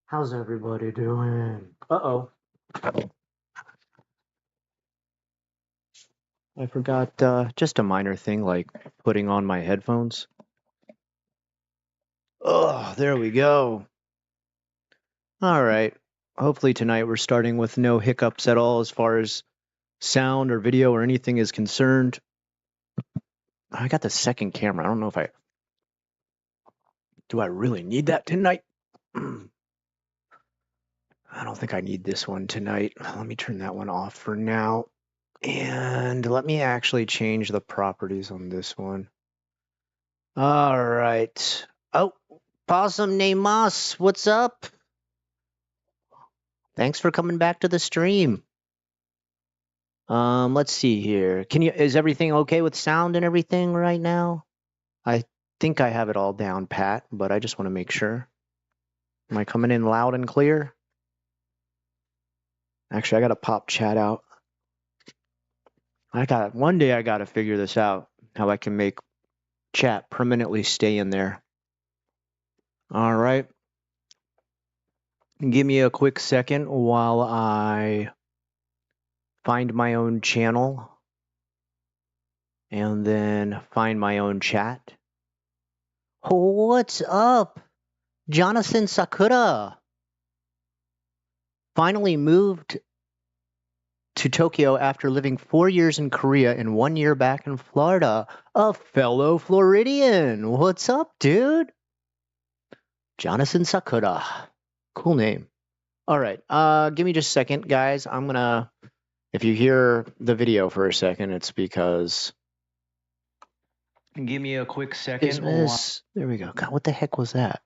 How's everybody doing? Uh-oh. I forgot just a minor thing like putting on my headphones. Oh, there we go. All right. Hopefully tonight we're starting with no hiccups at all as far as sound or video or anything is concerned. I got the second camera. I don't know if do I really need that tonight? I don't think I need this one tonight. Let me turn that one off for now. And let me actually change the properties on this one. All right. Oh, Possum named Moss, what's up? Thanks for coming back to the stream. Let's see here. Is everything okay with sound and everything right now? I think I have it all down pat, but I just want to make sure. Am I coming in loud and clear? Actually, I got to pop chat out. One day I got to figure this out, how I can make chat permanently stay in there. All right. Give me a quick second while I find my own channel and then find my own chat. What's up? Jonathan Sakura finally moved to Tokyo after living 4 years in Korea and 1 year back in Florida. A fellow Floridian. What's up, dude? Jonathan Sakura. Cool name. All right. Give me just a second, guys. If you hear the video for a second, it's because... Give me a quick second. There we go. God, what the heck was that?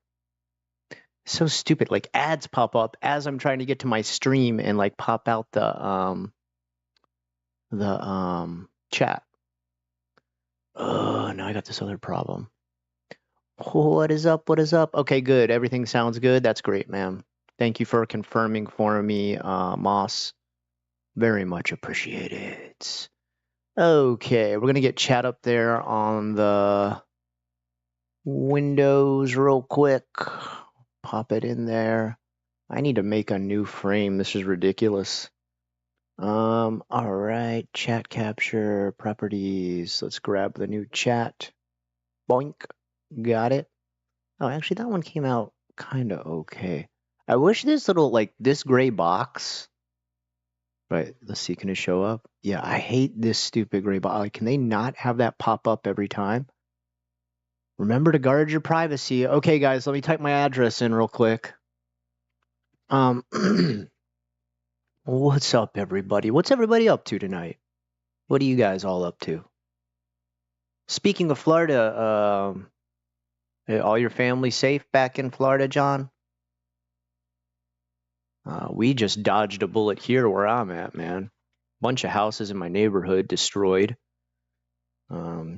So stupid. Like ads pop up as I'm trying to get to my stream and like pop out the chat. Oh, now I got this other problem. What is up? What is up? Okay, good. Everything sounds good. That's great, man. Thank you for confirming for me, Moss. Very much appreciated. Okay, we're going to get chat up there on the Windows real quick. Pop it in there. I need to make a new frame. This is ridiculous. All right, chat capture, properties. Let's grab the new chat. Boink. Got it. Oh, actually, that one came out kind of okay. I wish this this gray box. Right, let's see, can it show up? Yeah, I hate this stupid gray box. Like, can they not have that pop up every time? Remember to guard your privacy. Okay, guys, let me type my address in real quick. What's up, everybody? What's everybody up to tonight? What are you guys all up to? Speaking of Florida, all your family safe back in Florida, John? We just dodged a bullet here where I'm at, man. Bunch of houses in my neighborhood destroyed.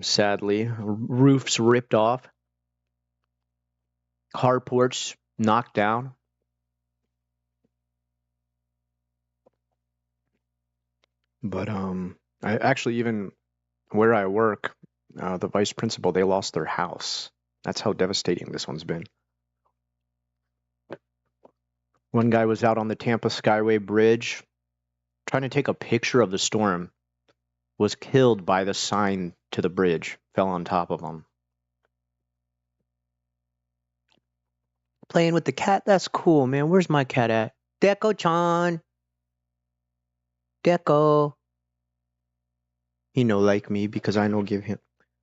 Sadly, roofs ripped off. Carports knocked down. But I actually, even where I work, the vice principal, they lost their house. That's how devastating this one's been. One guy was out on the Tampa Skyway Bridge trying to take a picture of the storm, was killed by the sign to the bridge, fell on top of him. Playing with the cat? That's cool, man. Where's my cat at? Deco-chan! Deco! He no like me because I no give him...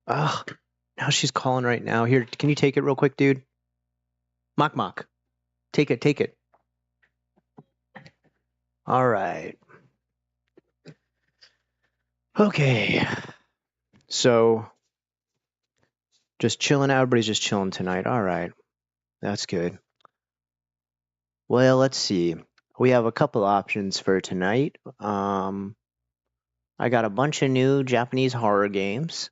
Ugh, now she's calling right now. Here, can you take it real quick, dude? Mok Mok. Take it, take it. All right. Okay. So, just chilling. Everybody's just chilling tonight. All right. That's good. Well, let's see. We have a couple options for tonight. I got a bunch of new Japanese horror games.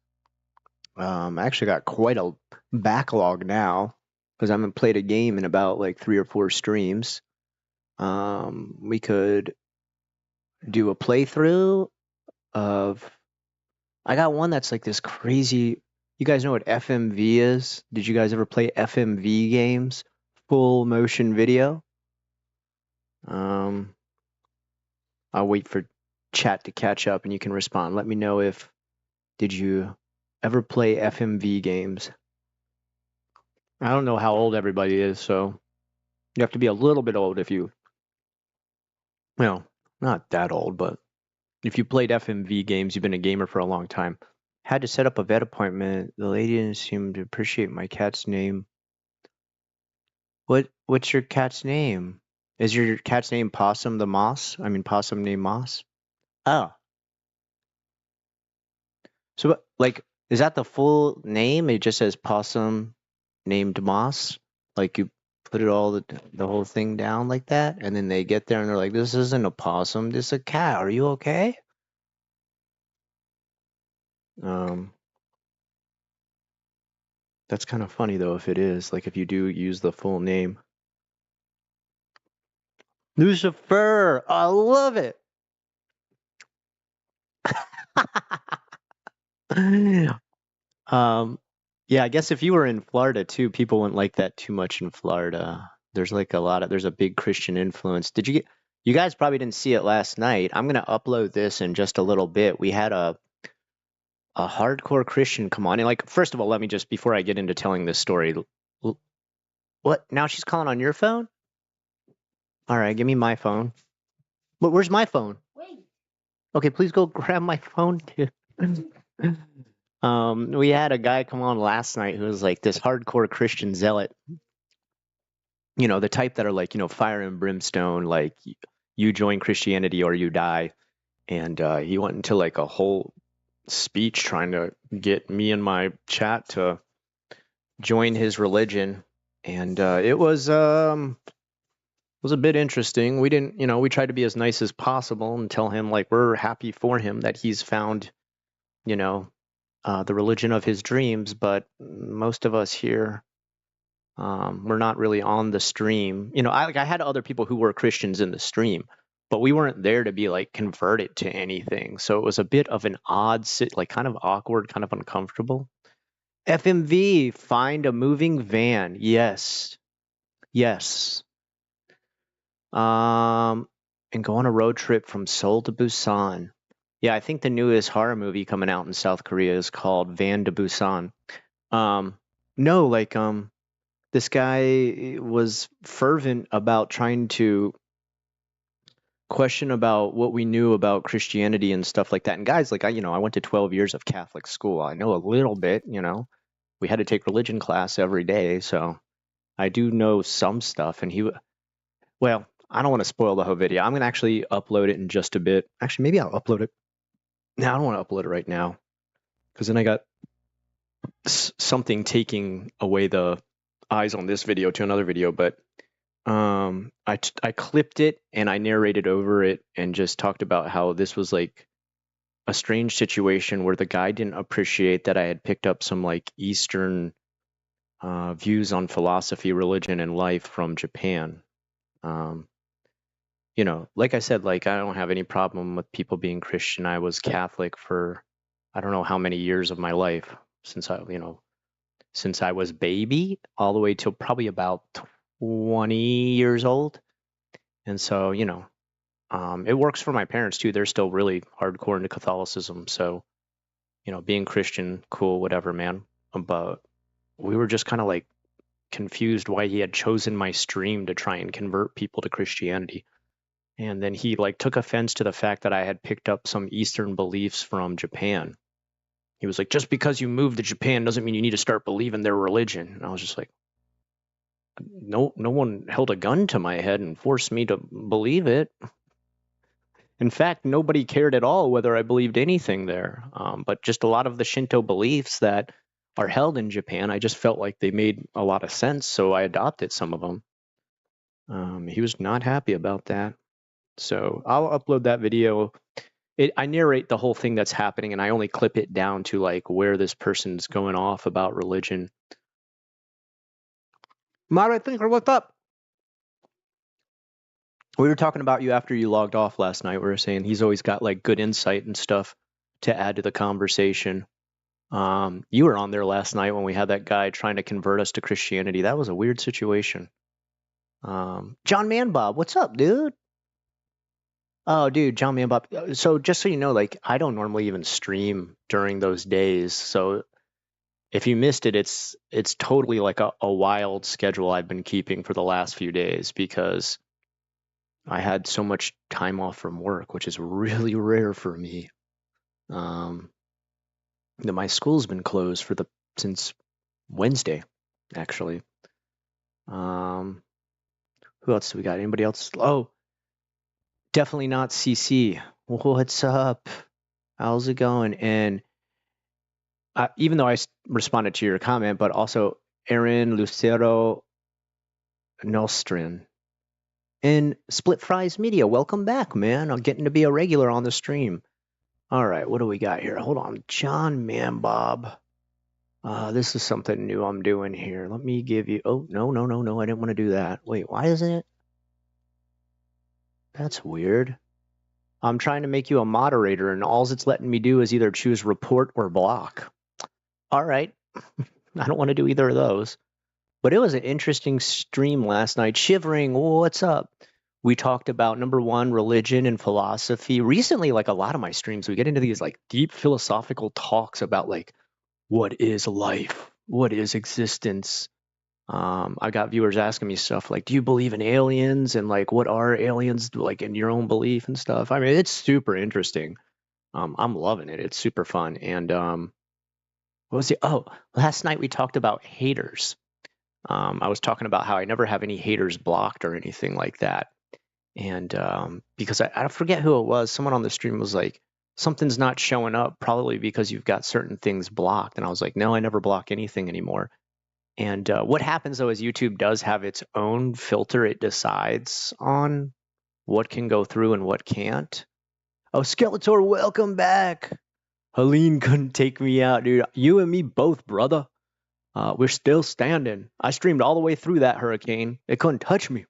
I actually got quite a backlog now because I haven't played a game in about like 3 or 4 streams. We could do a playthrough of... I got one that's like this crazy... You guys know what FMV is? Did you guys ever play FMV games? Full motion video? Um, I'll wait for chat to catch up and you can respond. Let me know if did you ever play FMV games? I don't know how old everybody is, so you have to be a little bit old if you, well, not that old, but if you played FMV games, you've been a gamer for a long time. Had to set up a vet appointment. The lady didn't seem to appreciate my cat's name. What's your cat's name? Is your cat's name Possum the Moss? I mean Possum named Moss? Oh. So like is that the full name? It just says Possum named Moss? Like you put it all the whole thing down like that and then they get there and they're like this isn't a possum, this is a cat. Are you okay? Um that's kind of funny though if it is, like if you do use the full name. Lucifer, I love it. Yeah, I guess if you were in Florida too, people wouldn't like that too much in Florida. There's like there's a big Christian influence. You guys probably didn't see it last night. I'm gonna upload this in just a little bit. We had a hardcore Christian come on. And like, first of all, let me just, before I get into telling this story, what? Now she's calling on your phone? All right, give me my phone. But where's my phone? Wait. Okay, please go grab my phone too. We had a guy come on last night who was like this hardcore Christian zealot. You know, the type that are like, fire and brimstone, like you join Christianity or you die. And he went into like a whole speech trying to get me and my chat to join his religion. And it was a bit interesting. We didn't, we tried to be as nice as possible and tell him like we're happy for him that he's found, the religion of his dreams. But most of us here, we're not really on the stream. I had other people who were Christians in the stream, but we weren't there to be like converted to anything. So it was a bit of an odd, like kind of awkward, kind of uncomfortable. FMV, find a moving van. Yes. Yes. And go on a road trip from Seoul to Busan. Yeah, I think the newest horror movie coming out in South Korea is called Van to Busan. No, like this guy was fervent about trying to question about what we knew about Christianity and stuff like that. And guys, like I went to 12 years of Catholic school. I know a little bit, we had to take religion class every day, so I do know some stuff. And well, I don't want to spoil the whole video. I'm going to actually upload it in just a bit. Actually, maybe I'll upload it. No, I don't want to upload it right now because then I got something taking away the eyes on this video to another video. But I clipped it and I narrated over it and just talked about how this was like a strange situation where the guy didn't appreciate that I had picked up some like Eastern views on philosophy, religion, and life from Japan. Like I said, like I don't have any problem with people being Christian. I was Catholic for I don't know how many years of my life since I was baby all the way till probably about 20 years old. And so, it works for my parents too. They're still really hardcore into Catholicism. So, being Christian, cool, whatever, man. But we were just kind of like confused why he had chosen my stream to try and convert people to Christianity. And then he like took offense to the fact that I had picked up some Eastern beliefs from Japan. He was like, just because you moved to Japan doesn't mean you need to start believing their religion. And I was just like, no one held a gun to my head and forced me to believe it. In fact, nobody cared at all whether I believed anything there. But just a lot of the Shinto beliefs that are held in Japan, I just felt like they made a lot of sense, so I adopted some of them. He was not happy about that. So I'll upload that video. I narrate the whole thing that's happening, and I only clip it down to like where this person's going off about religion. Mara Thinker, what's up? We were talking about you after you logged off last night. We were saying he's always got like good insight and stuff to add to the conversation. You were on there last night when we had that guy trying to convert us to Christianity. That was a weird situation. John Manbob, what's up, dude? Oh, dude, John Manbob. So just so you know, like I don't normally even stream during those days. So if you missed it, it's totally like a wild schedule I've been keeping for the last few days because I had so much time off from work, which is really rare for me. Um, my school's been closed since Wednesday, actually. Um, who else do we got? Anybody else? Oh, definitely not CC. What's up? How's it going? And even though I responded to your comment, but also Aaron Lucero Nostrin and Split Fries Media. Welcome back, man. I'm getting to be a regular on the stream. All right, what do we got here? Hold on. John Manbob. This is something new I'm doing here. Let me give you. Oh, no, no, no, no. I didn't want to do that. Wait, why isn't it? That's weird. I'm trying to make you a moderator, and all it's letting me do is either choose report or block. All right. I don't want to do either of those. But it was an interesting stream last night. Shivering, what's up? We talked about number one, religion and philosophy. Recently, like a lot of my streams, we get into these like deep philosophical talks about like what is life? What is existence? I got viewers asking me stuff like, do you believe in aliens? And like, what are aliens like in your own belief and stuff? I mean, it's super interesting. I'm loving it. It's super fun. And what was it? Oh, last night we talked about haters. I was talking about how I never have any haters blocked or anything like that. And because I forget who it was, someone on the stream was like, something's not showing up, probably because you've got certain things blocked. And I was like, no, I never block anything anymore. And what happens though is YouTube does have its own filter. It decides on what can go through and what can't. Oh, Skeletor, welcome back. Helene couldn't take me out, dude. You and me both, brother. We're still standing. I streamed all the way through that hurricane. It couldn't touch me.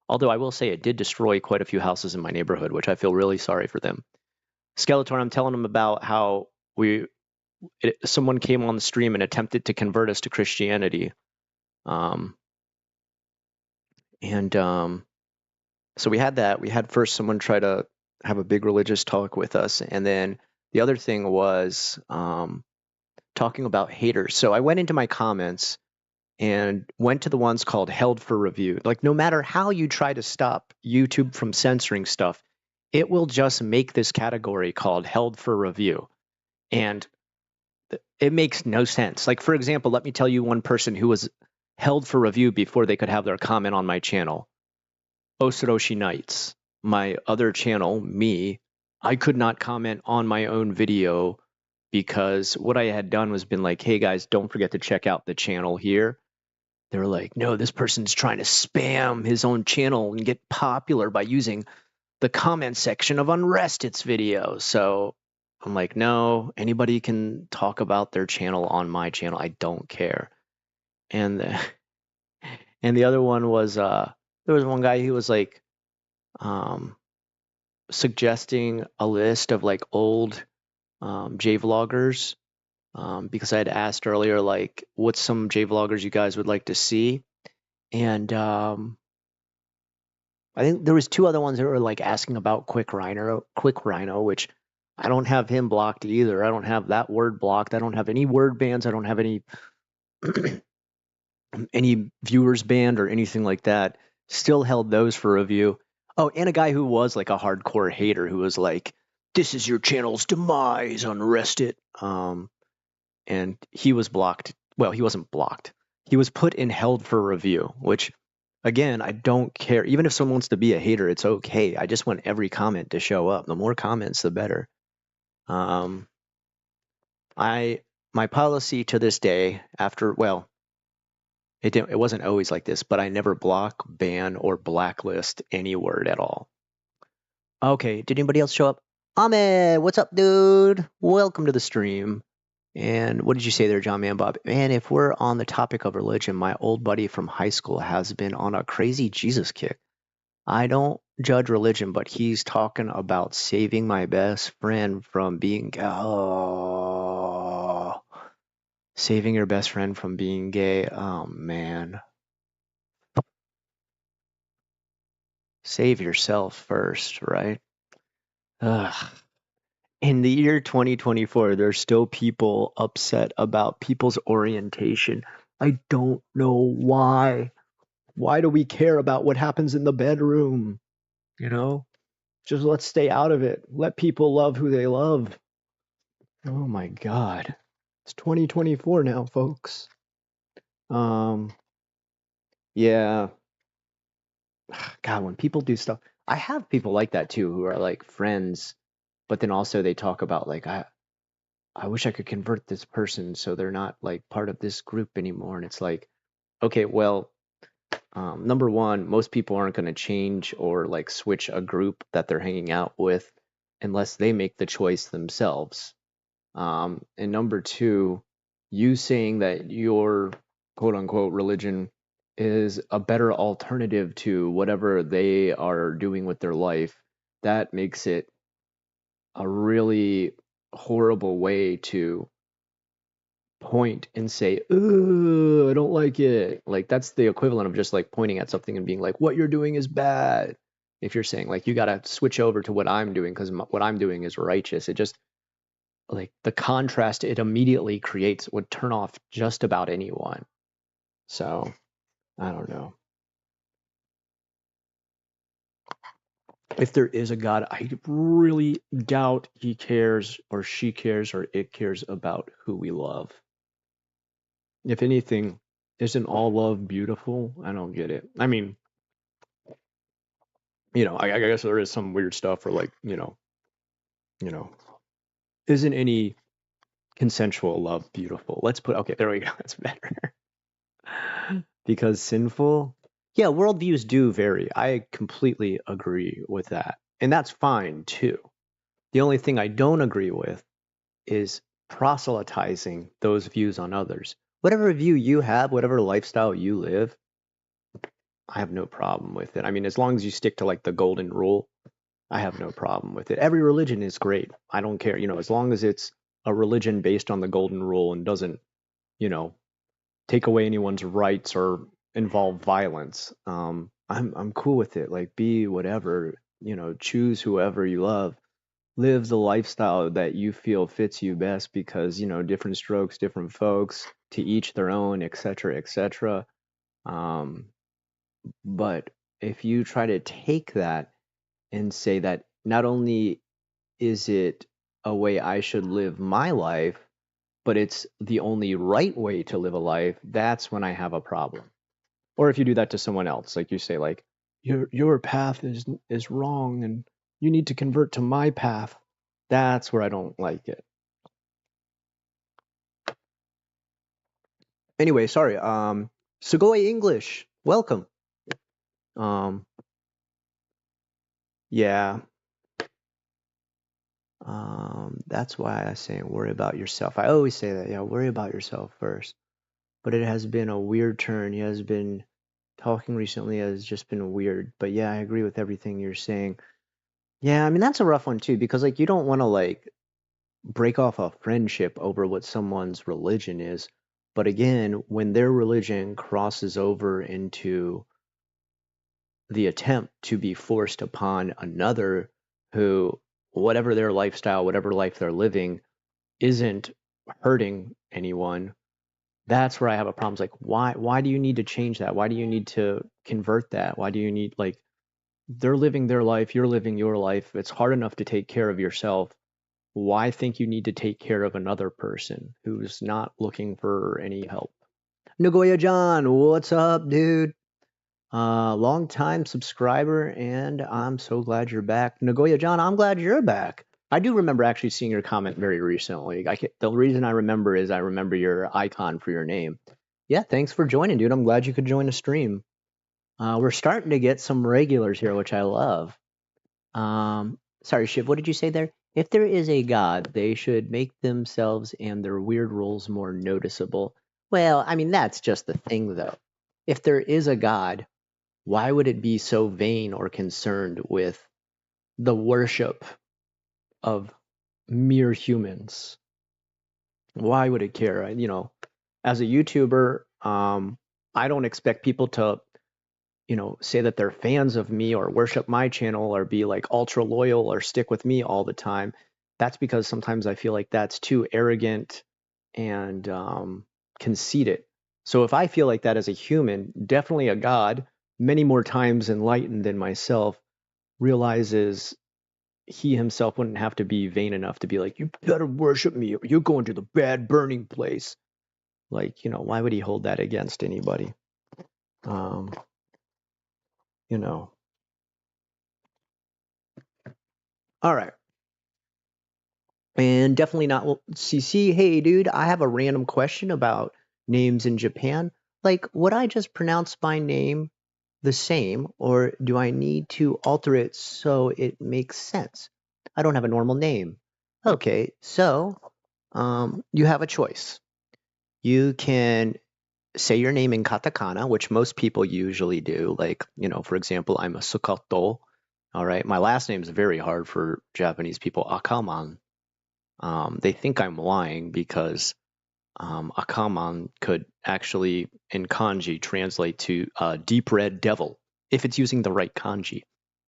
Although I will say it did destroy quite a few houses in my neighborhood, which I feel really sorry for them. Skeletor, I'm telling him about how someone came on the stream and attempted to convert us to Christianity. So we had that. We had first someone try to have a big religious talk with us. And then the other thing was talking about haters. So I went into my comments and went to the ones called held for review. Like no matter how you try to stop YouTube from censoring stuff, it will just make this category called held for review. And it makes no sense. Like for example, let me tell you one person who was held for review before they could have their comment on my channel. Osoroshi Nights, my other channel, me, I could not comment on my own video because what I had done was been like, hey guys, don't forget to check out the channel here. They were like, no, this person's trying to spam his own channel and get popular by using the comment section of Unrested's video. So I'm like, no, anybody can talk about their channel on my channel. I don't care. And the other one was there was one guy who was like suggesting a list of like old J-vloggers because I had asked earlier like what's some J-vloggers you guys would like to see, and I think there was two other ones that were like asking about Quick Rhino, which I don't have him blocked either. I don't have that word blocked. I don't have any word bans. I don't have any any viewers banned or anything like that. Still held those for review. Oh, and a guy who was like a hardcore hater who was like, "This is your channel's demise, unrest it." And he was blocked. Well, he wasn't blocked. He was put in held for review, which again, I don't care. Even if someone wants to be a hater, it's okay. I just want every comment to show up. The more comments, the better. My policy to this day, it wasn't always like this, but I never block, ban, or blacklist any word at all. Okay, did anybody else show up? Ahmed, what's up, dude? Welcome to the stream. And what did you say there, John Manbob? Man, if we're on the topic of religion, my old buddy from high school has been on a crazy Jesus kick. I don't judge religion, but he's talking about saving my best friend from being saving your best friend from being gay. Oh man. Save yourself first, right? Ugh. In the year 2024, there's still people upset about people's orientation. I don't know why. Why do we care about what happens in the bedroom? You know, just let's stay out of it. Let people love who they love. Oh my God. It's 2024 now, folks. Um, yeah. God, when people do stuff, I have people like that too who are like friends, but then also they talk about like I wish I could convert this person so they're not like part of this group anymore. And it's like, okay, well, number one, most people aren't going to change or like switch a group that they're hanging out with unless they make the choice themselves. And number two, you saying that your quote unquote religion is a better alternative to whatever they are doing with their life, that makes it a really horrible way to point and say, "Ugh, I don't like it." Like that's the equivalent of just like pointing at something and being like, "What you're doing is bad." If you're saying like you got to switch over to what I'm doing because what I'm doing is righteous, it just like the contrast it immediately creates would turn off just about anyone. So I don't know. If there is a God, I really doubt he cares or she cares or it cares about who we love. If anything, isn't all love beautiful? I don't get it. I mean, I guess there is some weird stuff where like, you know, isn't any consensual love beautiful? Okay, there we go. That's better. Because sinful, yeah, worldviews do vary. I completely agree with that. And that's fine too. The only thing I don't agree with is proselytizing those views on others. Whatever view you have, whatever lifestyle you live, I have no problem with it. I mean, as long as you stick to like the golden rule, I have no problem with it. Every religion is great. I don't care, as long as it's a religion based on the golden rule and doesn't, you know, take away anyone's rights or involve violence. I'm cool with it. Like be whatever, choose whoever you love. Live the lifestyle that you feel fits you best because, different strokes, different folks, to each their own, etc., etc. Um, but if you try to take that and say that not only is it a way I should live my life, but it's the only right way to live a life, that's when I have a problem. Or if you do that to someone else, like you say, like your path is wrong and you need to convert to my path, that's where I don't like it. Anyway, sorry. Sugoi English, welcome. Um, yeah. That's why I say worry about yourself. I always say that, yeah, worry about yourself first. But it has been a weird turn. He has been talking recently has just been weird. But yeah, I agree with everything you're saying. Yeah, I mean that's a rough one too because like you don't want to like break off a friendship over what someone's religion is. But again, when their religion crosses over into the attempt to be forced upon another who whatever their lifestyle, whatever life they're living isn't hurting anyone, that's where I have a problem. It's like, why do you need to change that? Why do you need to convert that? Why do you need like they're living their life, you're living your life. It's hard enough to take care of yourself. Why think you need to take care of another person who's not looking for any help? Nagoya John, what's up, dude? Long time subscriber, and I'm so glad you're back. Nagoya John, I'm glad you're back. I do remember actually seeing your comment very recently. The reason I remember is I remember your icon for your name. Yeah, thanks for joining, dude. I'm glad you could join the stream. We're starting to get some regulars here, which I love. Sorry, Shiv, what did you say there? If there is a God, they should make themselves and their weird rules more noticeable. Well, I mean, that's just the thing, though. If there is a God, why would it be so vain or concerned with the worship of mere humans? Why would it care? As a YouTuber, I don't expect people to, say that they're fans of me or worship my channel or be like ultra loyal or stick with me all the time. That's because sometimes I feel like that's too arrogant and conceited. So if I feel like that as a human, definitely a God, many more times enlightened than myself, realizes he himself wouldn't have to be vain enough to be like, you better worship me or you're going to the bad burning place. Like, why would he hold that against anybody? Um, you know. All right. And definitely not CC. Hey, dude, I have a random question about names in Japan. Like, would I just pronounce my name the same, or do I need to alter it so it makes sense? I don't have a normal name. Okay, so you have a choice. You can say your name in katakana, which most people usually do. Like, for example, I'm a Sukato. All right, my last name is very hard for Japanese people. Akaman. They think I'm lying because Akaman could actually, in kanji, translate to deep red devil if it's using the right kanji.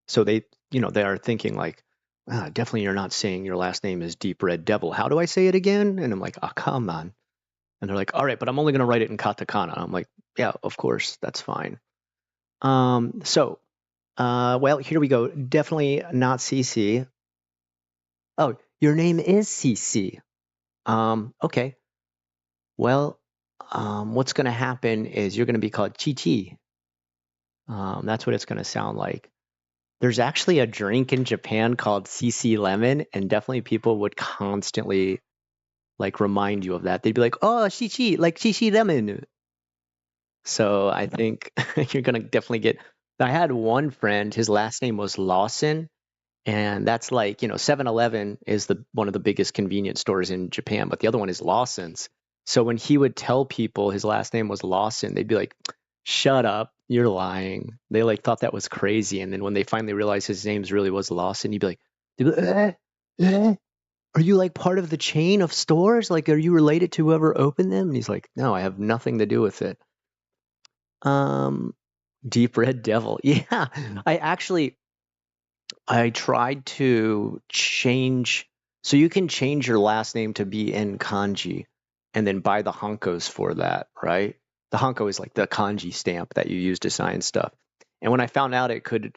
So they are thinking like, definitely you're not saying your last name is deep red devil. How do I say it again? And I'm like, Akaman. And they're like, all right, but I'm only going to write it in katakana. I'm like, yeah, of course, that's fine. Well, here we go. Definitely not CC. Oh, your name is CC. Okay. Well, what's going to happen is you're going to be called Chi. That's what it's going to sound like. There's actually a drink in Japan called CC Lemon, and definitely people would constantly like remind you of that. They'd be like, "Oh, Chi, like Chi Lemon." So I think you're going to definitely get. I had one friend, his last name was Lawson, and that's like, 7-Eleven is one of the biggest convenience stores in Japan, but the other one is Lawson's. So when he would tell people his last name was Lawson, they'd be like, "Shut up, you're lying." They like thought that was crazy, and then when they finally realized his name really was Lawson, they'd be like, "Are you like part of the chain of stores? Like, are you related to whoever opened them?" And he's like, "No, I have nothing to do with it." Um, Deep Red Devil. Yeah, I tried to change. So you can change your last name to be in kanji and then buy the hankos for that, right? The hanko is like the kanji stamp that you use to sign stuff. And when I found out it could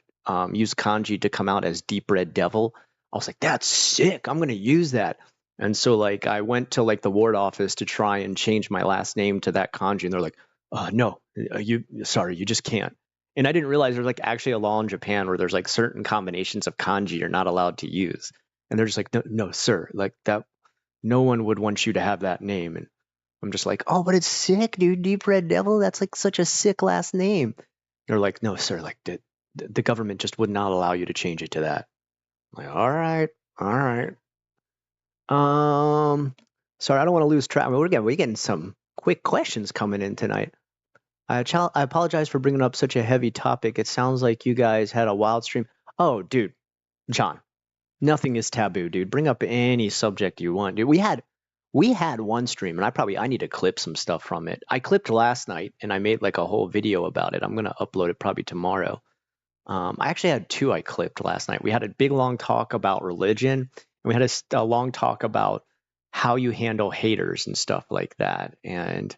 use kanji to come out as Deep Red Devil, I was like, that's sick. I'm going to use that. And so like I went to like the ward office to try and change my last name to that kanji. And they're like, no, you just can't. And I didn't realize there's like actually a law in Japan where there's like certain combinations of kanji you're not allowed to use. And they're just like, no, no, sir, like that, no one would want you to have that name. And I'm just like, oh, but it's sick, dude. Deep Red Devil, that's like such a sick last name. They're like, no, sir, like the government just would not allow you to change it to that. I'm like, all right, all right. Sorry, I don't want to lose track. I mean, we're getting some quick questions coming in tonight. I apologize for bringing up such a heavy topic. It sounds like you guys had a wild stream. Oh, dude, John, nothing is taboo, dude. Bring up any subject you want, dude. We had one stream, and I need to clip some stuff from it. I clipped last night, and I made like a whole video about it. I'm gonna upload it probably tomorrow. I actually had two I clipped last night. We had a big long talk about religion, and we had a long talk about how you handle haters and stuff like that. And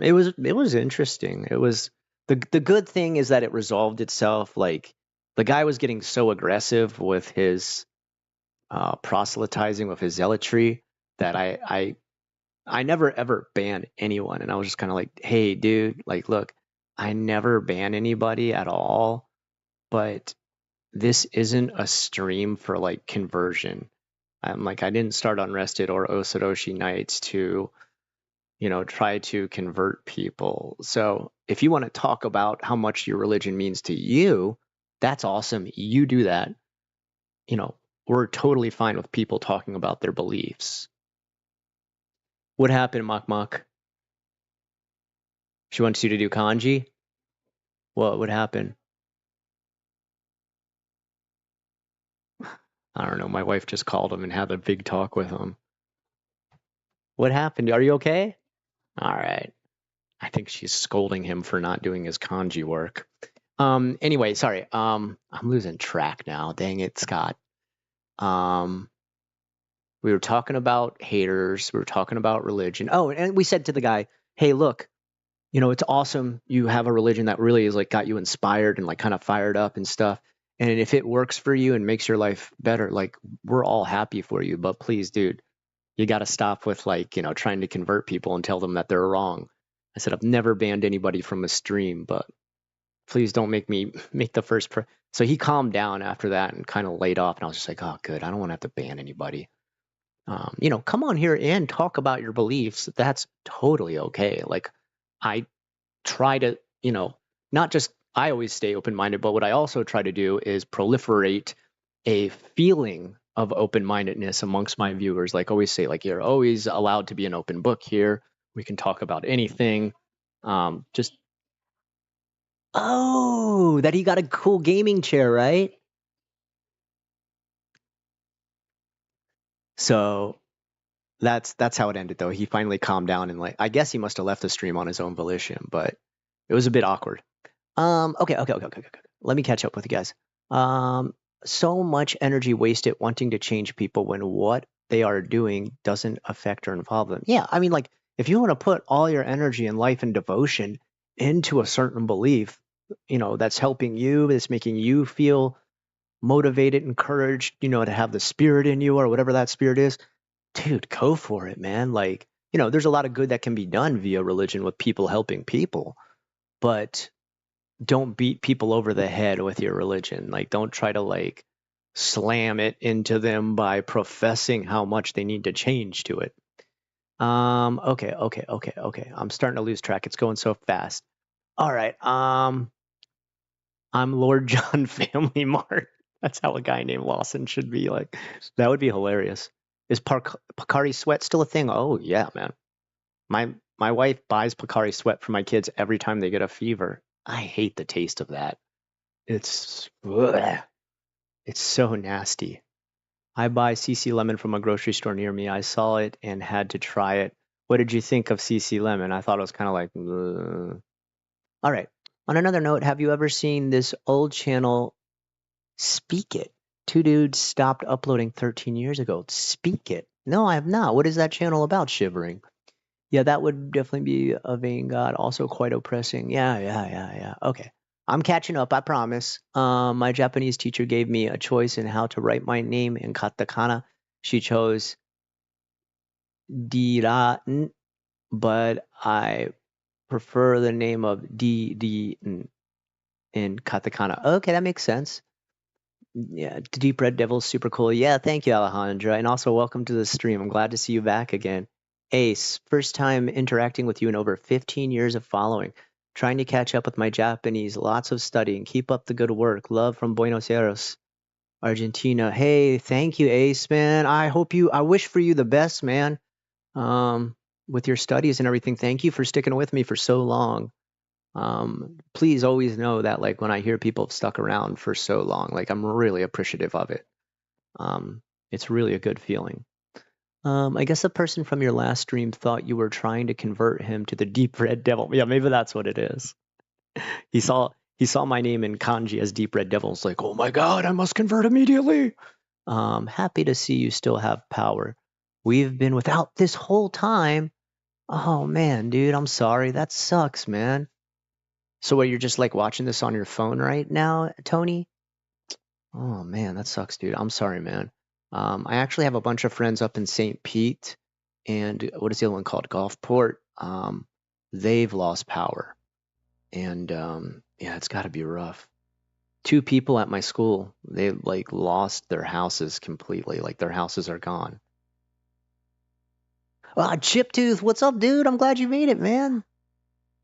it was interesting. It was the good thing is that it resolved itself. Like the guy was getting so aggressive with his proselytizing, with his zealotry, that I never ever banned anyone, and I was just kind of like, hey, dude, like, look, I never ban anybody at all, but this isn't a stream for like conversion. I'm like, I didn't start Unrested or Osoroshi Nights to try to convert people. So if you want to talk about how much your religion means to you, that's awesome. You do that. We're totally fine with people talking about their beliefs. What happened, Mok Mok? She wants you to do kanji? What would happen? I don't know. My wife just called him and had a big talk with him. What happened? Are you okay? All right. I think she's scolding him for not doing his kanji work. Anyway, sorry. I'm losing track now. Dang it, Scott. Um, we were talking about haters. We were talking about religion. Oh, and we said to the guy, "Hey, look, it's awesome. You have a religion that really is like got you inspired and like kind of fired up and stuff. And if it works for you and makes your life better, like we're all happy for you. But please, dude, you got to stop with like, trying to convert people and tell them that they're wrong." I said, "I've never banned anybody from a stream, but please don't make me make the first." So he calmed down after that and kind of laid off. And I was just like, oh, good. I don't want to have to ban anybody. Come on here and talk about your beliefs. That's totally okay. Like, I try to, not just I always stay open minded, but what I also try to do is proliferate a feeling of open mindedness amongst my viewers. Like, always say, like, you're always allowed to be an open book here. We can talk about anything. Just, oh, that he got a cool gaming chair, right? So that's how it ended, though. He finally calmed down and like, I guess he must have left the stream on his own volition, but it was a bit awkward. Okay. Let me catch up with you guys. So much energy wasted wanting to change people when what they are doing doesn't affect or involve them. Yeah, I mean, like, if you want to put all your energy and life and devotion into a certain belief, that's helping you, that's making you feel motivated, encouraged, to have the spirit in you or whatever that spirit is, dude, go for it, man. Like, there's a lot of good that can be done via religion with people helping people, but don't beat people over the head with your religion. Like, don't try to like slam it into them by professing how much they need to change to it. Okay. I'm starting to lose track. It's going so fast. All right. I'm Lord John Family Mart. That's how a guy named Lawson should be. Like, that would be hilarious. Is Pocari Sweat still a thing? Oh yeah, man. My wife buys Pocari Sweat for my kids every time they get a fever. I hate the taste of that. It's ugh, it's so nasty. I buy CC Lemon from a grocery store near me. I saw it and had to try it. What did you think of CC Lemon? I thought it was kind of like, ugh. All right. On another note, have you ever seen this old channel, Speak It? Two dudes stopped uploading 13 years ago. Speak It. No, I have not. What is that channel about, Shivering? Yeah, that would definitely be a vain god, also quite oppressing. Yeah. Okay. I'm catching up, I promise. My Japanese teacher gave me a choice in how to write my name in katakana. She chose Dira-n, but I prefer the name of D-D-n in katakana. Okay, that makes sense. Yeah, Deep Red Devil's super cool. Yeah, thank you, Alejandra. And also, welcome to the stream. I'm glad to see you back again. Ace, first time interacting with you in over 15 years of following. Trying to catch up with my Japanese. Lots of studying. Keep up the good work. Love from Buenos Aires, Argentina. Hey, thank you, Ace, man. I wish for you the best, man. With your studies and everything. Thank you for sticking with me for so long. Please always know that like when I hear people have stuck around for so long, like I'm really appreciative of it. It's really a good feeling. I guess the person from your last stream thought you were trying to convert him to the Deep Red Devil. Yeah, maybe that's what it is. He saw my name in kanji as Deep Red Devil. It's like, oh my god, I must convert immediately. Happy to see you still have power. We've been without this whole time. Oh man, dude, I'm sorry. That sucks, man. So what, you're just like watching this on your phone right now, Tony? Oh man, that sucks, dude. I'm sorry, man. I actually have a bunch of friends up in St. Pete and what is the other one called? Gulfport. They've lost power. And yeah, it's gotta be rough. Two people at my school, they like lost their houses completely. Like their houses are gone. Chiptooth, what's up, dude? I'm glad you made it, man.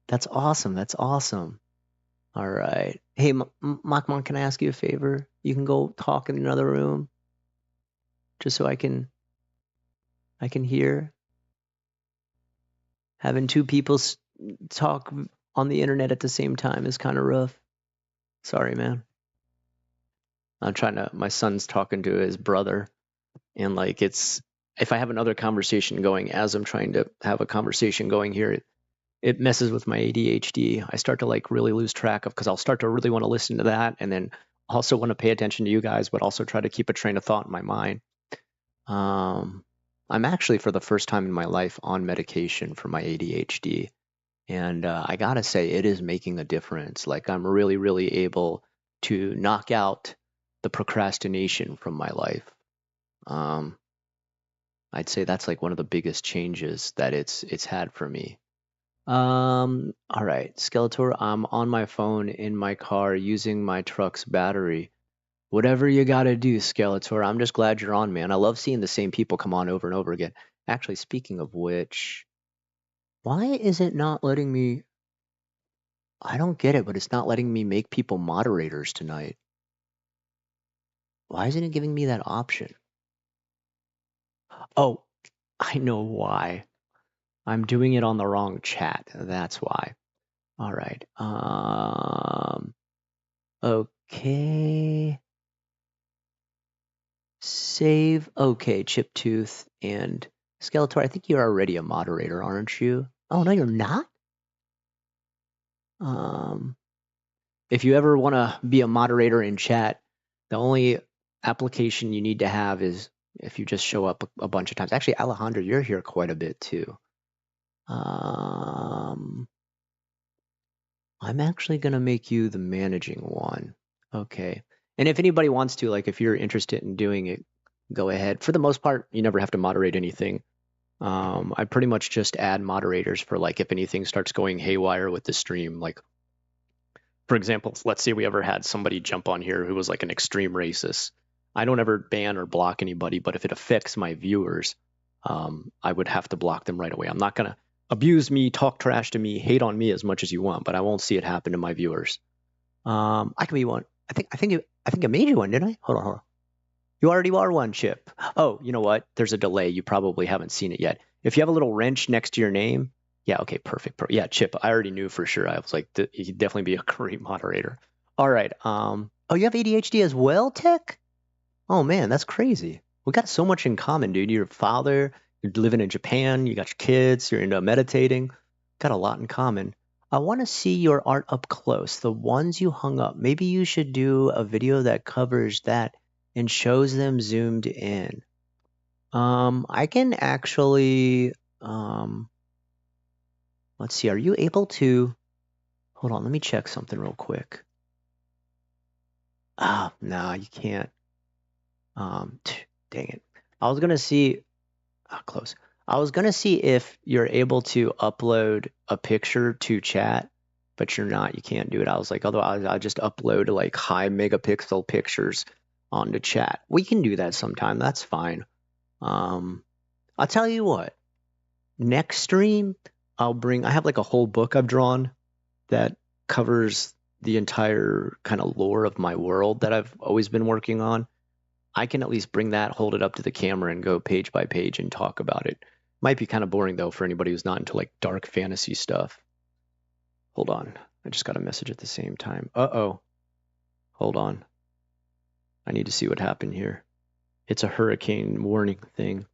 That's awesome. That's awesome. All right. Hey, Machmon, can I ask you a favor? You can go talk in another room, just so I can hear. Having two people talk on the internet at the same time is kind of rough. Sorry, man. My son's talking to his brother, and like if I have another conversation going as I'm trying to have a conversation going here, it messes with my ADHD. I start to like really lose track of, because I'll start to really want to listen to that, and then also want to pay attention to you guys, but also try to keep a train of thought in my mind. I'm actually, for the first time in my life, on medication for my ADHD. And I gotta say, it is making a difference. Like, I'm really, really able to knock out the procrastination from my life. Um, I'd say that's like one of the biggest changes that it's had for me. All right, Skeletor, I'm on my phone in my car using my truck's battery. Whatever you gotta do, Skeletor. I'm just glad you're on, man. I love seeing the same people come on over and over again. Actually, speaking of which, why is it not letting me? I don't get it, but it's not letting me make people moderators tonight. Why isn't it giving me that option? Oh, I know why. I'm doing it on the wrong chat. That's why. All right. Okay. Save. Okay, Chiptooth and Skeletor. I think you're already a moderator, aren't you? Oh, no, you're not? If you ever want to be a moderator in chat, the only application you need to have is if you just show up a bunch of times. Actually, Alejandro, you're here quite a bit too. I'm actually going to make you the managing one. Okay. And if anybody wants to, like if you're interested in doing it, go ahead. For the most part, you never have to moderate anything. I pretty much just add moderators for like if anything starts going haywire with the stream. Like, for example, let's say we ever had somebody jump on here who was like an extreme racist. I don't ever ban or block anybody, but if it affects my viewers, I would have to block them right away. I'm not going to abuse me, talk trash to me, hate on me as much as you want, but I won't see it happen to my viewers. I can be one. I think I made you one, didn't I? Hold on. You already are one, Chip. Oh, you know what? There's a delay. You probably haven't seen it yet. If you have a little wrench next to your name, yeah, okay, perfect. Yeah, Chip, I already knew for sure. I was like, he'd definitely be a great moderator. All right. Oh, you have ADHD as well, Tech? Oh man, that's crazy. We got so much in common, dude. You're a father. You're living in Japan. You got your kids. You're into meditating. Got a lot in common. I want to see your art up close. The ones you hung up. Maybe you should do a video that covers that and shows them zoomed in. I can actually, let's see, are you able to, hold on, let me check something real quick. No, you can't. Dang it. I was going to see, close. I was going to see if you're able to upload a picture to chat, but you're not. You can't do it. I was like, otherwise I'll just upload like high megapixel pictures onto chat. We can do that sometime. That's fine. I'll tell you what. Next stream, I have like a whole book I've drawn that covers the entire kind of lore of my world that I've always been working on. I can at least bring that, hold it up to the camera, and go page by page and talk about it. Might be kind of boring, though, for anybody who's not into, like, dark fantasy stuff. Hold on. I just got a message at the same time. Uh-oh. Hold on. I need to see what happened here. It's a hurricane warning thing.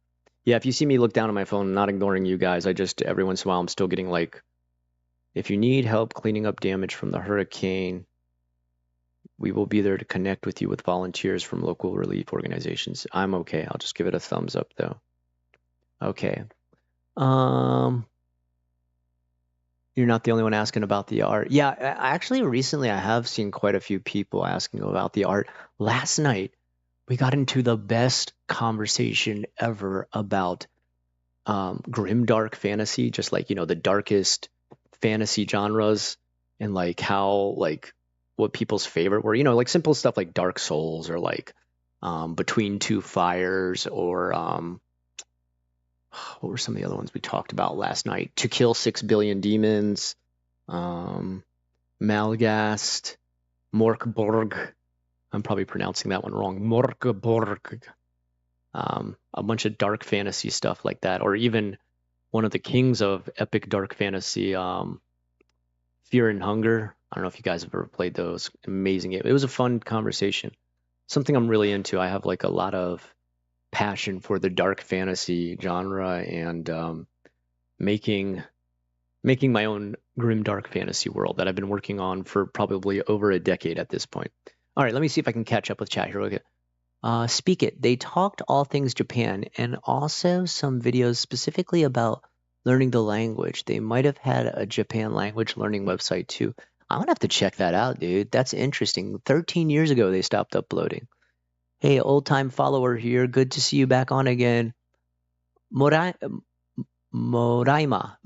Yeah, if you see me look down at my phone, I'm not ignoring you guys. I just, every once in a while, I'm still getting, like, if you need help cleaning up damage from the hurricane, we will be there to connect with you with volunteers from local relief organizations. I'm okay. I'll just give it a thumbs up, though. Okay. You're not the only one asking about the art. Yeah, actually, recently I have seen quite a few people asking about the art. Last night, we got into the best conversation ever about grimdark fantasy, just like, the darkest fantasy genres, and like how, like, what people's favorite were, like simple stuff like Dark Souls, or like Between Two Fires, or what were some of the other ones we talked about last night? To Kill 6 Billion Demons, Malgast, Morkborg. I'm probably pronouncing that one wrong. Morkborg. A bunch of dark fantasy stuff like that, or even one of the kings of epic dark fantasy, Fear and Hunger. I don't know if you guys have ever played those. Amazing game. It was a fun conversation. Something I'm really into. I have like a lot of passion for the dark fantasy genre, and making making my own grimdark fantasy world that I've been working on for probably over a decade at this point. All right, let me see if I can catch up with chat here. Okay. Speak It. They talked all things Japan and also some videos specifically about learning the language. They might have had a Japan language learning website too. I'm gonna have to check that out, dude. That's interesting. 13 years ago they stopped uploading. Hey, old time follower here. Good to see you back on again. Morai, Moraima,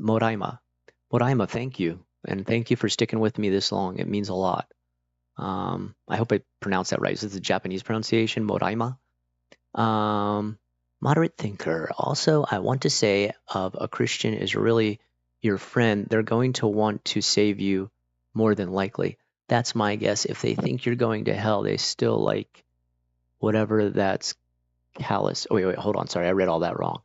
thank you. And thank you for sticking with me this long. It means a lot. I hope I pronounced that right. Is this the Japanese pronunciation? Moraima? Moderate thinker. Also, I want to say of a Christian is really your friend, they're going to want to save you more than likely. That's my guess. If they think you're going to hell, they still like whatever that's callous. Oh, wait, hold on. Sorry, I read all that wrong.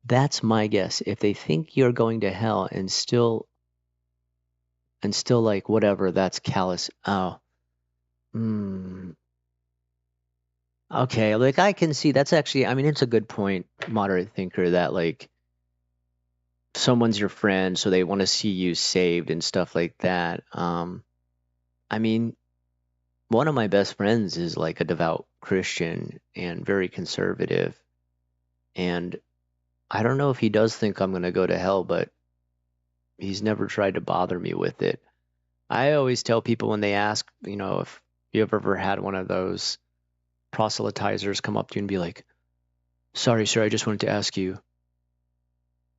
That's my guess. If they think you're going to hell and still like whatever that's callous. Oh. Okay, like I can see that's actually, I mean, it's a good point, moderate thinker, that like someone's your friend, so they want to see you saved and stuff like that. I mean, one of my best friends is like a devout Christian and very conservative. And I don't know if he does think I'm going to go to hell, but he's never tried to bother me with it. I always tell people when they ask, if you have ever had one of those proselytizers come up to you and be like, sorry, sir, I just wanted to ask you,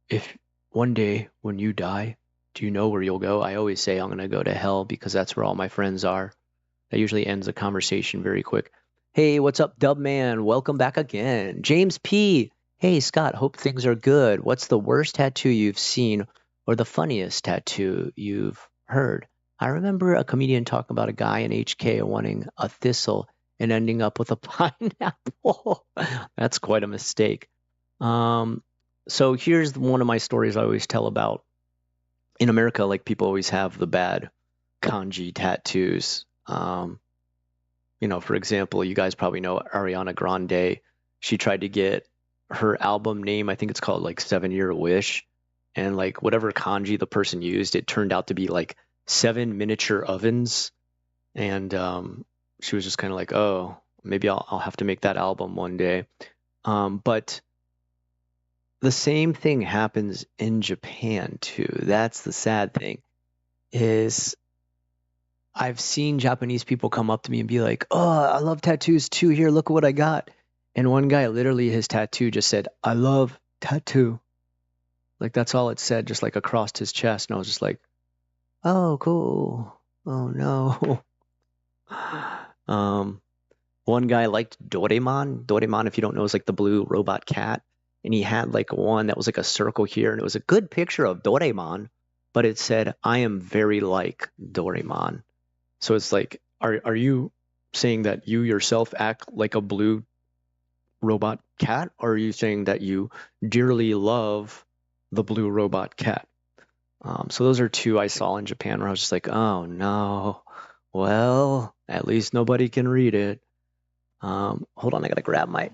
if one day when you die, do you know where you'll go? I always say I'm going to go to hell because that's where all my friends are. That usually ends the conversation very quick. Hey, what's up, Dub Man? Welcome back again. James P. Hey, Scott, hope things are good. What's the worst tattoo you've seen or the funniest tattoo you've heard? I remember a comedian talking about a guy in HK wanting a thistle and ending up with a pineapple. That's quite a mistake. So here's one of my stories I always tell about. In America, like people always have the bad kanji tattoos. For example, you guys probably know Ariana Grande. She tried to get her album name, I think it's called like 7-Year Wish, and like whatever kanji the person used, it turned out to be like 7 miniature ovens. And she was just kind of like, oh, maybe I'll have to make that album one day. But the same thing happens in Japan too. That's the sad thing, is I've seen Japanese people come up to me and be like, oh, I love tattoos too. Here, look at what I got. And one guy, literally his tattoo just said, I love tattoo. Like that's all it said, just like across his chest. And I was just like, oh, cool. Oh no. One guy liked Doraemon. Doraemon, if you don't know, is like the blue robot cat. And he had like one that was like a circle here, and it was a good picture of Doraemon, but it said, I am very like Doraemon. So it's like, are you saying that you yourself act like a blue robot cat, or are you saying that you dearly love the blue robot cat? So those are two I saw in Japan where I was just like, oh no, well, at least nobody can read it. Hold on, I gotta grab my...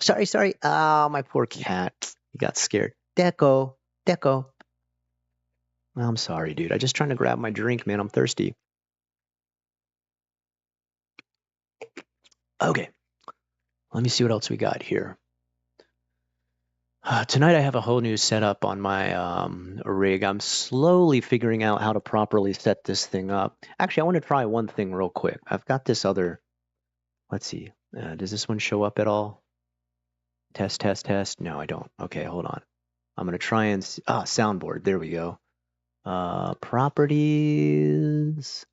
Sorry. Oh, my poor cat. He got scared. Deco. I'm sorry, dude. I'm just trying to grab my drink, man. I'm thirsty. Okay. Let me see what else we got here. Tonight I have a whole new setup on my rig. I'm slowly figuring out how to properly set this thing up. Actually, I want to try one thing real quick. I've got this other... Let's see. Does this one show up at all? Test. No, I don't. Okay, hold on. I'm going to try and... soundboard. There we go. Properties.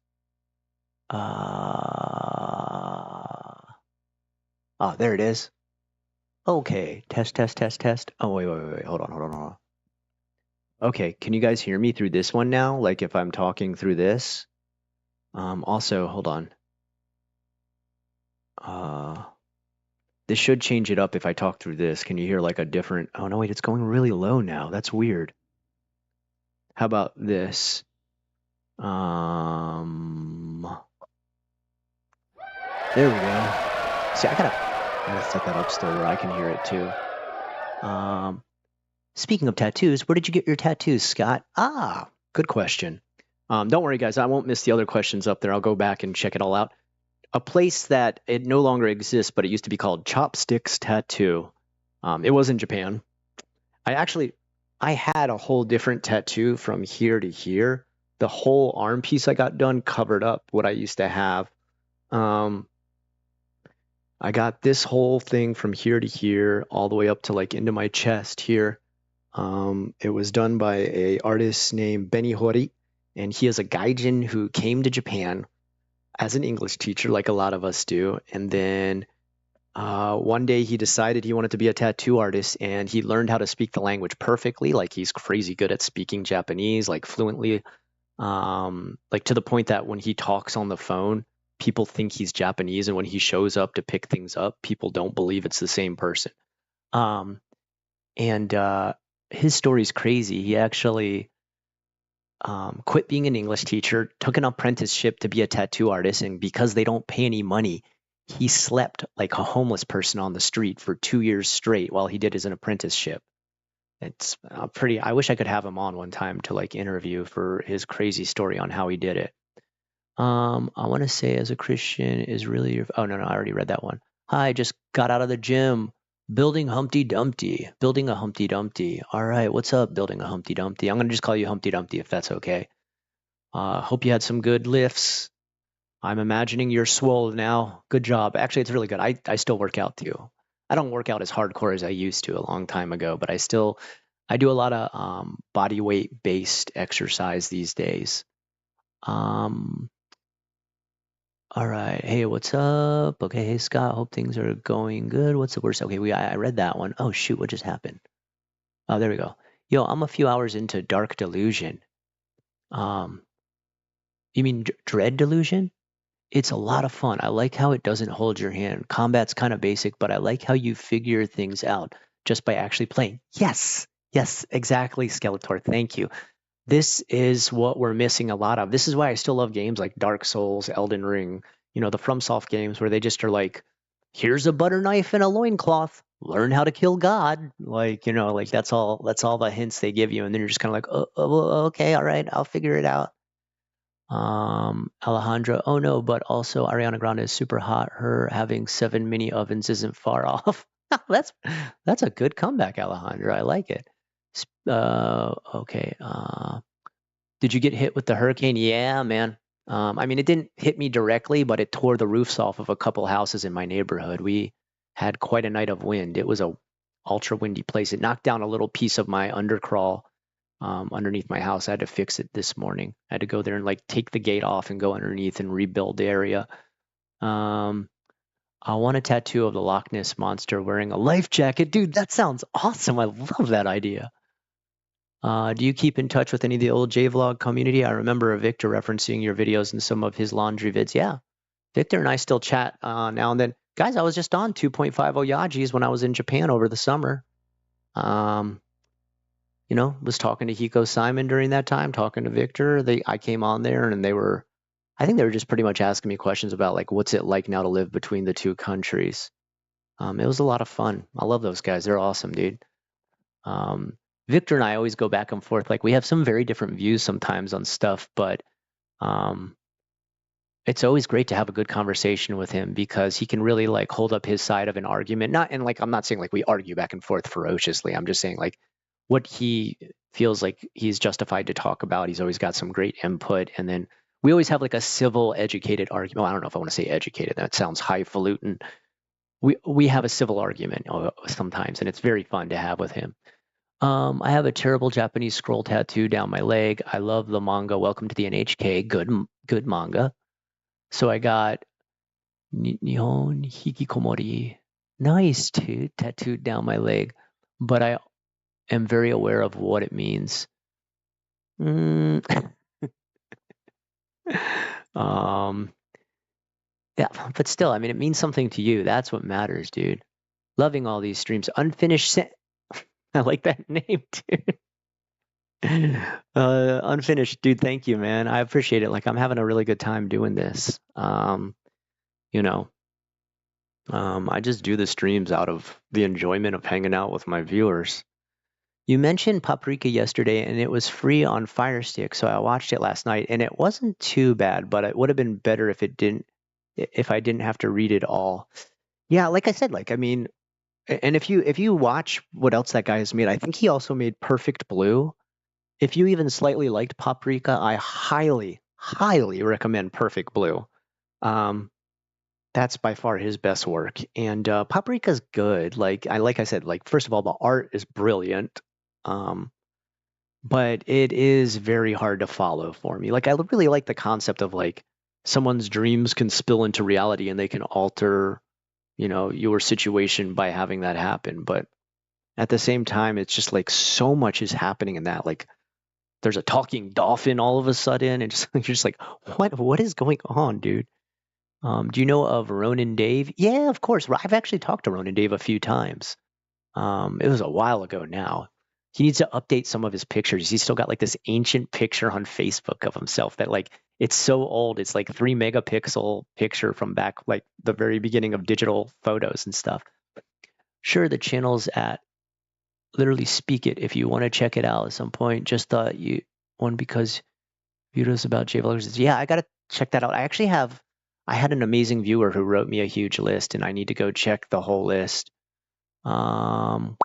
There it is. Okay. Test. Oh, wait. Hold on. Okay, can you guys hear me through this one now? Like if I'm talking through this? Also, hold on. This should change it up if I talk through this. Can you hear like a different... Oh, no, wait, it's going really low now. That's weird. How about this? There we go. See, I gotta set that up still where I can hear it too. Speaking of tattoos, where did you get your tattoos, Scott? Ah, good question. Don't worry, guys. I won't miss the other questions up there. I'll go back and check it all out. A place that it no longer exists, but it used to be called Chopsticks Tattoo. It was in Japan. I had a whole different tattoo from here to here. The whole arm piece I got done covered up what I used to have. Um, I got this whole thing from here to here, all the way up to like into my chest here. It was done by a artist named Benny Hori, and he is a gaijin who came to Japan as an English teacher, like a lot of us do. And then one day he decided he wanted to be a tattoo artist, and he learned how to speak the language perfectly. Like he's crazy good at speaking Japanese, like fluently, like to the point that when he talks on the phone, people think he's Japanese, and when he shows up to pick things up, people don't believe it's the same person. Um, and his story's crazy. He actually quit being an English teacher, took an apprenticeship to be a tattoo artist, and because they don't pay any money, he slept like a homeless person on the street for 2 years straight while he did his apprenticeship. It's pretty. I wish I could have him on one time to like interview for his crazy story on how he did it. I want to say as a Christian is really your. Oh no, I already read that one. Hi, just got out of the gym. Building Humpty Dumpty. Building a Humpty Dumpty. All right, what's up, building a Humpty Dumpty? I'm gonna just call you Humpty Dumpty if that's okay. Hope you had some good lifts. I'm imagining you're swole now. Good job. Actually, it's really good. I still work out too. I don't work out as hardcore as I used to a long time ago, but I do a lot of body weight based exercise these days. Um, all right. Hey, what's up? Okay, hey Scott. Hope things are going good. What's the worst? Okay, I read that one. Oh shoot, what just happened? Oh, there we go. Yo, I'm a few hours into Dark Delusion. Um, you mean Dread Delusion? It's a lot of fun. I like how it doesn't hold your hand. Combat's kind of basic, but I like how you figure things out just by actually playing. Yes, yes, exactly, Skeletor. Thank you. This is what we're missing a lot of. This is why I still love games like Dark Souls, Elden Ring, the FromSoft games where they just are like, here's a butter knife and a loincloth. Learn how to kill God. Like, like that's all the hints they give you. And then you're just kind of like, okay, all right, I'll figure it out. Alejandra, oh no, but also Ariana Grande is super hot. Her having 7 mini ovens isn't far off. That's a good comeback, Alejandra. I like it. Okay. Did you get hit with the hurricane? Yeah, man. I mean, it didn't hit me directly, but it tore the roofs off of a couple houses in my neighborhood. We had quite a night of wind. It was a ultra windy place. It knocked down a little piece of my undercrawl underneath my house. I had to fix it this morning. I had to go there and like take the gate off and go underneath and rebuild the area. Um, I want a tattoo of the Loch Ness monster wearing a life jacket. Dude, that sounds awesome. I love that idea. Do you keep in touch with any of the old J-Vlog community? I remember Victor referencing your videos in some of his laundry vids. Yeah, Victor and I still chat now and then. Guys, I was just on 2.50 Oyajis when I was in Japan over the summer. Was talking to Hiko Simon during that time, talking to Victor. I came on there and I think they were just pretty much asking me questions about like, what's it like now to live between the two countries? It was a lot of fun. I love those guys. They're awesome, dude. Victor and I always go back and forth. Like we have some very different views sometimes on stuff, but it's always great to have a good conversation with him because he can really like hold up his side of an argument. I'm not saying like we argue back and forth ferociously. I'm just saying like what he feels like he's justified to talk about. He's always got some great input. And then we always have like a civil, educated argument. Well, I don't know if I want to say educated. That sounds highfalutin. We have a civil argument sometimes, and it's very fun to have with him. I have a terrible Japanese scroll tattoo down my leg. I love the manga. Welcome to the NHK. Good manga. So I got Nihon Hikikomori. Nice, too, tattooed down my leg. But I am very aware of what it means. Yeah, but still, I mean, it means something to you. That's what matters, dude. Loving all these streams. Unfinished. I like that name, dude. Unfinished, dude. Thank you, man. I appreciate it. Like, I'm having a really good time doing this. You know, I just do the streams out of the enjoyment of hanging out with my viewers. You mentioned Paprika yesterday, and it was free on Fire Stick, so I watched it last night, and it wasn't too bad, but it would have been better if I didn't have to read it all. Yeah, like I said, like I mean, and if you watch what else that guy has made, I think he also made Perfect Blue. If you even slightly liked Paprika, I highly, highly recommend Perfect Blue. Um, that's by far his best work, and Paprika's good. Like I said, like first of all, the art is brilliant. Um, but it is very hard to follow for me. Like I really like the concept of like someone's dreams can spill into reality and they can alter, your situation by having that happen. But at the same time, it's just like so much is happening in that. Like there's a talking dolphin all of a sudden, and just you're just like, what is going on, dude? Do you know of Ronan Dave? Yeah, of course. I've actually talked to Ronan Dave a few times. It was a while ago now. He needs to update some of his pictures. He's still got like this ancient picture on Facebook of himself that like it's so old. It's like 3 megapixel picture from back like the very beginning of digital photos and stuff. Sure, the channel's at literally speak it if you want to check it out at some point. Just thought you one because videos about JVloggers. Yeah, I gotta check that out. I had an amazing viewer who wrote me a huge list and I need to go check the whole list. Um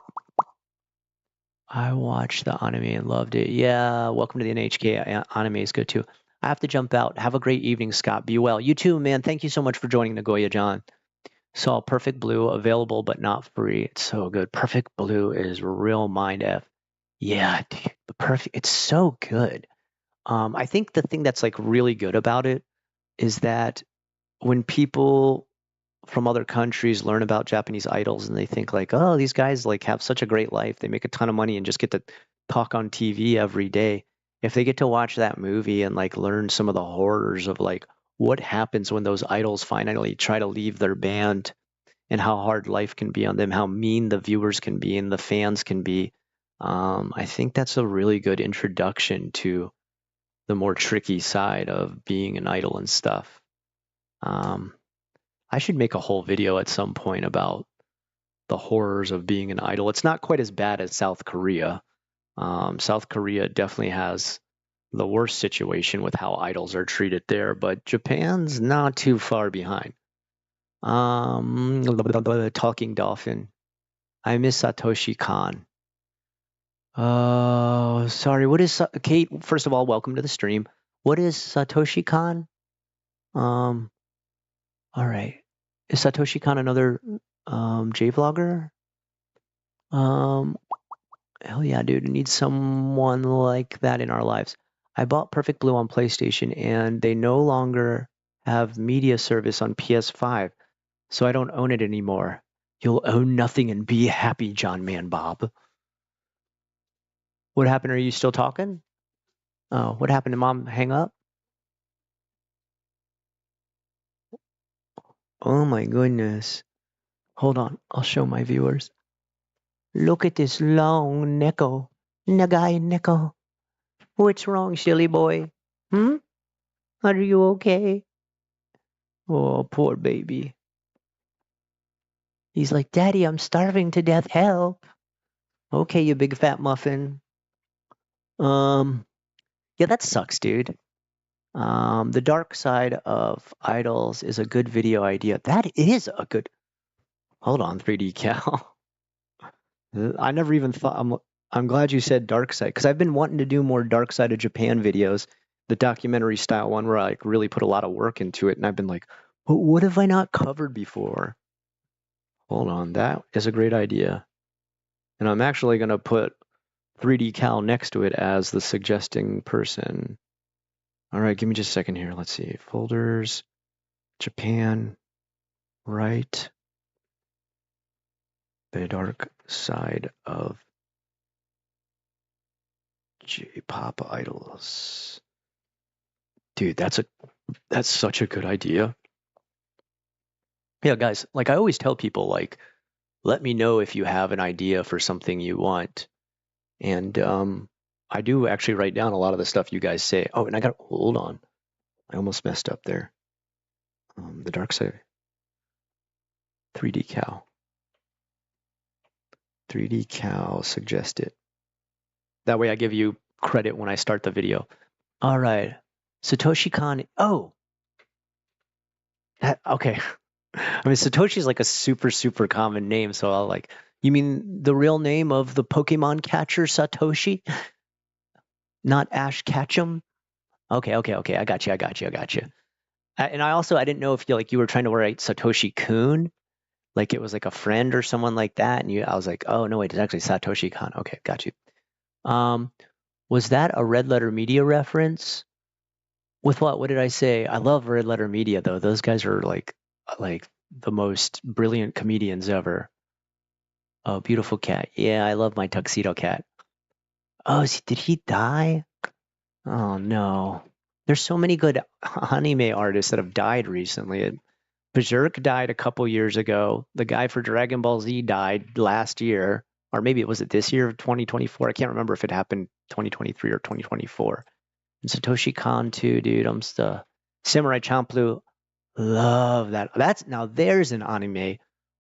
I watched the anime and loved it. Yeah, welcome to the NHK. Anime is good too. I have to jump out. Have a great evening, Scott. Be well. You too, man. Thank you so much for joining Nagoya John. Saw Perfect Blue available but not free. It's so good. Perfect Blue is real mind F. Yeah, dude, the perfect. It's so good. I think the thing that's like really good about it is that when people from other countries learn about Japanese idols and they think like, oh, these guys like have such a great life. They make a ton of money and just get to talk on TV every day. If they get to watch that movie and like learn some of the horrors of like what happens when those idols finally try to leave their band and how hard life can be on them, how mean the viewers can be and the fans can be. I think that's a really good introduction to the more tricky side of being an idol and stuff. Um, I should make a whole video at some point about the horrors of being an idol. It's not quite as bad as South Korea. South Korea definitely has the worst situation with how idols are treated there, but Japan's not too far behind. Talking Dolphin. I miss Satoshi Kon. Oh, sorry. What is Kate? First of all, welcome to the stream. What is Satoshi Kon? Um, all right. Is Satoshi Kon another J vlogger? Hell yeah, dude. We need someone like that in our lives. I bought Perfect Blue on PlayStation and they no longer have media service on PS5, so I don't own it anymore. You'll own nothing and be happy, John Man Bob. What happened? Are you still talking? Oh, what happened? Did Mom hang up? Oh my goodness. Hold on. I'll show my viewers. Look at this long neko. Nagai neko. What's wrong, silly boy? Hmm? Are you okay? Oh, poor baby. He's like, Daddy, I'm starving to death. Help. Okay, you big fat muffin. Yeah, that sucks, dude. The dark side of idols is a good video idea. That is a good. Hold on, 3D Cal. I never even thought. I'm glad you said dark side because I've been wanting to do more dark side of Japan videos, the documentary style one where I like really put a lot of work into it, and I've been like, what have I not covered before? Hold on, that is a great idea, and I'm actually gonna put 3D Cal next to it as the suggesting person. All right, give me just a second here. Let's see, folders, Japan, right, the dark side of J-pop idols. Dude, that's such a good idea. Yeah, guys, like I always tell people, like, let me know if you have an idea for something you want. And I do actually write down a lot of the stuff you guys say. Oh, and I got hold on. I almost messed up there. The dark side. 3D cow. 3D cow suggested. That way I give you credit when I start the video. All right. Satoshi Kon. Oh, okay. I mean, Satoshi's like a super, super common name. So I'll like, you mean the real name of the Pokemon catcher, Satoshi? Not Ash Ketchum? Okay. I got you. And I didn't know if you were trying to write Satoshi Kun, like it was like a friend or someone like that. And I was like, oh, no, wait, it's actually Satoshi Kon. Okay, got you. Was that a Red Letter Media reference? With what? What did I say? I love Red Letter Media, though. Those guys are like the most brilliant comedians ever. Oh, beautiful cat. Yeah, I love my tuxedo cat. Oh, did he die? Oh no. There's so many good anime artists that have died recently. Berserk died a couple years ago. The guy for Dragon Ball Z died last year, or maybe it was this year, 2024. I can't remember if it happened 2023 or 2024. And Satoshi Kon too, dude. I'm still Samurai Champloo. Love that. There's an anime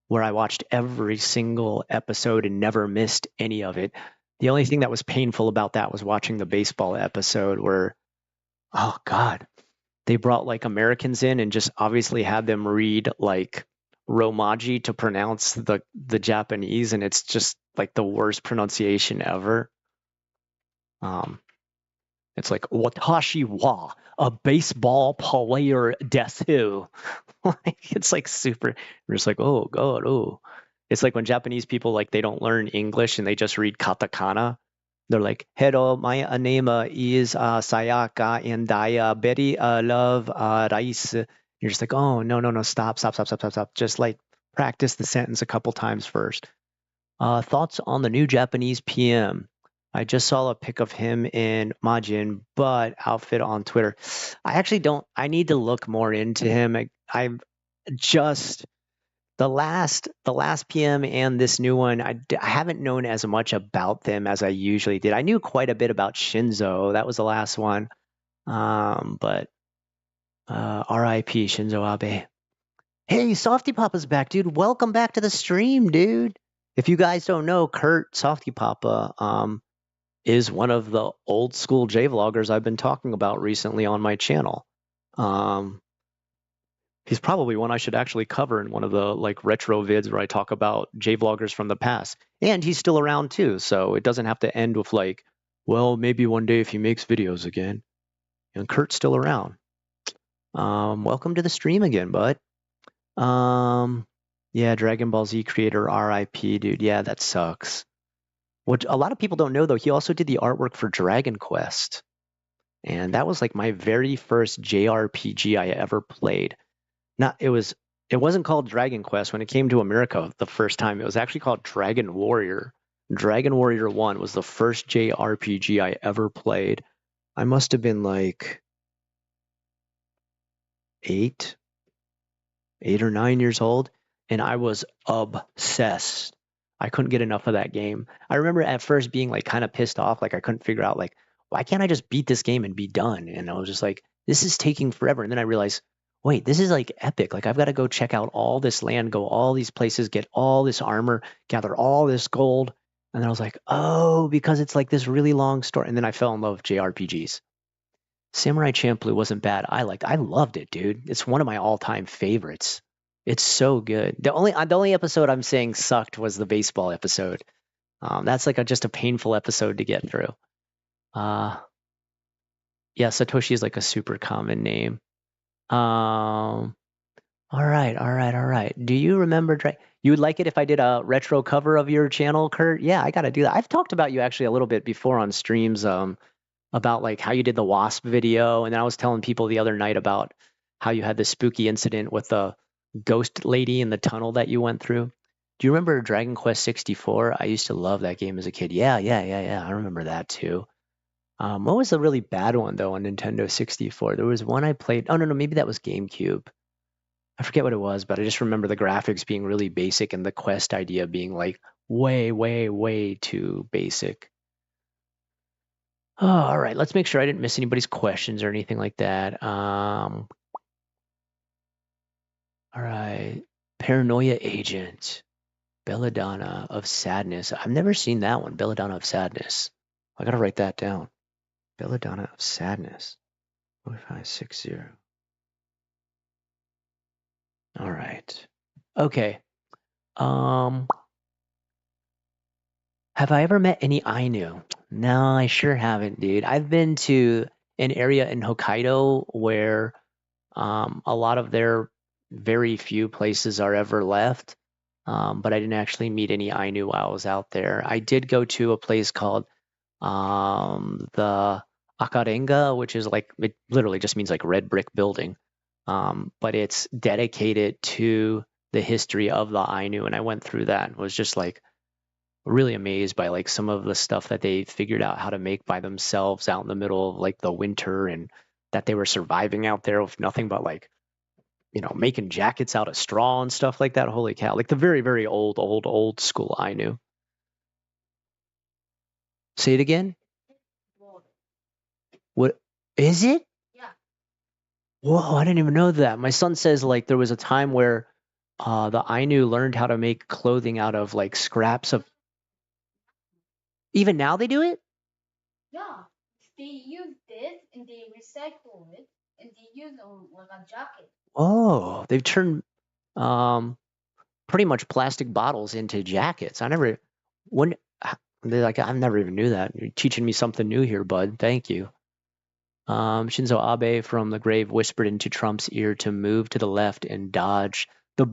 where I watched every single episode and never missed any of it. The only thing that was painful about that was watching the baseball episode where, oh God, they brought like Americans in and just obviously had them read like Romaji to pronounce the Japanese, and it's just like the worst pronunciation ever. It's like watashi wa a baseball player desu. Like it's like super. You're just like, oh God, oh. It's like when Japanese people like they don't learn English and they just read katakana. They're like, hello, my name is Sayaka, and I very love rice. You're just like, oh, no, stop. Just like practice the sentence a couple times first. Thoughts on the new Japanese PM? I just saw a pic of him in Majin, but outfit on Twitter. I actually don't. I need to look more into him. I've just the last PM and this new one, I haven't known as much about them as I usually did. I knew quite a bit about Shinzo. That was the last one. But R.I.P. Shinzo Abe. Hey, Softy Papa's back, dude. Welcome back to the stream, dude. If you guys don't know, Kurt Softy Papa is one of the old school J-vloggers I've been talking about recently on my channel. He's probably one I should actually cover in one of the like retro vids where I talk about J-vloggers from the past. And he's still around too, so it doesn't have to end with like, well, maybe one day if he makes videos again. And Kurt's still around. Welcome to the stream again, bud. Yeah, Dragon Ball Z creator RIP, dude. Yeah, that sucks. What a lot of people don't know though, he also did the artwork for Dragon Quest. And that was like my very first JRPG I ever played. It wasn't called Dragon Quest when it came to America the first time. It was actually called Dragon Warrior. Dragon Warrior 1 was the first JRPG I ever played. I must have been like 8 or 9 years old, and I was obsessed. I couldn't get enough of that game. I remember at first being like kind of pissed off, like I couldn't figure out like, why can't I just beat this game and be done? And I was just like, this is taking forever. And then I realized, wait, this is like epic. Like I've got to go check out all this land, go all these places, get all this armor, gather all this gold. And then I was like, oh, because it's like this really long story. And then I fell in love with JRPGs. Samurai Champloo wasn't bad. I loved it, dude. It's one of my all-time favorites. It's so good. The only episode I'm saying sucked was the baseball episode. That's like just a painful episode to get through. Yeah, Satoshi is like a super common name. All right. Do you remember? You would like it if I did a retro cover of your channel, Kurt? Yeah, I gotta do that. I've talked about you actually a little bit before on streams. About like how you did the wasp video, and then I was telling people the other night about how you had the spooky incident with the ghost lady in the tunnel that you went through. Do you remember Dragon Quest 64? I used to love that game as a kid. Yeah. I remember that too. What was the really bad one though on Nintendo 64? There was one I played. Oh no, maybe that was GameCube. I forget what it was, but I just remember the graphics being really basic and the quest idea being like way too basic. Oh, all right. Let's make sure I didn't miss anybody's questions or anything like that. All right. Paranoia Agent. Belladonna of Sadness. I've never seen that one. Belladonna of Sadness. I gotta write that down. Belladonna of Sadness. 4560. All right. Okay. Have I ever met any Ainu? No, I sure haven't, dude. I've been to an area in Hokkaido where a lot of their very few places are ever left, but I didn't actually meet any Ainu while I was out there. I did go to a place called the Akarenga, which is like, it literally just means like red brick building, but it's dedicated to the history of the Ainu, and I went through that and was just like really amazed by like some of the stuff that they figured out how to make by themselves out in the middle of like the winter, and that they were surviving out there with nothing but like, making jackets out of straw and stuff like that. Holy cow. Like the very, very old school Ainu. Say it again. What is it? Whoa, I didn't even know that. My son says like there was a time where the Ainu learned how to make clothing out of like scraps of. Even now they do it? Yeah, they use this and they recycle it and they use it on like a jacket. Oh, they've turned pretty much plastic bottles into jackets. When they're like, I never even knew that. You're teaching me something new here, bud. Thank you. Shinzo Abe from the grave whispered into Trump's ear to move to the left and dodge the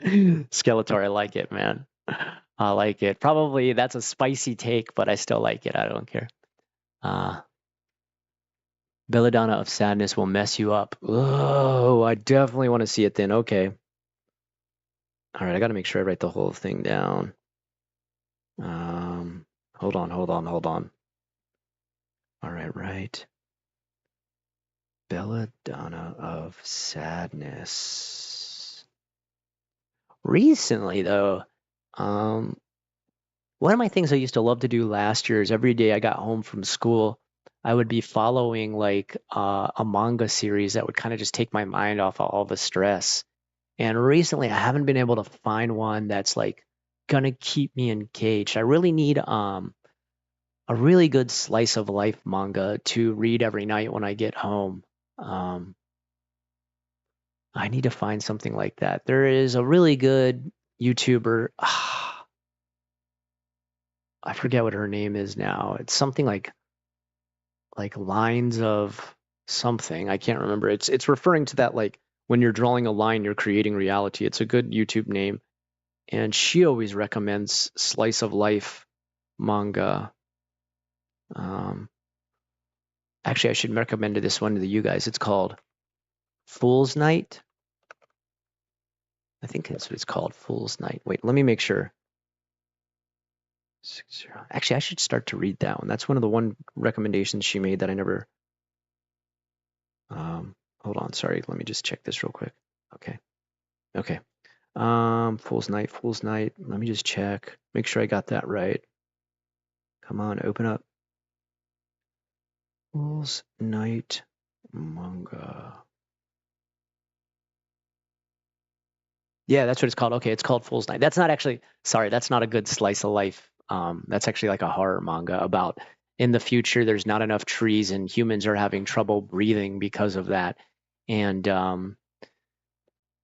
Skeletor. I like it, man. I like it. Probably that's a spicy take, but I still like it. I don't care. Belladonna of Sadness will mess you up. Oh, I definitely want to see it then. Okay. All right, I got to make sure I write the whole thing down. Hold on. All right. Belladonna of Sadness. Recently, though, one of my things I used to love to do last year is every day I got home from school, I would be following like a manga series that would kind of just take my mind off of all the stress. And recently, I haven't been able to find one that's like gonna keep me engaged. I really need a really good slice of life manga to read every night when I get home. Um, I need to find something like that. There is a really good YouTuber. I forget what her name is now. It's something like lines of something. I can't remember. It's referring to that like when you're drawing a line, you're creating reality. It's a good YouTube name, and she always recommends slice of life manga. Actually, I should recommend this one to you guys. It's called Fool's Night. I think that's what it's called, Fool's Night. Wait, let me make sure. 60. Actually, I should start to read that one. That's one of the one recommendations she made that I never. Hold on, sorry. Let me just check this real quick. Okay. Fool's Night. Let me just check. Make sure I got that right. Come on, open up. Fool's Night manga. Yeah, that's what it's called. Okay, it's called Fool's Night. That's not actually, sorry, that's not a good slice of life. That's actually like a horror manga about in the future there's not enough trees and humans are having trouble breathing because of that. And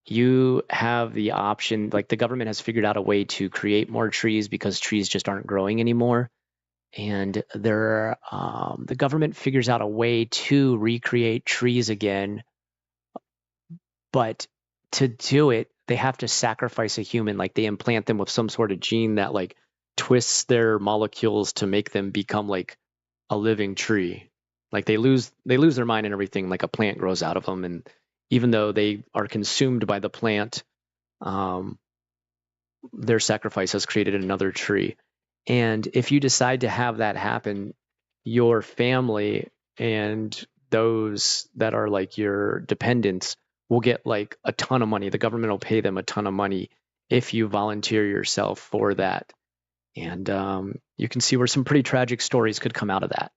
you have the option, like the government has figured out a way to create more trees because trees just aren't growing anymore. And the government figures out a way to recreate trees again, but to do it, they have to sacrifice a human. Like they implant them with some sort of gene that like twists their molecules to make them become like a living tree. Like they lose their mind and everything. Like a plant grows out of them, and even though they are consumed by the plant, um, their sacrifice has created another tree. And if you decide to have that happen, your family and those that are like your dependents will get like a ton of money. The government will pay them a ton of money if you volunteer yourself for that. And you can see where some pretty tragic stories could come out of that.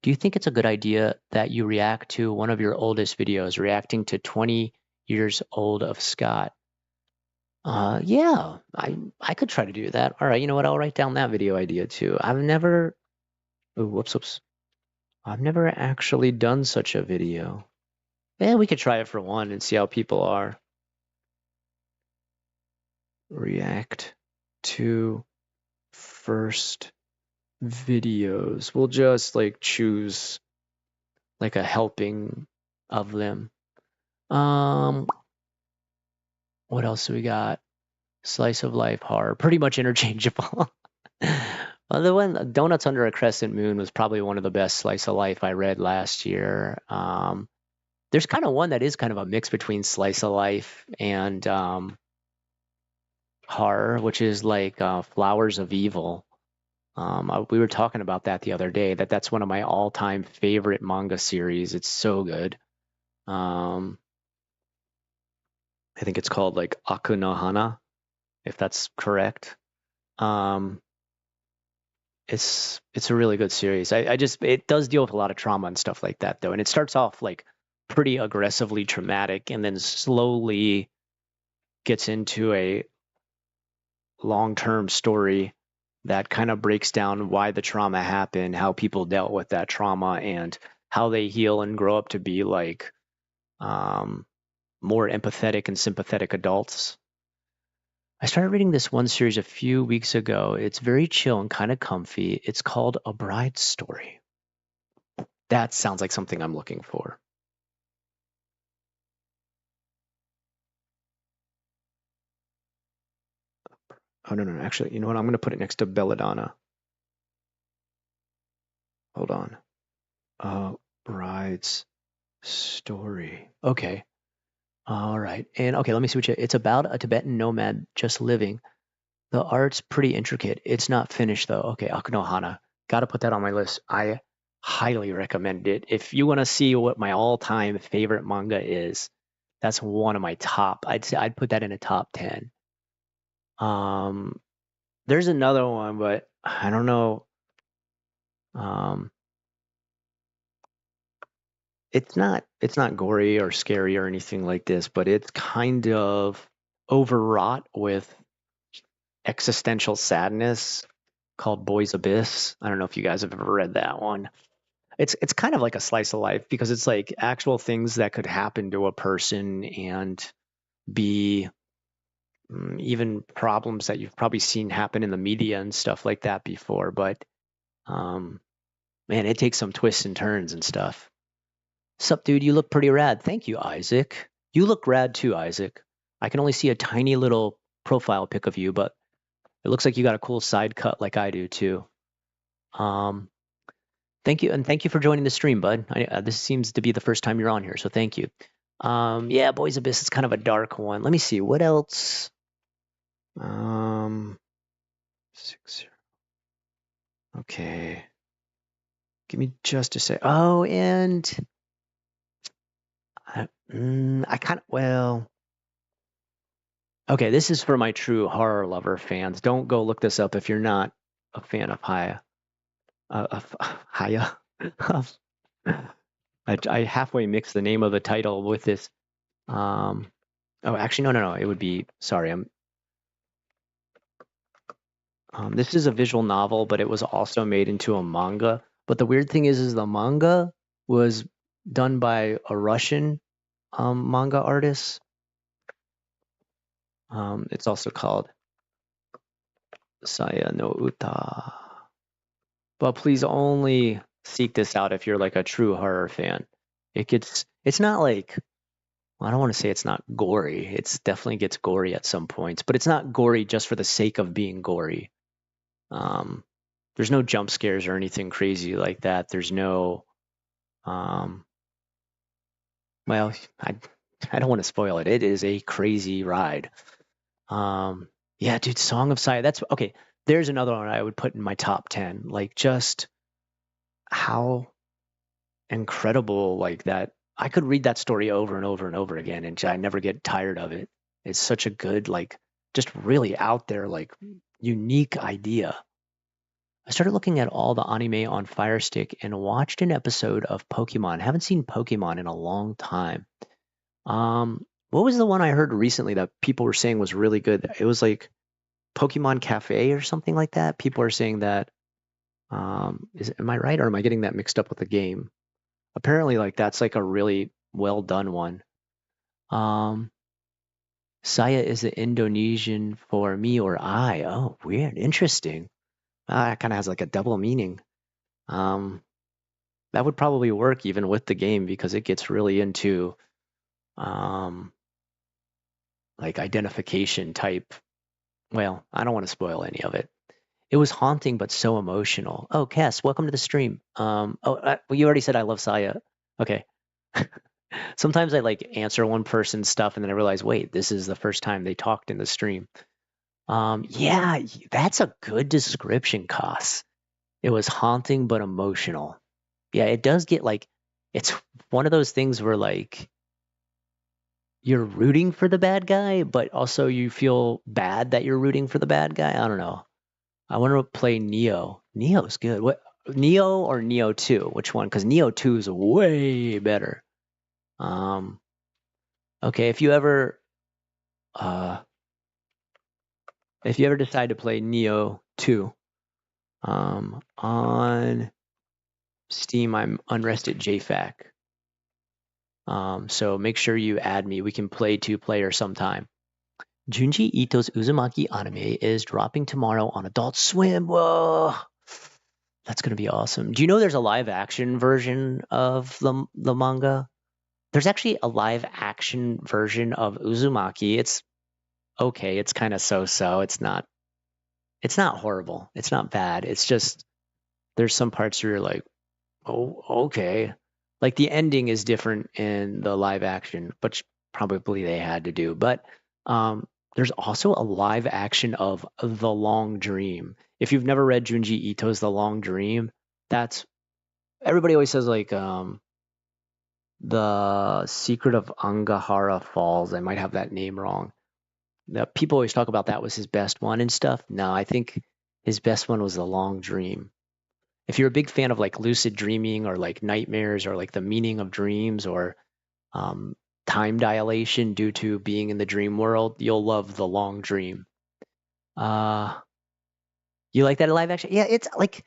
Do you think it's a good idea that you react to one of your oldest videos, reacting to 20 years old of Scott? Yeah, I could try to do that. All right, you know what? I'll write down that video idea too. I've never. Ooh, whoops. I've never actually done such a video. Yeah, we could try it for one and see how people are. React to first videos. We'll just like choose like a helping of them. What else do we got? Slice of life horror, pretty much interchangeable. The one Donuts Under a Crescent Moon was probably one of the best slice of life I read last year. There's kind of one that is kind of a mix between slice of life and horror, which is like Flowers of Evil. We were talking about that the other day. That's one of my all-time favorite manga series. It's so good. I think it's called like Aku no Hana, if that's correct. It's a really good series. I just it does deal with a lot of trauma and stuff like that though, and it starts off like pretty aggressively traumatic, and then slowly gets into a long-term story that kind of breaks down why the trauma happened, how people dealt with that trauma, and how they heal and grow up to be like more empathetic and sympathetic adults. I started reading this one series a few weeks ago. It's very chill and kind of comfy. It's called A Bride's Story. That sounds like something I'm looking for. Oh, no. Actually, you know what? I'm going to put it next to Belladonna. Hold on. A Bride's Story. Okay. All right. And okay, let me switch it. It's about a Tibetan nomad just living. The art's pretty intricate. It's not finished though. Okay, Akunohana. Got to put that on my list. I highly recommend it. If you want to see what my all-time favorite manga is, that's one of my top. I'd say I'd put that in a top 10. There's another one, but I don't know. It's not gory or scary or anything like this, but it's kind of overwrought with existential sadness called Boy's Abyss. I don't know if you guys have ever read that one. It's kind of like a slice of life because it's like actual things that could happen to a person and be even problems that you've probably seen happen in the media and stuff like that before. But um, man, it takes some twists and turns and stuff. Sup, dude? You look pretty rad. Thank you, Isaac. You look rad too, Isaac. I can only see a tiny little profile pic of you, but it looks like you got a cool side cut like I do too. Um, Thank you, and thank you for joining the stream, bud. This seems to be the first time you're on here, so thank you. Yeah, Boys Abyss is kind of a dark one. Let me see what else. 6-0. Okay, give me just a sec. Oh, and I kind of well. Okay, this is for my true horror lover fans. Don't go look this up if you're not a fan of Haya. Haya. I halfway mixed the name of the title with this. Oh, actually, no. It would be sorry. This is a visual novel, but it was also made into a manga. But the weird thing is the manga was done by a Russian manga artist. It's also called Saya no Uta. But please only seek this out if you're like a true horror fan. It's not like, well, I don't want to say it's not gory. It's definitely gets gory at some points, but it's not gory just for the sake of being gory. There's no jump scares or anything crazy like that. There's no, well, I don't want to spoil it. It is a crazy ride. Yeah, dude, Song of Saya. That's okay. There's another one I would put in my top 10. Like just how incredible like that. I could read that story over and over and over again, and I never get tired of it. It's such a good, like, just really out there, like, unique idea. I started looking at all the anime on Fire Stick and watched an episode of Pokemon. Haven't seen Pokemon in a long time. what was the one I heard recently that people were saying was really good? It was like Pokemon Cafe or something like that. People are saying that. Am I right or am I getting that mixed up with the game? Apparently, like that's like a really well done one. Um, Saya is the Indonesian for me or I. Oh, weird, interesting. It kind of has like a double meaning. Um, that would probably work even with the game because it gets really into um, like identification type. Well, I don't want to spoil any of it. It was haunting but so emotional. Oh, Cass, welcome to the stream. Well, you already said I love Saya. Okay. Sometimes I like answer one person's stuff and then I realize, wait, this is the first time they talked in the stream. Yeah, that's a good description, Cass. It was haunting but emotional. Yeah, it does get like, it's one of those things where like you're rooting for the bad guy, but also you feel bad that you're rooting for the bad guy. I don't know. I want to play Neo. Neo's good. What Neo or Neo 2? Which one? Because Neo 2 is way better. Um, okay, uh, if you ever decide to play Neo 2, on Steam, I'm unrested JFAC. So make sure you add me. We can play two-player sometime. Junji Ito's Uzumaki anime is dropping tomorrow on Adult Swim. Whoa, that's gonna be awesome. Do you know there's a live action version of the manga? There's actually a live action version of Uzumaki. It's okay. It's kind of so-so. It's not horrible. It's not bad. It's just there's some parts where you're like, oh, okay. Like the ending is different in the live action, which probably they had to do. But um, there's also a live action of The Long Dream. If you've never read Junji Ito's The Long Dream, that's everybody always says like The Secret of Angahara Falls. I might have that name wrong. People always talk about that was his best one and stuff. No, I think his best one was The Long Dream. If you're a big fan of like lucid dreaming or like nightmares or like the meaning of dreams or um, time dilation due to being in the dream world, you'll love The Long Dream. Uh, you like that live action? Yeah, it's like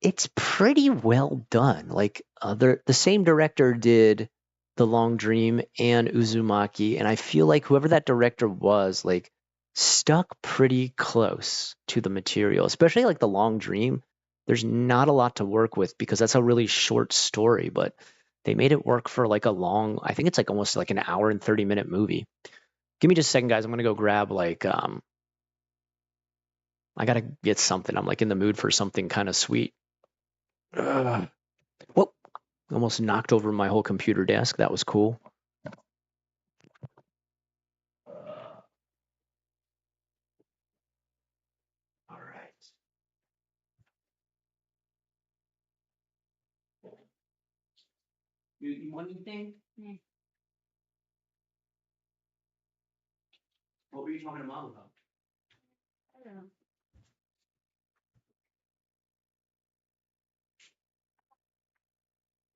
it's pretty well done. Like the same director did The Long Dream and Uzumaki, and I feel like whoever that director was, like, stuck pretty close to the material, especially like The Long Dream. There's not a lot to work with because that's a really short story, but they made it work for like a long, I think it's like almost like an hour and 30-minute movie. Give me just a second, guys. I'm gonna go grab like I gotta get something. I'm like in the mood for something kind of sweet. Ugh. Whoop. Almost knocked over my whole computer desk. That was cool. All right. You want anything? Mm, What were you talking to mom about? I don't know.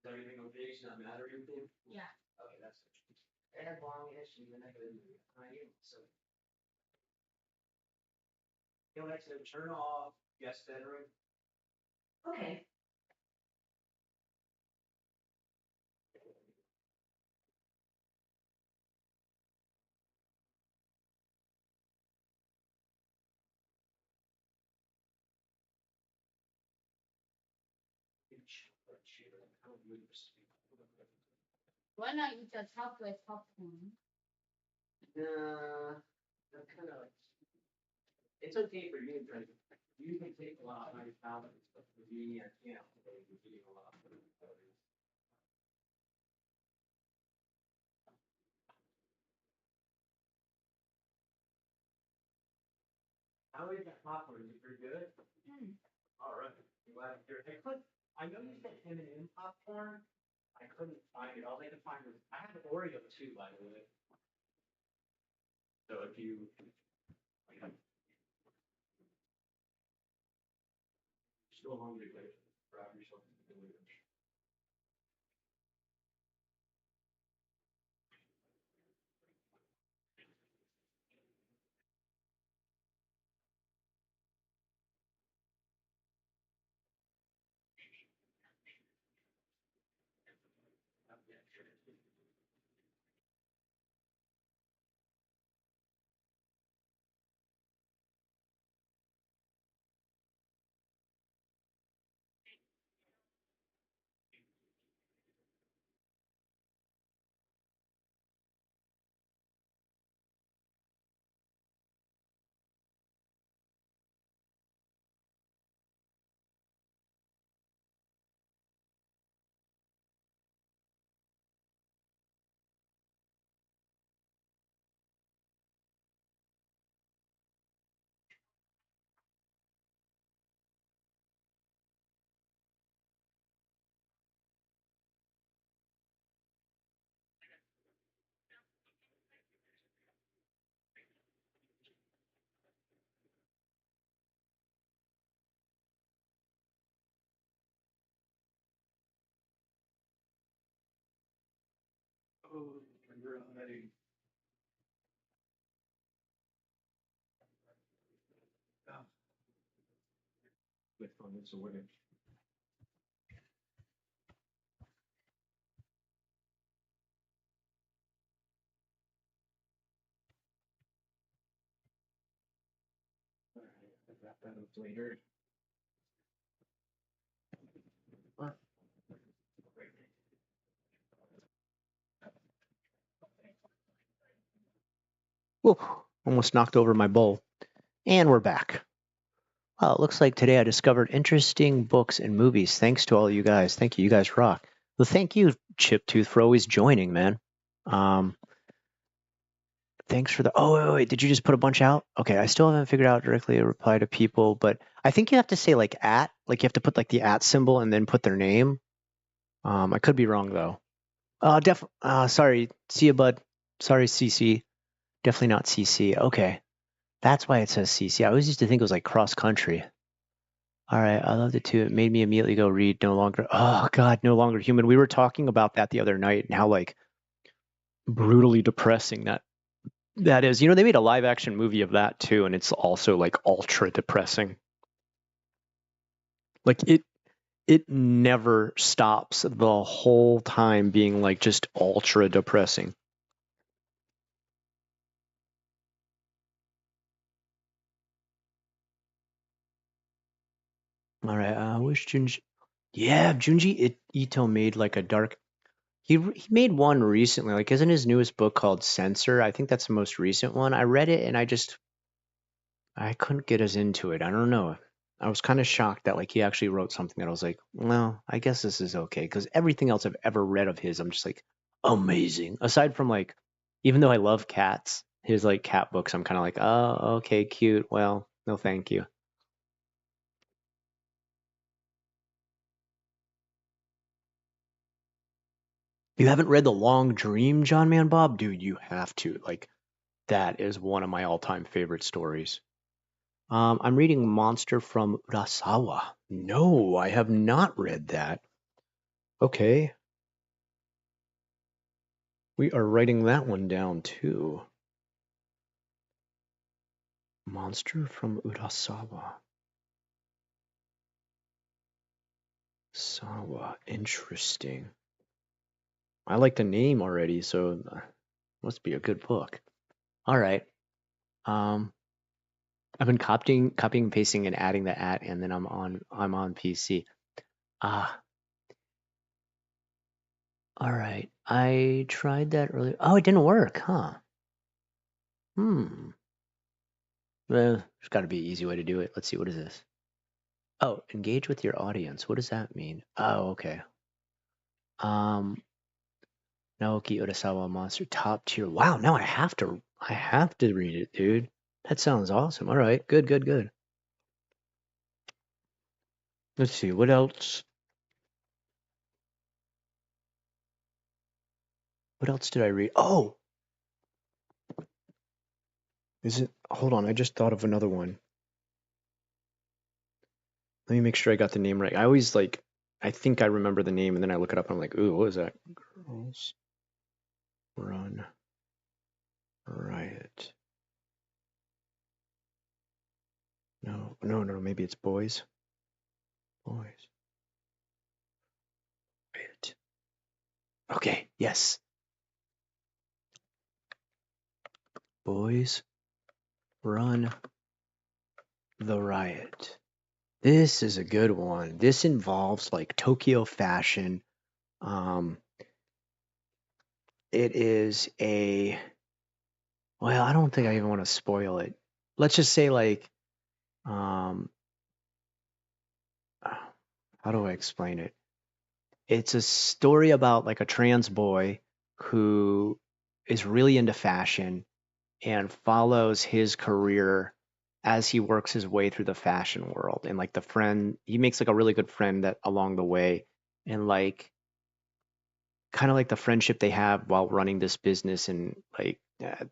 Is everything okay? She's not mad or anything? Yeah. Okay, that's good. As long as she's in a good mood. So Alexa, turn off guest bedroom. Okay. Why not eat the chocolate popcorn? That's kind of. It's okay for you, but you can take a lot of my calories, but for me, I can't. I'm eating a lot of calories. How is that popcorn? Is it pretty good? Mm. All right. I'm glad to hear it. I know you said M&M popcorn. I couldn't find it. All I could find was I have Oreo too, by the way. So if you like, I'm still hungry, but grab yourself some food. Whew, almost knocked over my bowl. And we're back. Well, it looks like today I discovered interesting books and movies. Thanks to all you guys. Thank you. You guys rock. Well, thank you, Chiptooth, for always joining, man. Um, thanks for the. Oh, wait. Did you just put a bunch out? Okay, I still haven't figured out directly a reply to people, but I think you have to say like at, like you have to put like the at symbol and then put their name. I could be wrong though. Sorry. See you, bud. Sorry, CC. Definitely not CC. Okay. That's why it says CC. I always used to think it was like cross country. All right, I loved it too. It made me immediately go read No Longer. Oh God, No Longer Human. We were talking about that the other night and how like brutally depressing that is. You know, they made a live action movie of that too, and it's also like ultra depressing. Like it never stops the whole time being like just ultra depressing. All right, I wish Junji Ito made like a dark. He made one recently. Like, isn't his newest book called Censor? I think that's the most recent one. I read it and I couldn't get as into it. I don't know. I was kind of shocked that like he actually wrote something that I was like, well, I guess this is okay because everything else I've ever read of his, I'm just like amazing. Aside from like, even though I love cats, his like cat books, I'm kind of like, oh, okay, cute. Well, no, thank you. You haven't read The Long Dream, John Man Bob? Dude, you have to. Like, that is one of my all-time favorite stories. I'm reading Monster from Urasawa. No, I have not read that. Okay, we are writing that one down too. Monster from Urasawa. Sawa, interesting. I like the name already, so must be a good book. All right. Um, I've been copying and pasting and adding the at, and then I'm on PC. Ah, all right. I tried that earlier. Oh, it didn't work, huh? Hmm. Well, there's got to be an easy way to do it. Let's see. What is this? Oh, engage with your audience. What does that mean? Oh, okay. Um, Naoki Urasawa Monster top tier. Wow, now I have to read it, dude. That sounds awesome. All right, good, good, good. Let's see, what else? What else did I read? Oh, is it? Hold on, I just thought of another one. Let me make sure I got the name right. I always like, I think I remember the name, and then I look it up, and I'm like, ooh, what is that? Girls Run Riot. No, no, no, maybe it's Boys. Boys Riot. Okay, yes. Boys Run the Riot. This is a good one. This involves like Tokyo fashion. Um, it is well, I don't think I even want to spoil it. Let's just say like, um, how do I explain it? It's a story about like a trans boy who is really into fashion and follows his career as he works his way through the fashion world. And like he makes like a really good friend that along the way. And like kind of like the friendship they have while running this business and like yeah,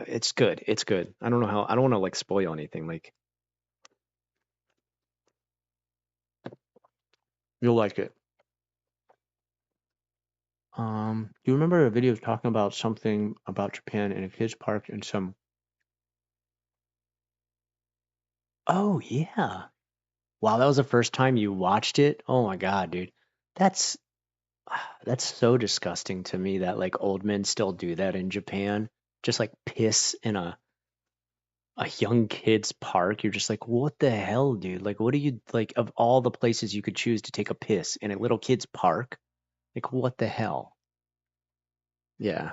it's good. It's good. I don't want to like spoil anything. Like you'll like it. You remember a video talking about something about Japan in a kids park and some. Oh yeah. Wow, that was the first time you watched it? Oh my God, dude. That's that's so disgusting to me that like old men still do that in Japan. Just like piss in a young kid's park. You're just like, what the hell, dude? Like, what are you like of all the places you could choose to take a piss in a little kid's park? Like, what the hell? Yeah.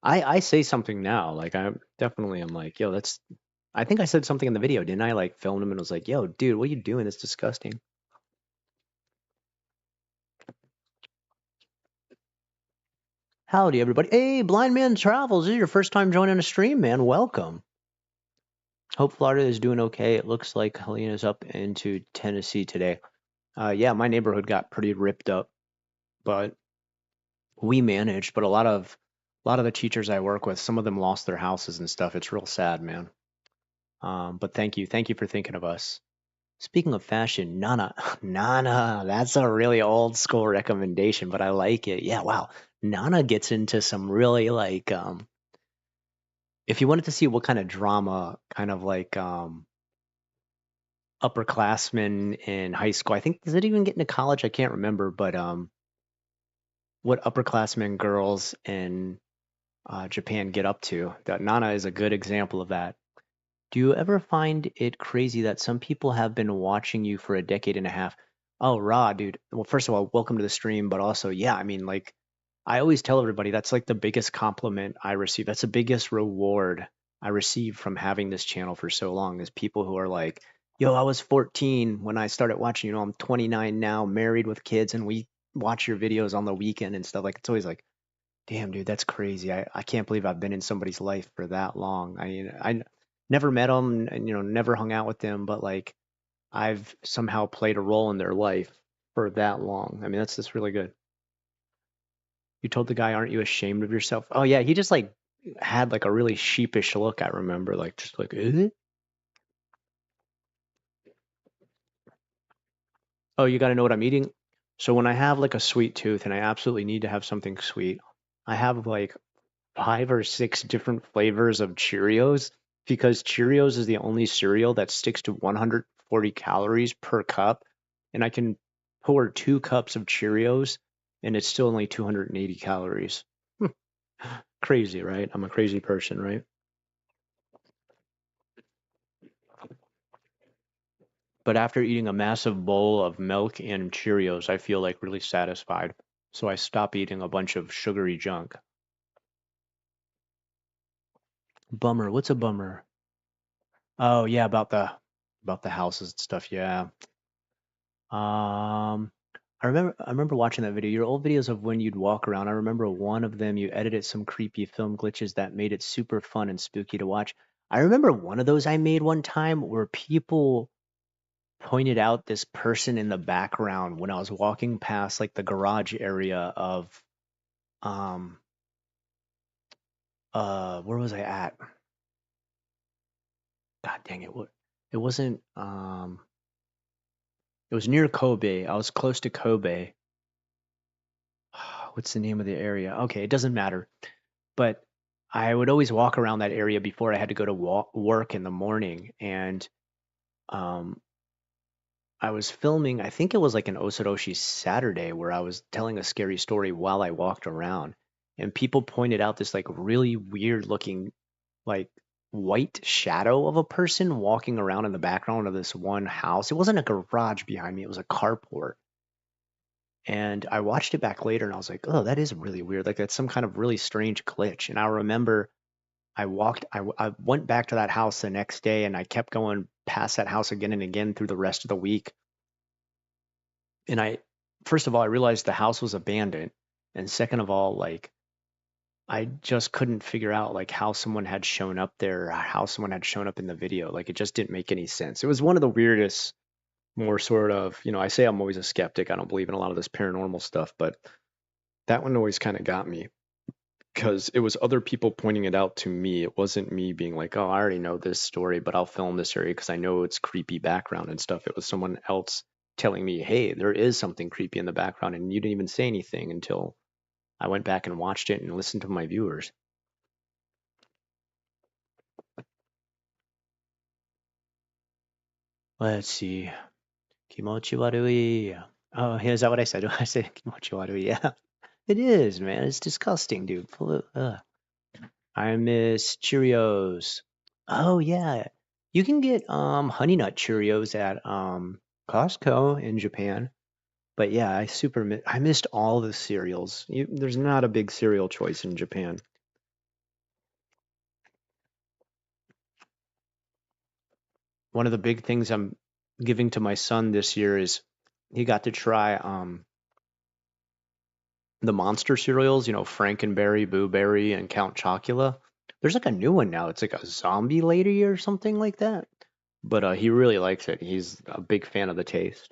I say something now. Like I'm like, yo, that's I think I said something in the video, didn't I? Like filmed him and was like, yo, dude, what are you doing? That's disgusting. Howdy, everybody. Hey, Blind Man Travels. This is your first time joining a stream, man. Welcome. Hope Florida is doing okay. It looks like Helena's up into Tennessee today. Yeah, my neighborhood got pretty ripped up, but we managed. But a lot of the teachers I work with, some of them lost their houses and stuff. It's real sad, man. But thank you for thinking of us. Speaking of fashion, Nana, Nana, that's a really old school recommendation, but I like it. Yeah, wow. Nana gets into some really like if you wanted to see what kind of drama, kind of like upperclassmen in high school, I think does it even get into college? I can't remember, but what upperclassmen girls in Japan get up to. That Nana is a good example of that. Do you ever find it crazy that some people have been watching you for a decade and a half? Oh, Ra, dude. Well, first of all, welcome to the stream, but also, yeah, I mean, like, I always tell everybody that's like the biggest compliment I receive. That's the biggest reward I receive from having this channel for so long is people who are like, yo, I was 14 when I started watching, I'm 29 now, married with kids, and we watch your videos on the weekend and stuff. Like, it's always like, damn, dude, that's crazy. I can't believe I've been in somebody's life for that long. I never met them and, never hung out with them, but like I've somehow played a role in their life for that long. I mean, that's just really good. You told the guy, aren't you ashamed of yourself? Oh, yeah. He just like had like a really sheepish look. I remember like just like, eh? Oh, you got to know what I'm eating. So when I have like a sweet tooth and I absolutely need to have something sweet, I have like 5 or 6 different flavors of Cheerios because Cheerios is the only cereal that sticks to 140 calories per cup. And I can pour 2 cups of Cheerios and it's still only 280 calories. Crazy, right? I'm a crazy person, right? But after eating a massive bowl of milk and Cheerios, I feel like really satisfied. So I stop eating a bunch of sugary junk. Bummer. What's a bummer? Oh yeah, about the houses and stuff. Yeah. Um, I remember watching that video. Your old videos of when you'd walk around. I remember one of them you edited some creepy film glitches that made it super fun and spooky to watch. I remember one of those I made one time where people pointed out this person in the background when I was walking past like the garage area of um where was I at? God dang it. It wasn't it was near Kobe. I was close to Kobe. What's the name of the area? Okay, it doesn't matter. But I would always walk around that area before I had to go to work in the morning. And um, I was filming, I think it was like an Osoroshi Saturday where I was telling a scary story while I walked around. And people pointed out this like really weird looking, like white shadow of a person walking around in the background of this one house. It wasn't a garage behind me, it was a carport. And I watched it back later and I was like, oh, that is really weird. Like that's some kind of really strange glitch. And I remember I went back to that house the next day and I kept going past that house again and again through the rest of the week. And first of all, I realized the house was abandoned. And second of all, like, I just couldn't figure out like how someone had shown up there, or how someone had shown up in the video. Like, it just didn't make any sense. It was one of the weirdest, more sort of, I say I'm always a skeptic. I don't believe in a lot of this paranormal stuff, but that one always kind of got me because it was other people pointing it out to me. It wasn't me being like, oh, I already know this story, but I'll film this area because I know it's creepy background and stuff. It was someone else telling me, hey, there is something creepy in the background, and you didn't even say anything until I went back and watched it and listened to my viewers. Let's see. Kimochi warui. Oh, is that what I said? I said kimochi warui. Yeah, it is, man. It's disgusting, dude. I miss Cheerios. Oh yeah, you can get Honey Nut Cheerios at Costco in Japan. But yeah, I missed all the cereals. There's not a big cereal choice in Japan. One of the big things I'm giving to my son this year is he got to try the monster cereals, Frankenberry, Boo Berry, and Count Chocula. There's like a new one now. It's like a zombie lady or something like that. But he really likes it. He's a big fan of the taste.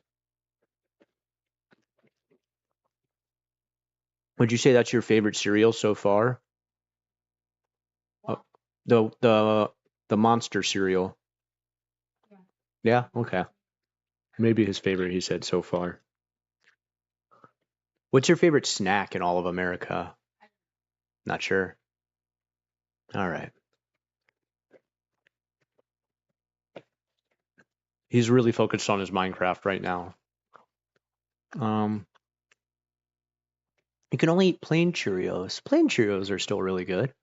Would you say that's your favorite cereal so far? Uh, the monster cereal. Yeah, okay. Maybe his favorite, he said so far. What's your favorite snack in all of America? Not sure. All right. He's really focused on his Minecraft right now. Um, you can only eat plain Cheerios. Plain Cheerios are still really good.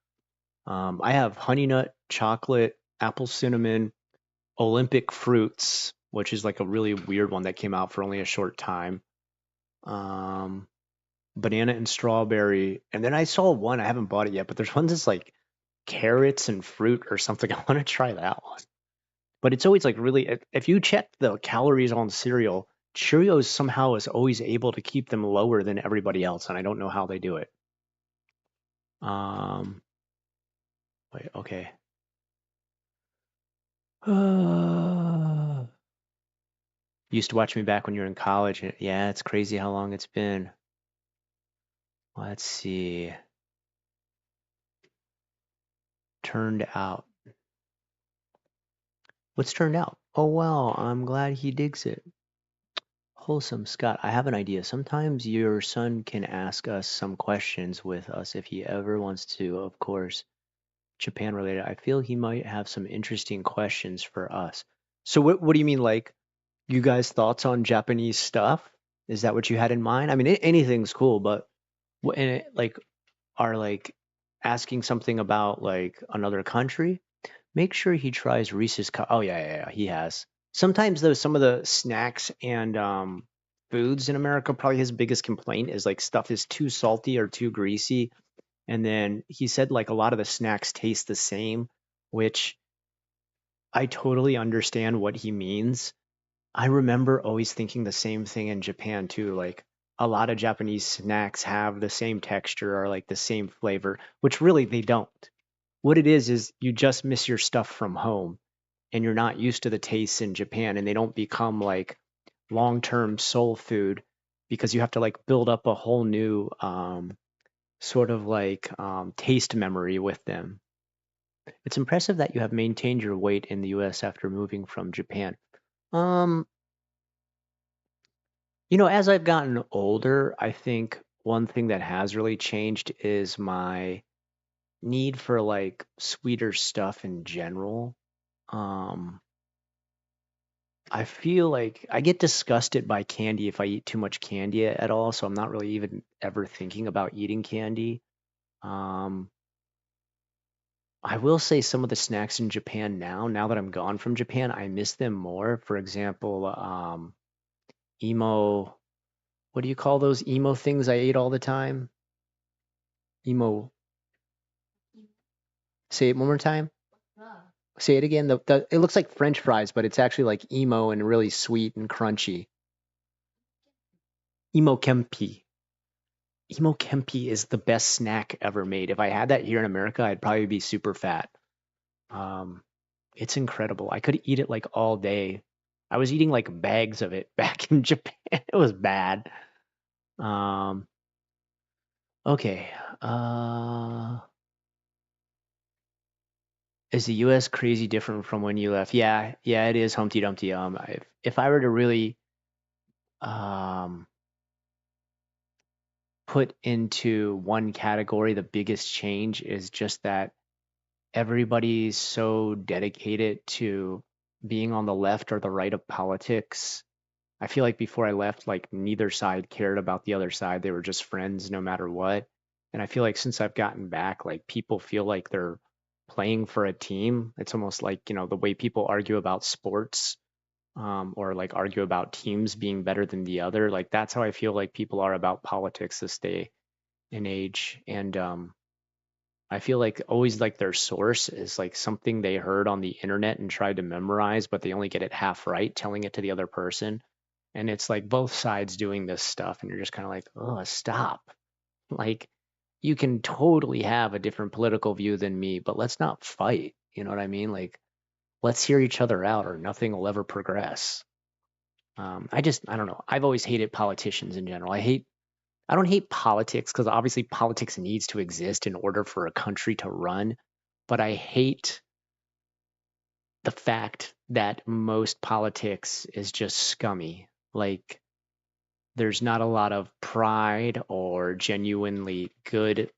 I have honey nut, chocolate, apple cinnamon, Olympic fruits, which is like a really weird one that came out for only a short time. Um, banana and strawberry. And then I saw one, I haven't bought it yet, but there's one that's like carrots and fruit or something. I want to try that one. But it's always like really, if you check the calories on cereal, Cheerios somehow is always able to keep them lower than everybody else, and I don't know how they do it. Um, wait, okay. You used to watch me back when you were in college. Yeah, it's crazy how long it's been. Let's see. Turned out. What's turned out? Oh, well, I'm glad he digs it. Wholesome Scott, I have an idea. Sometimes your son can ask us some questions with us if he ever wants to, of course. Japan related. I feel he might have some interesting questions for us. So what do you mean, like you guys' thoughts on Japanese stuff? Is that what you had in mind? I mean, anything's cool, but like are like asking something about like another country? Make sure he tries Reese's cup. Oh yeah, he has. Sometimes though, some of the snacks and foods in America, probably his biggest complaint is like stuff is too salty or too greasy. And then he said like a lot of the snacks taste the same, which I totally understand what he means. I remember always thinking the same thing in Japan too. Like a lot of Japanese snacks have the same texture or like the same flavor, which really they don't. What it is you just miss your stuff from home and you're not used to the tastes in Japan and they don't become like long-term soul food because you have to like build up a whole new sort of like taste memory with them. It's impressive that you have maintained your weight in the US after moving from Japan. Um, as I've gotten older, I think one thing that has really changed is my need for like sweeter stuff in general. Um, I feel like I get disgusted by candy if I eat too much candy at all, so I'm not really even ever thinking about eating candy. Um, I will say some of the snacks in Japan now that I'm gone from Japan, I miss them more. For example, emo, what do you call those emo things I ate all the time? Emo, say it one more time. Say it again. It looks like French fries, but it's actually like emo and really sweet and crunchy. Emo kempi. Emo kempi is the best snack ever made. If I had that here in America, I'd probably be super fat. Um, it's incredible. I could eat it like all day. I was eating like bags of it back in Japan. It was bad. Um, okay. Is the US crazy different from when you left? Yeah, it is Humpty Dumpty. If I were to really um put into one category the biggest change is just that everybody's so dedicated to being on the left or the right of politics. I feel like before I left, like neither side cared about the other side. They were just friends no matter what. And I feel like since I've gotten back, like people feel like they're playing for a team. It's almost like, the way people argue about sports, or like argue about teams being better than the other. Like that's how I feel like people are about politics this day and age. And I feel like always like their source is like something they heard on the internet and tried to memorize, but they only get it half right, telling it to the other person. And it's like both sides doing this stuff, and you're just kind of like, oh, stop. Like, you can totally have a different political view than me, but let's not fight. You know what I mean? Like, let's hear each other out, or nothing will ever progress. I don't know. I've always hated politicians in general. I don't hate politics because obviously politics needs to exist in order for a country to run, but I hate the fact that most politics is just scummy. Like, there's not a lot of pride or genuinely good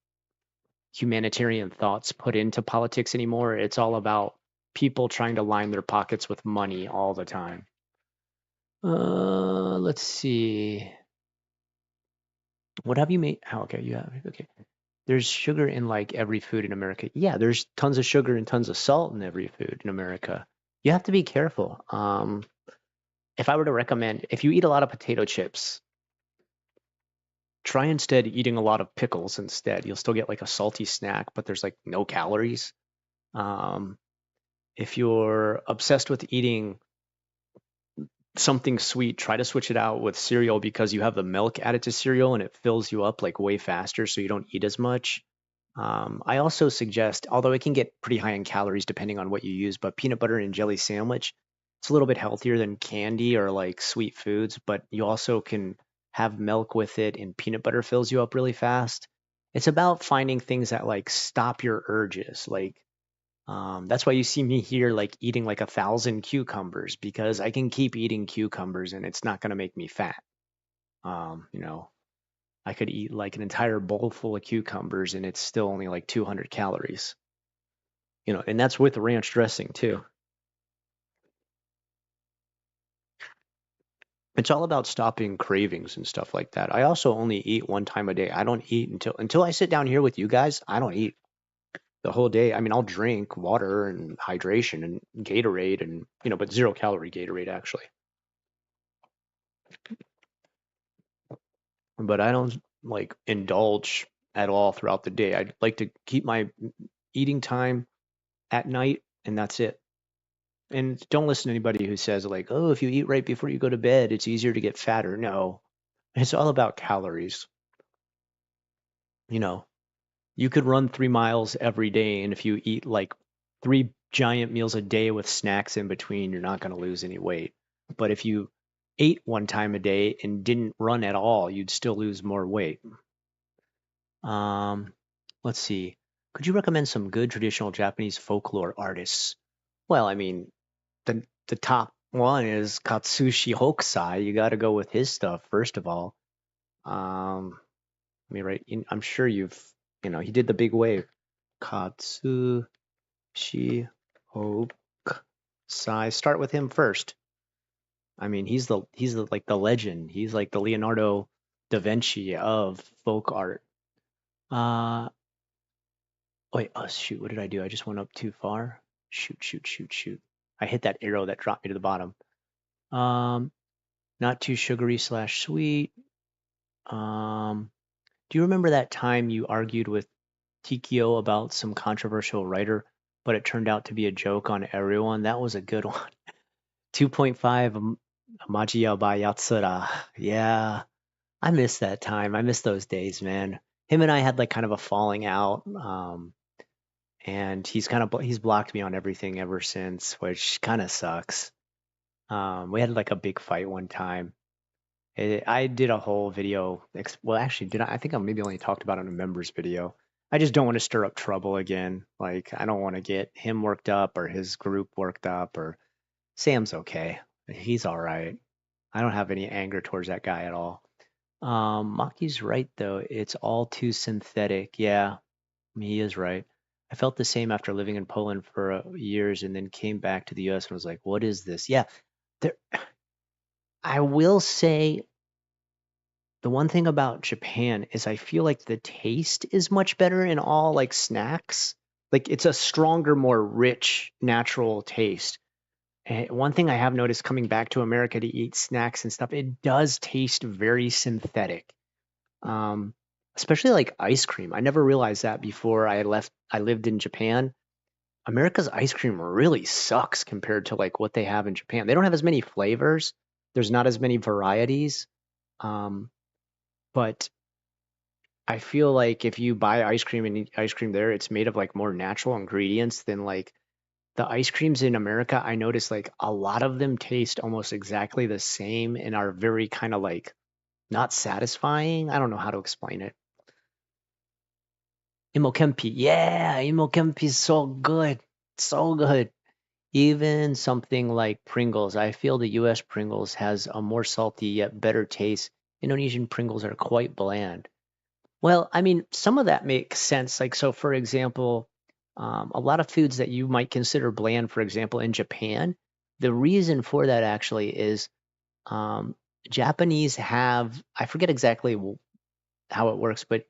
humanitarian thoughts put into politics anymore. It's all about people trying to line their pockets with money all the time. Let's see. What have you made? Oh, okay, you have. Okay. There's sugar in like every food in America. Yeah, there's tons of sugar and tons of salt in every food in America. You have to be careful. If I were to recommend, if you eat a lot of potato chips, try instead eating a lot of pickles instead. You'll still get like a salty snack, but there's like no calories. Um, if you're obsessed with eating something sweet, try to switch it out with cereal because you have the milk added to cereal and it fills you up like way faster so you don't eat as much. I also suggest, although it can get pretty high in calories depending on what you use, but peanut butter and jelly sandwich, it's a little bit healthier than candy or like sweet foods, but you also can have milk with it and peanut butter fills you up really fast. It's about finding things that like stop your urges. Like, that's why you see me here like eating like 1,000 cucumbers because I can keep eating cucumbers and it's not going to make me fat. Um, you know, I could eat like an entire bowl full of cucumbers and it's still only like 200 calories. And that's with ranch dressing too. It's all about stopping cravings and stuff like that. I also only eat one time a day. I don't eat until I sit down here with you guys. I don't eat the whole day. I mean, I'll drink water and hydration and Gatorade and but 0 calorie Gatorade actually. But I don't like indulge at all throughout the day. I like to keep my eating time at night and that's it. And don't listen to anybody who says like, "Oh, if you eat right before you go to bed, it's easier to get fatter." No. It's all about calories. You know, you could run 3 miles every day and if you eat like 3 giant meals a day with snacks in between, you're not going to lose any weight. But if you ate one time a day and didn't run at all, you'd still lose more weight. Um, let's see. Could you recommend some good traditional Japanese folklore artists? Well, I mean, the top one is Katsushi Hokusai. You got to go with his stuff first of all. Um, Let me write. I'm sure he did the big wave. Katsushi Hokusai. Start with him first. I mean, he's the like the legend. He's like the Leonardo da Vinci of folk art. Uh, Wait, oh shoot, what did I do? I just went up too far. Shoot, shoot, shoot, shoot. I hit that arrow that dropped me to the bottom. Um, Not too sugary slash sweet. Um, do you remember that time you argued with Tikio about some controversial writer, but it turned out to be a joke on everyone? That was a good one. 2.5 Majiya by Yatsura. Yeah, I miss that time. I miss those days, man. Him and I had like kind of a falling out. And he's blocked me on everything ever since, which kind of sucks. We had like a big fight one time. I did a whole video. Well, actually, did I? I think I maybe only talked about it in a members video. I just don't want to stir up trouble again. Like, I don't want to get him worked up or his group worked up. Or Sam's okay. He's all right. I don't have any anger towards that guy at all. Maki's right though. It's all too synthetic. Yeah, he is right. I felt the same after living in Poland for years and then came back to the US and was like, what is this? Yeah, there, I will say the one thing about Japan is I feel like the taste is much better in all like snacks. Like it's a stronger, more rich, natural taste. And one thing I have noticed coming back to America to eat snacks and stuff, it does taste very synthetic. Um, Especially like ice cream. I never realized that before I left. I lived in Japan. America's ice cream really sucks compared to like what they have in Japan. They don't have as many flavors. There's not as many varieties. Um, but I feel like if you buy ice cream and eat ice cream there, it's made of like more natural ingredients than like the ice creams in America. I notice like a lot of them taste almost exactly the same and are very kind of like not satisfying. I don't know how to explain it. Imokempi. Yeah, Imokempi is so good. So good. Even something like Pringles. I feel the US Pringles has a more salty yet better taste. Indonesian Pringles are quite bland. Well, I mean, some of that makes sense. Like, so for example, a lot of foods that you might consider bland, for example, in Japan, the reason for that actually is um, Japanese have, I forget exactly how it works, but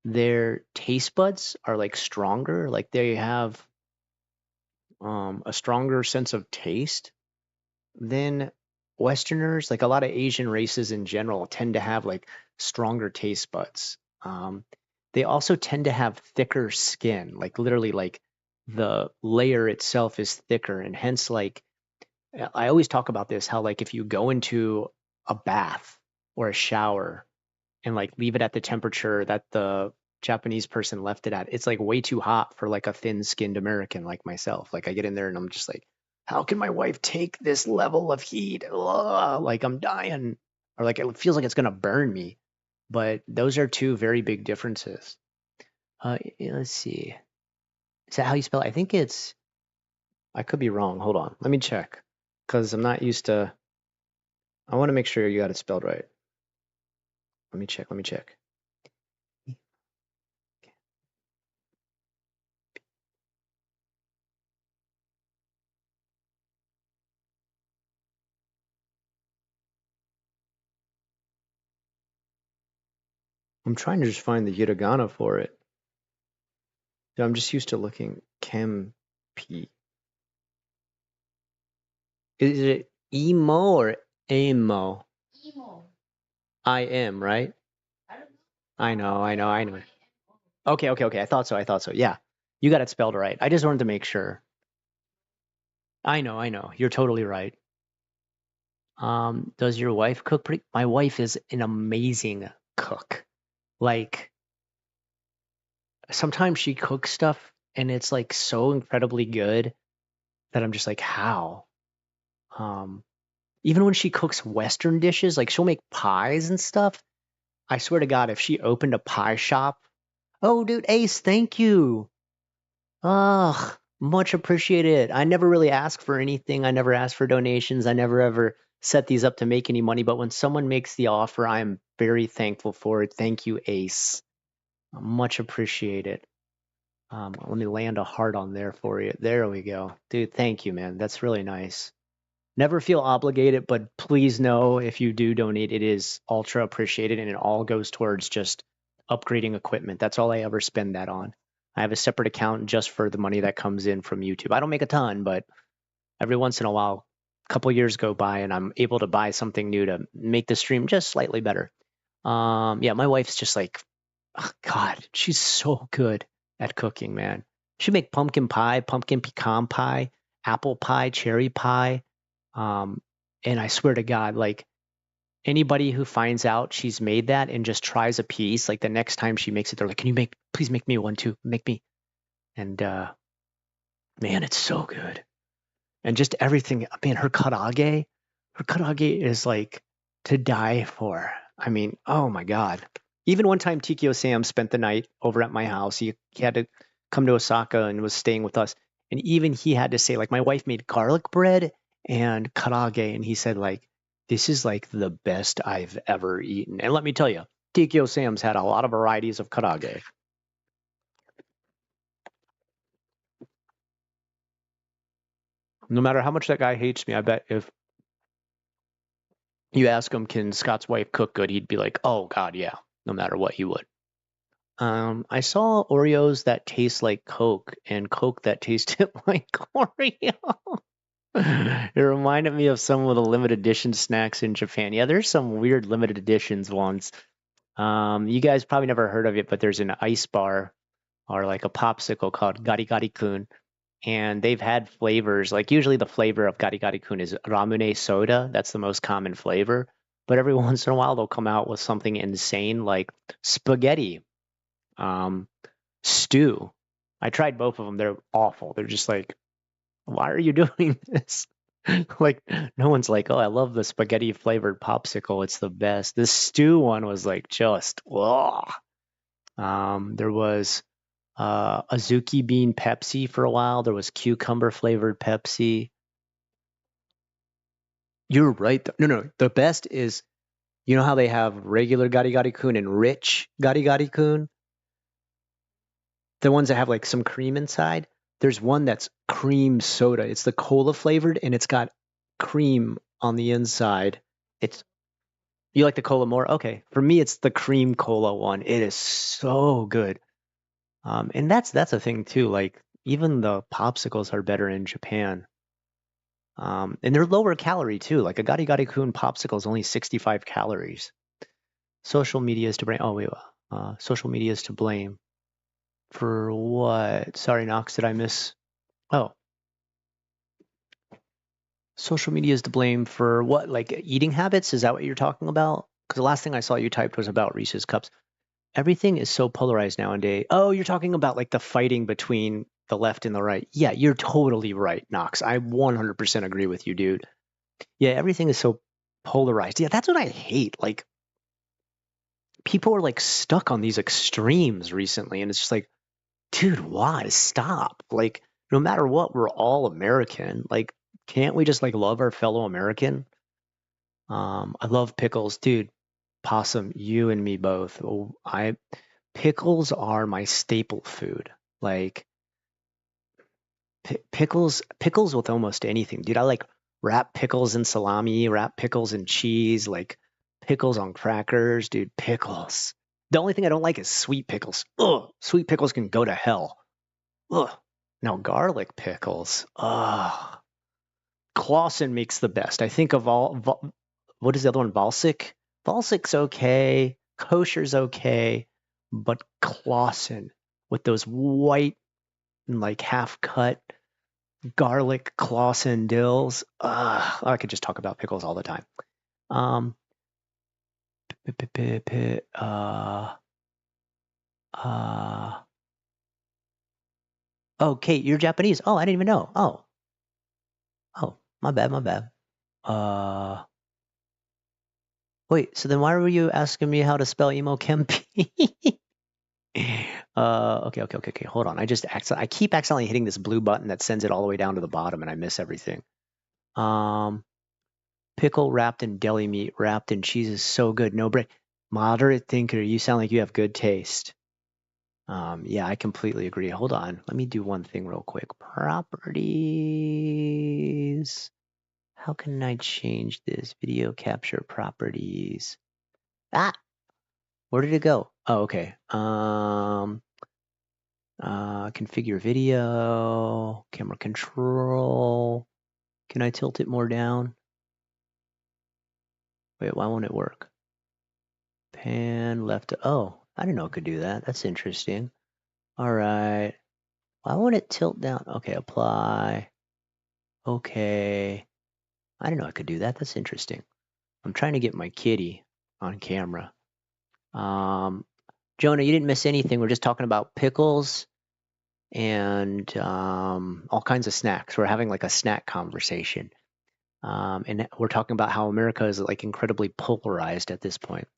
their taste buds are like stronger. Like they have a stronger sense of taste than Westerners. Like a lot of Asian races in general tend to have like stronger taste buds. They also tend to have thicker skin, like literally like the layer itself is thicker, and hence like I always talk about this how like if you go into a bath or a shower and like leave it at the temperature that the Japanese person left it at, it's like way too hot for like a thin-skinned American like myself. Like I get in there and I'm just like, how can my wife take this level of heat? Ugh, like I'm dying, or like it feels like it's gonna burn me. But those are two very big differences. Let's see. Is that how you spell it? I think it's. I could be wrong. Hold on. Let me check, because I'm not used to. I want to make sure you got it spelled right. Let me check. Let me check. I'm trying to just find the hiragana for it. Yeah, I'm just used to looking Kempi. Is it emo or amo? Emo. I am, right? I don't know. I know, I know, I know. Okay, okay, okay. I thought so. I thought so. Yeah. You got it spelled right. I just wanted to make sure. I know, I know. You're totally right. Does your wife cook pretty? My wife is an amazing cook. Like sometimes she cooks stuff and it's like so incredibly good that I'm just like, how? Um, Even when she cooks Western dishes, like she'll make pies and stuff. I swear to God, if she opened a pie shop, oh, dude, Ace, thank you. Ugh, much appreciated. I never really ask for anything. I never ask for donations. I never ever set these up to make any money. But when someone makes the offer, I am very thankful for it. Thank you, Ace. Much appreciated. Let me land a heart on there for you. There we go. Dude, thank you, man. That's really nice. Never feel obligated, but please know if you do donate, it is ultra appreciated and it all goes towards just upgrading equipment. That's all I ever spend that on. I have a separate account just for the money that comes in from YouTube. I don't make a ton, but every once in a while, a couple years go by and I'm able to buy something new to make the stream just slightly better. Yeah, my wife's just like, oh God, she's so good at cooking, man. She make pumpkin pie, pumpkin pecan pie, apple pie, cherry pie. Um, and I swear to God, like anybody who finds out she's made that and just tries a piece, like the next time she makes it, they're like, "Can you please make me one too? Make me." And man, it's so good. And just everything. I mean, her karage is like to die for. I mean, oh my God. Even one time, Tikio Sam spent the night over at my house. He had to come to Osaka and was staying with us. And even he had to say, like, my wife made garlic bread and karage, and he said, like, this is like the best I've ever eaten. And let me tell you, Tikyo Sam's had a lot of varieties of karage. No matter how much that guy hates me, I bet if you ask him, can Scott's wife cook good? He'd be like, oh, God, yeah. No matter what, he would. I saw Oreos that taste like Coke and Coke that tasted like Oreo. It reminded me of some of the limited edition snacks in Japan. Yeah, there's some weird limited editions ones. You guys probably never heard of it, but there's an ice bar or like a popsicle called Gari Gari Kun. And they've had flavors, like usually the flavor of Gari Gari Kun is ramune soda. That's the most common flavor. But every once in a while, they'll come out with something insane like spaghetti stew. I tried both of them. They're awful. They're just like, why are you doing this? Like, no one's like, oh, I love the spaghetti flavored popsicle. It's the best. This stew one was like just, whoa. There was Azuki bean Pepsi for a while. There was cucumber flavored Pepsi. You're right. No. The best is, you know how they have regular Gari Gari Kun and rich Gari Gari Kun? The ones that have like some cream inside. There's one that's cream soda. It's the cola flavored and it's got cream on the inside. You like the cola more? Okay. For me, it's the cream cola one. It is so good. And that's a thing too. Like even the popsicles are better in Japan. And they're lower calorie too. Like a Gari Gari Kun popsicle is only 65 calories. Social media is to blame. Oh wait, social media is to blame for what? Sorry, Knox, did I miss? Oh, social media is to blame for what? Like eating habits? Is that what you're talking about? Because the last thing I saw you typed was about Reese's cups. Everything is so polarized nowadays. Oh, you're talking about like the fighting between the left and the right. Yeah, you're totally right, Knox. I 100% agree with you, dude. Yeah, everything is so polarized. Yeah, that's what I hate. Like people are like stuck on these extremes recently, and it's just like, dude, why? Stop. Like, no matter what, we're all American. Like, can't we just like love our fellow American? I love pickles, dude. Possum, you and me both. Oh, pickles are my staple food. Like pickles with almost anything, dude. I like wrap pickles in salami, wrap pickles in cheese, like pickles on crackers, dude. Pickles. The only thing I don't like is sweet pickles. Ugh, sweet pickles can go to hell. Ugh. Now garlic pickles. Ugh. Clausen makes the best. I think of all. What is the other one? Valsic. Valsic's okay. Kosher's okay, but Clausen with those white and like half cut garlic Clausen dills. I could just talk about pickles all the time. Um, oh, Kate, you're Japanese. Oh, I didn't even know. Oh, my bad. Uh, Wait, so then why were you asking me how to spell emo Kempi? Okay. Hold on. I keep accidentally hitting this blue button that sends it all the way down to the bottom, and I miss everything. Pickle wrapped in deli meat, wrapped in cheese is so good. No break. Moderate thinker. You sound like you have good taste. Yeah, I completely agree. Hold on. Let me do one thing real quick. Properties. How can I change this? Video capture properties. Where did it go? Oh, okay. Configure video, camera control. Can I tilt it more down? Wait, why won't it work? Pan left. Oh, I didn't know it could do that. That's interesting. All right. Why won't it tilt down? Okay, apply. Okay. I didn't know I could do that. That's interesting. I'm trying to get my kitty on camera. Jonah, you didn't miss anything. We're just talking about pickles and all kinds of snacks. We're having like a snack conversation. And we're talking about how America is like incredibly polarized at this point.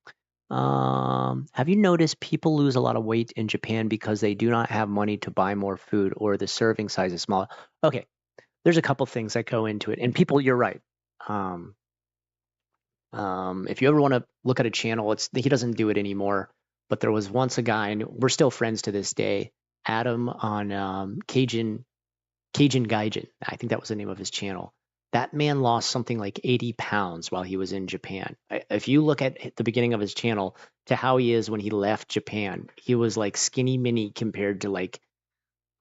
Have you noticed people lose a lot of weight in Japan because they do not have money to buy more food or the serving size is small? Okay, there's a couple things that go into it. And people, you're right. If you ever want to look at a channel, he doesn't do it anymore, but there was once a guy, and we're still friends to this day, Adam on Cajun Gaijin. I think that was the name of his channel. That man lost something like 80 pounds while he was in Japan. If you look at the beginning of his channel to how he is when he left Japan, he was like skinny mini compared to like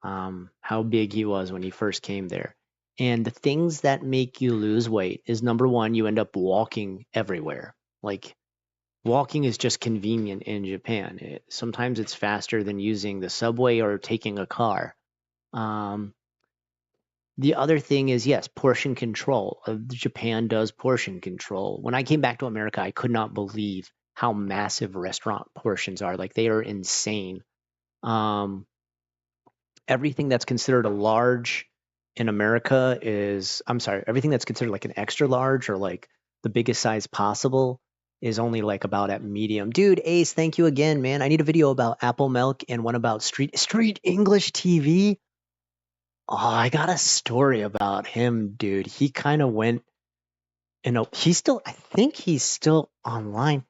how big he was when he first came there. And the things that make you lose weight is number one, you end up walking everywhere. Like walking is just convenient in Japan. Sometimes it's faster than using the subway or taking a car. The other thing is, yes, portion control. Japan does portion control. When I came back to America, I could not believe how massive restaurant portions are. Like they are insane. Everything that's considered a large in America everything that's considered like an extra large or like the biggest size possible is only like about at medium. Dude, Ace, thank you again, man. I need a video about Apple Milk and one about Street English TV. Oh, I got a story about him, dude. He kind of went, I think he's still online.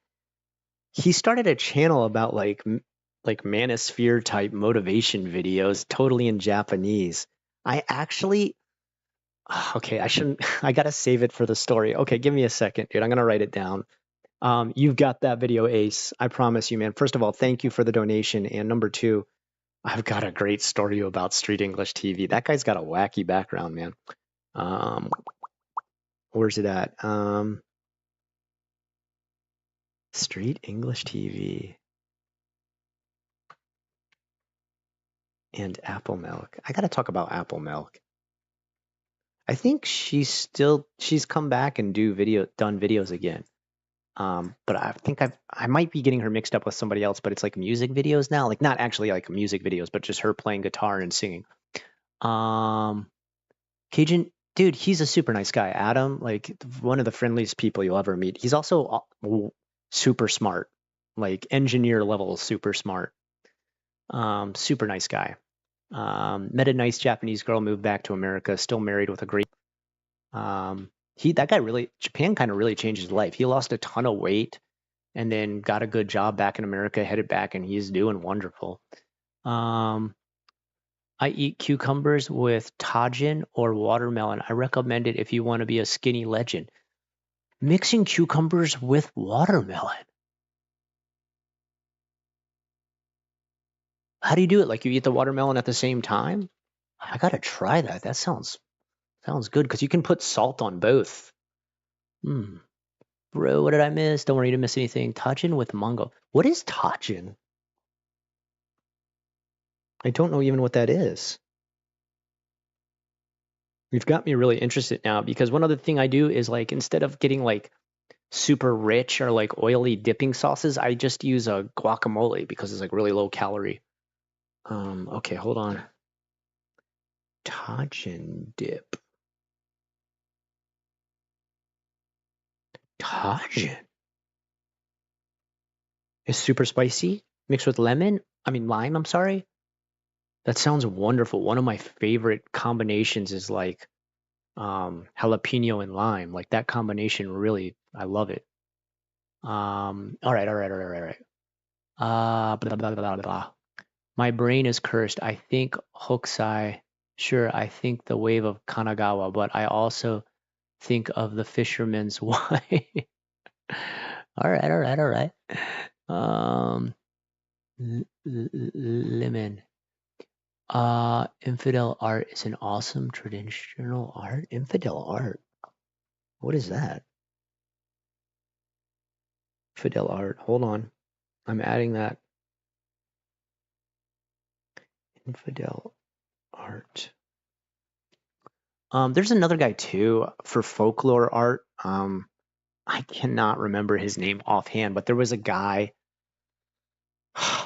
He started a channel about like manosphere type motivation videos, totally in Japanese. I actually, okay, I gotta save it for the story. Okay, give me a second, dude. I'm gonna write it down. You've got that video, Ace. I promise you, man. First of all, thank you for the donation. And number two, I've got a great story about Street English TV. That guy's got a wacky background, man. Where's it at? Street English TV and Apple Milk. I gotta talk about Apple Milk. I think she's come back and done videos again. But I think I might be getting her mixed up with somebody else, but it's like music videos now, like not actually like music videos, but just her playing guitar and singing. Cajun, dude, he's a super nice guy. Adam, like one of the friendliest people you'll ever meet. He's also super smart, like engineer level, super smart. Super nice guy. Met a nice Japanese girl, moved back to America, still married with a great. Japan kind of really changed his life. He lost a ton of weight and then got a good job back in America, headed back, and he's doing wonderful. I eat cucumbers with tajin or watermelon. I recommend it if you want to be a skinny legend. Mixing cucumbers with watermelon. How do you do it? Like you eat the watermelon at the same time? I gotta try that. That sounds good because you can put salt on both. Bro, what did I miss? Don't worry, you didn't miss anything. Tajin with mango. What is tajin? I don't know even what that is. You've got me really interested now because one other thing I do is like instead of getting like super rich or like oily dipping sauces, I just use a guacamole because it's like really low calorie. Okay, hold on. Tajin dip. Tajin is super spicy mixed with lime, I'm sorry. That sounds wonderful. One of my favorite combinations is like jalapeno and lime. Like that combination really, I love it. All right. Blah, blah, blah, blah. My brain is cursed. I think Hokusai. Sure, I think the wave of Kanagawa, but I also think of the fisherman's wife. All right. Lemon. Infidel art is an awesome traditional art. Infidel art. What is that? Infidel art. Hold on. I'm adding that. Infidel art. There's another guy too for folklore art. I cannot remember his name offhand, but there was a guy.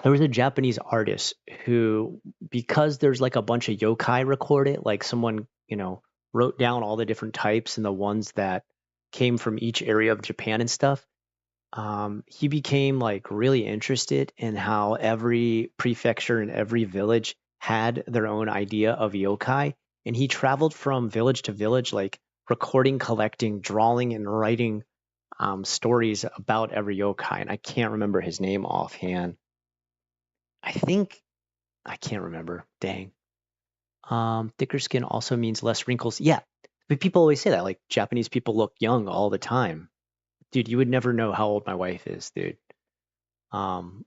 There was a Japanese artist who, because there's like a bunch of yokai recorded, like someone, wrote down all the different types and the ones that came from each area of Japan and stuff. He became like really interested in how every prefecture and every village had their own idea of yokai. And he traveled from village to village, like recording, collecting, drawing, and writing stories about every yokai, and I can't remember his name offhand. I can't remember. Dang. Thicker skin also means less wrinkles. Yeah, but people always say that. Like Japanese people look young all the time. Dude, you would never know how old my wife is, dude. Um,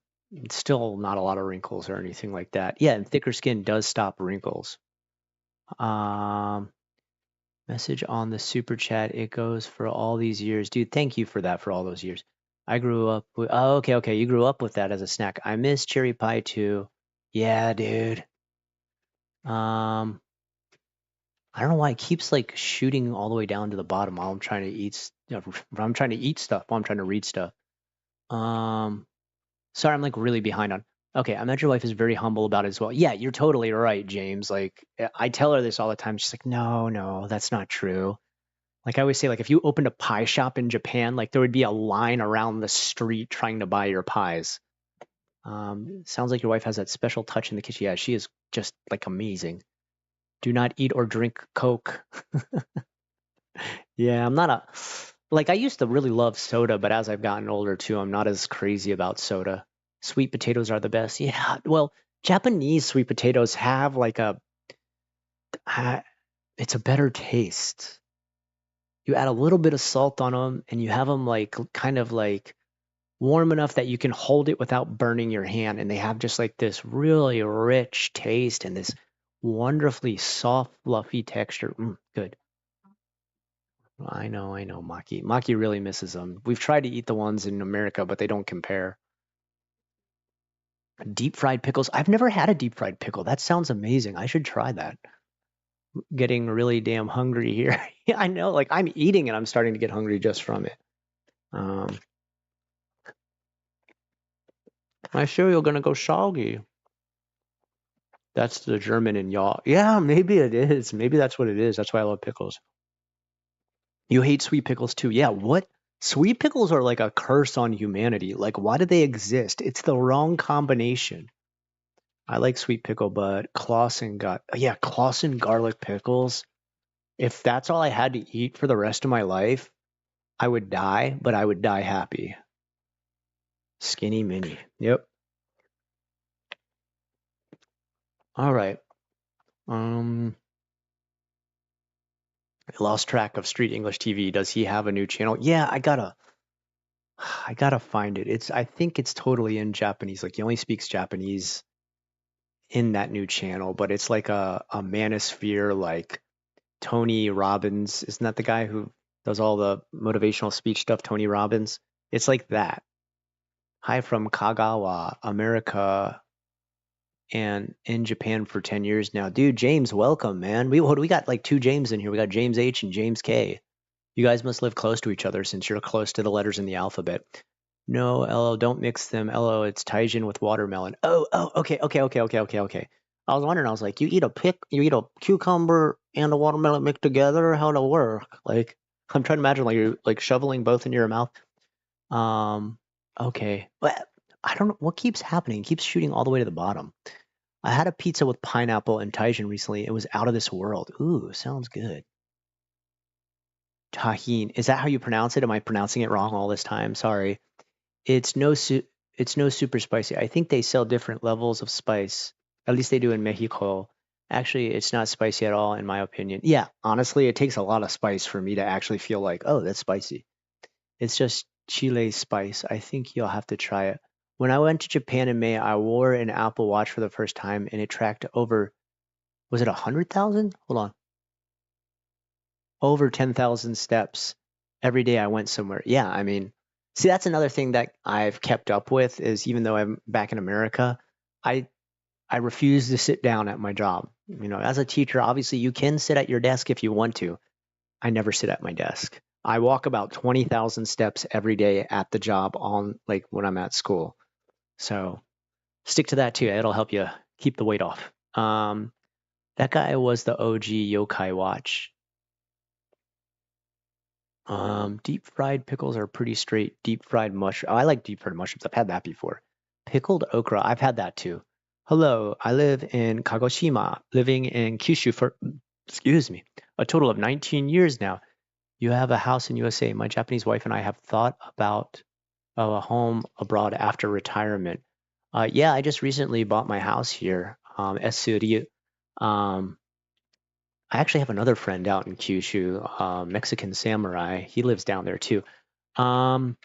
Still not a lot of wrinkles or anything like that. Yeah, and thicker skin does stop wrinkles. Um, Message on the super chat. It goes for all these years, dude. Thank you for that for all those years. I grew up with. Oh, okay. You grew up with that as a snack. I miss cherry pie too. Yeah, dude. Um, I don't know why it keeps like shooting all the way down to the bottom while I'm trying to eat. I'm trying to eat stuff while I'm trying to read stuff. Um, Sorry, I'm like really behind on. Okay, I met your wife is very humble about it as well. Yeah, you're totally right, James. Like I tell her this all the time. She's like, no, that's not true. Like I always say, like if you opened a pie shop in Japan, like there would be a line around the street trying to buy your pies. Sounds like your wife has that special touch in the kitchen. Yeah, she is just like amazing. Do not eat or drink Coke. Yeah, I'm not a like I used to really love soda, but as I've gotten older too, I'm not as crazy about soda. Sweet potatoes are the best. Yeah, well, Japanese sweet potatoes have like uh, it's a better taste. You add a little bit of salt on them and you have them like kind of like warm enough that you can hold it without burning your hand, and they have just like this really rich taste and this wonderfully soft, fluffy texture. Good. I know, Maki. Maki really misses them. We've tried to eat the ones in America, but they don't compare. Deep fried pickles. I've never had a deep fried pickle. That sounds amazing. I should try that. Getting really damn hungry here. Yeah, I know. Like I'm eating and I'm starting to get hungry just from it. Um, my cereal gonna go soggy. That's the German in y'all. Yeah, maybe it is. Maybe that's what it is. That's why I love pickles. You hate sweet pickles too. Yeah, what? Sweet pickles are like a curse on humanity. Like, why do they exist? It's the wrong combination. I like sweet pickle, but Clausen garlic pickles. If that's all I had to eat for the rest of my life, I would die, but I would die happy. Skinny mini. Yep. All right. Um, I lost track of Street English TV. Does he have a new channel? Yeah, I gotta find it. I think it's totally in Japanese. Like he only speaks Japanese in that new channel, but it's like a manosphere like Tony Robbins. Isn't that the guy who does all the motivational speech stuff? Tony Robbins. It's like that. Hi from Kagawa, America, and in Japan for 10 years now. Dude, James, welcome, man. We got like two James in here. We got James H and James K. You guys must live close to each other since you're close to the letters in the alphabet. No, LO, don't mix them. LO, it's Taijin with watermelon. Okay. I was wondering, I was like, you eat a cucumber and a watermelon mixed together? How'd it work? Like, I'm trying to imagine like you're like shoveling both into your mouth. Um, okay. But I don't know what keeps happening. It keeps shooting all the way to the bottom. I had a pizza with pineapple and Taijin recently. It was out of this world. Ooh, sounds good. Tahine. Is that how you pronounce it? Am I pronouncing it wrong all this time? Sorry. It's no it's no super spicy. I think they sell different levels of spice. At least they do in Mexico. Actually, it's not spicy at all in my opinion. Yeah, honestly, it takes a lot of spice for me to actually feel like, oh, that's spicy. It's just Chile spice. I think you'll have to try it. When I went to Japan in May, I wore an Apple Watch for the first time and it tracked over, was it 100,000? Hold on. Over 10,000 steps every day I went somewhere. Yeah, I mean, see, that's another thing that I've kept up with is even though I'm back in America, I I refuse to sit down at my job. You know, as a teacher, obviously you can sit at your desk if you want to. I never sit at my desk. I walk about 20,000 steps every day at the job on like when I'm at school. So stick to that too. It'll help you keep the weight off. That guy was the OG yokai watch. Deep fried pickles are pretty straight. Deep fried mush. Oh, I like deep fried mushrooms. I've had that before. Pickled okra. I've had that too. Hello, I live in Kagoshima, living in Kyushu for, excuse me, a total of 19 years now. You have a house in USA. My Japanese wife and I have thought about a home abroad after retirement. Yeah, I just recently bought my house here, Esuri. Um, I actually have another friend out in Kyushu, Mexican samurai. He lives down there too. Um,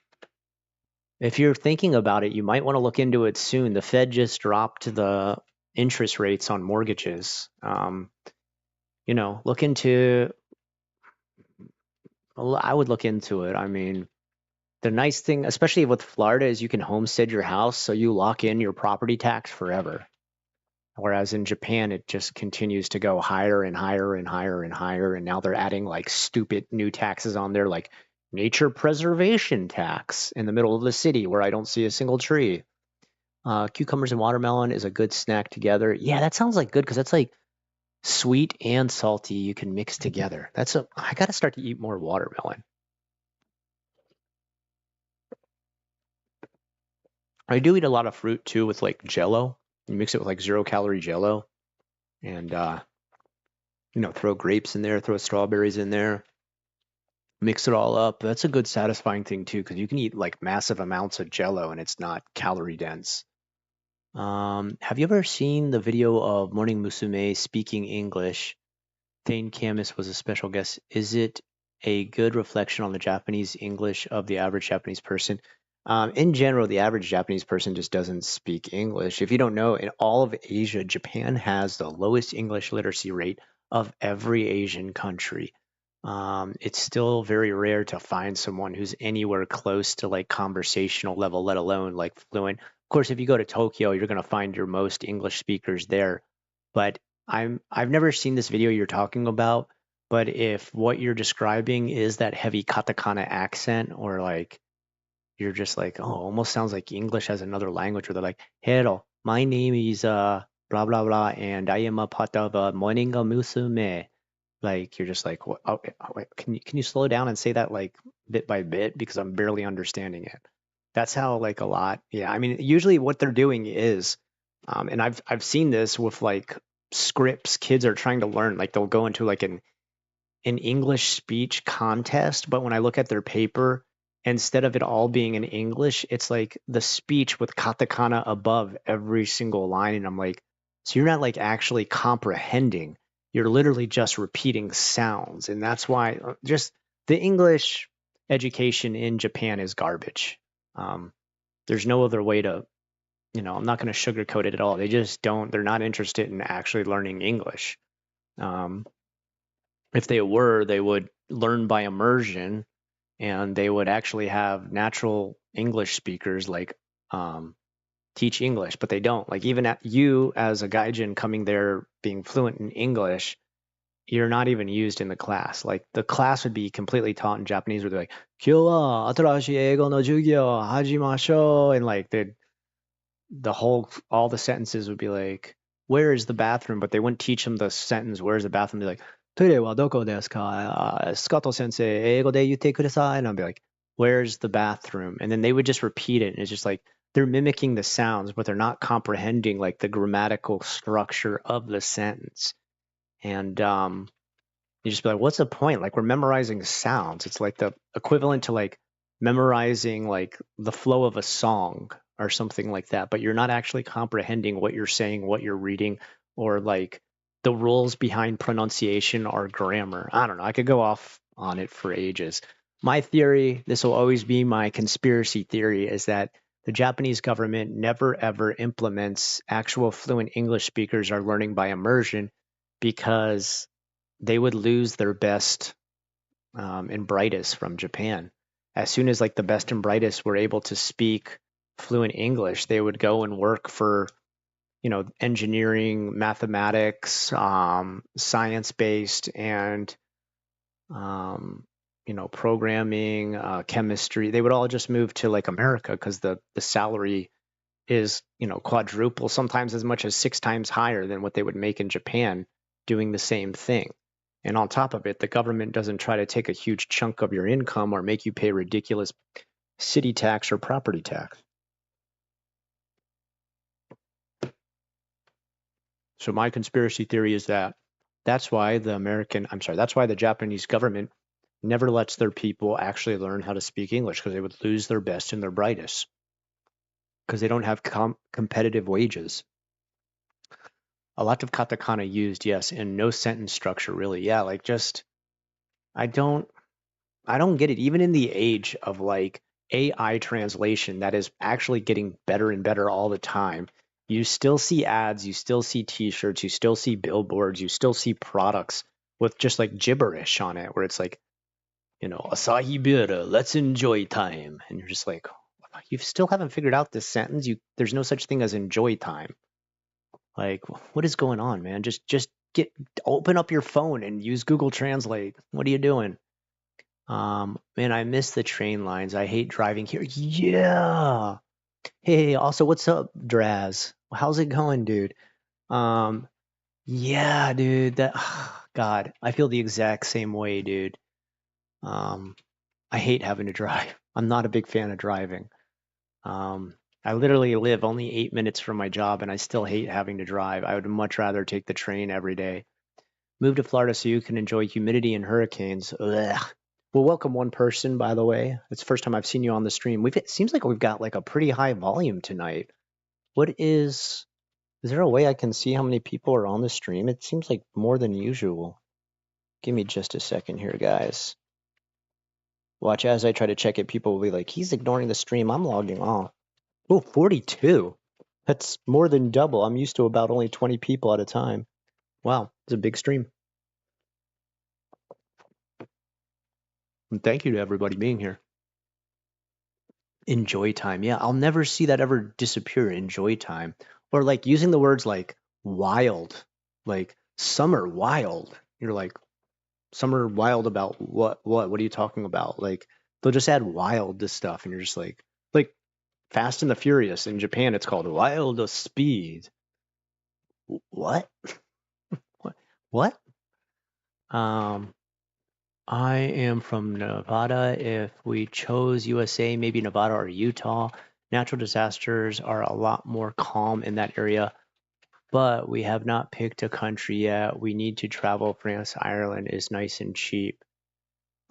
if you're thinking about it, you might want to look into it soon. The Fed just dropped the interest rates on mortgages. Look into. I would look into it. I mean, the nice thing, especially with Florida, is you can homestead your house, so you lock in your property tax forever. Whereas in Japan, it just continues to go higher and higher and higher and higher. And now they're adding like stupid new taxes on there, like nature preservation tax in the middle of the city where I don't see a single tree. Cucumbers and watermelon is a good snack together. Yeah, that sounds like good because that's like sweet and salty you can mix together. I gotta start to eat more watermelon. I do eat a lot of fruit too with like Jello. You mix it with like 0 calorie Jello, and throw grapes in there, throw strawberries in there, mix it all up. That's a good satisfying thing too, because you can eat like massive amounts of Jello and it's not calorie dense. Have you ever seen the video of Morning Musume speaking English? Thane Camus was a special guest. Is it a good reflection on the Japanese English of the average Japanese person? In general, the average Japanese person just doesn't speak English. If you don't know, in all of Asia, Japan has the lowest English literacy rate of every Asian country. It's still very rare to find someone who's anywhere close to like conversational level, let alone like fluent. Of course, if you go to Tokyo, you're going to find your most English speakers there. But I've never seen this video you're talking about, but if what you're describing is that heavy katakana accent or like you're just like, oh, almost sounds like English has another language where they're like, hello, my name is blah blah blah, and I am a part of Morning Musume. Like you're just like, what? Oh, wait, can you slow down and say that like bit by bit because I'm barely understanding it. That's how like a lot. Yeah, I mean, usually what they're doing is, and I've seen this with like scripts kids are trying to learn. Like they'll go into like an English speech contest, but when I look at their paper, instead of it all being in English, it's like the speech with katakana above every single line. And I'm like, so you're not like actually comprehending. You're literally just repeating sounds. And that's why just the English education in Japan is garbage. Um, there's no other way to, I'm not going to sugarcoat it at all. They just don't, they're not interested in actually learning English. Um, if they were, they would learn by immersion and they would actually have natural English speakers like teach English, but they don't. Like even at you as a gaijin coming there being fluent in English, you're not even used in the class. Like the class would be completely taught in Japanese where they're like, "Kyo wa atarashi eigo no jugyo hajimashou," and like all the sentences would be like, "Where is the bathroom?" But they wouldn't teach them the sentence, "Where is the bathroom?" They're like, "Toilet wa doko desu ka? Scato sensei, eigo de yutte kudasai." And I'd be like, "Where's the bathroom?" And then they would just repeat it. And it's just like they're mimicking the sounds, but they're not comprehending like the grammatical structure of the sentence. And you just be like, "What's the point?" Like we're memorizing sounds. It's like the equivalent to like memorizing like the flow of a song or something like that, but you're not actually comprehending what you're saying, what you're reading, or like the rules behind pronunciation or grammar. I don't know. I could go off on it for ages. My theory, this will always be my conspiracy theory, is that the Japanese government never ever implements actual fluent English speakers are learning by immersion because they would lose their best and brightest from Japan. As soon as like the best and brightest were able to speak fluent English, they would go and work for engineering, mathematics, science based, and programming, chemistry. They would all just move to like America because the salary is quadruple, sometimes as much as 6 times higher than what they would make in Japan doing the same thing. And on top of it, the government doesn't try to take a huge chunk of your income or make you pay ridiculous city tax or property tax. So my conspiracy theory is that that's why the Japanese government never lets their people actually learn how to speak English because they would lose their best and their brightest because they don't have competitive wages. A lot of katakana used, yes, and no sentence structure really. Yeah, like just I don't get it. Even in the age of like AI translation that is actually getting better and better all the time, you still see ads, you still see t-shirts, you still see billboards, you still see products with just like gibberish on it where it's like, Asahi Bira, let's enjoy time. And you're just like, you still haven't figured out this sentence. There's no such thing as enjoy time. Like, what is going on, man? Just open up your phone and use Google Translate. What are you doing? Man, I miss the train lines. I hate driving here. Yeah. Hey, also, what's up, Draz? How's it going, dude? Um, yeah, dude. God, I feel the exact same way, dude. Um, I hate having to drive. I'm not a big fan of driving. I literally live only 8 minutes from my job, and I still hate having to drive. I would much rather take the train every day. Move to Florida so you can enjoy humidity and hurricanes. Ugh. Well, welcome one person, by the way. It's the first time I've seen you on the stream. It seems like we've got like a pretty high volume tonight. Is there a way I can see how many people are on the stream? It seems like more than usual. Give me just a second here, guys. Watch as I try to check it. People will be like, he's ignoring the stream. I'm logging off. Oh, 42. That's more than double. I'm used to about only 20 people at a time. Wow, it's a big stream. And thank you to everybody being here. Enjoy time. Yeah, I'll never see that ever disappear. Enjoy time. Or like using the words like wild, like summer wild. You're like, summer wild about what? What are you talking about? Like they'll just add wild to stuff and you're just like Fast and the Furious in Japan, it's called Wild Speed. What? What? Um, I am from Nevada. If we chose USA, maybe Nevada or Utah. Natural disasters are a lot more calm in that area, but we have not picked a country yet. We need to travel. France, Ireland is nice and cheap.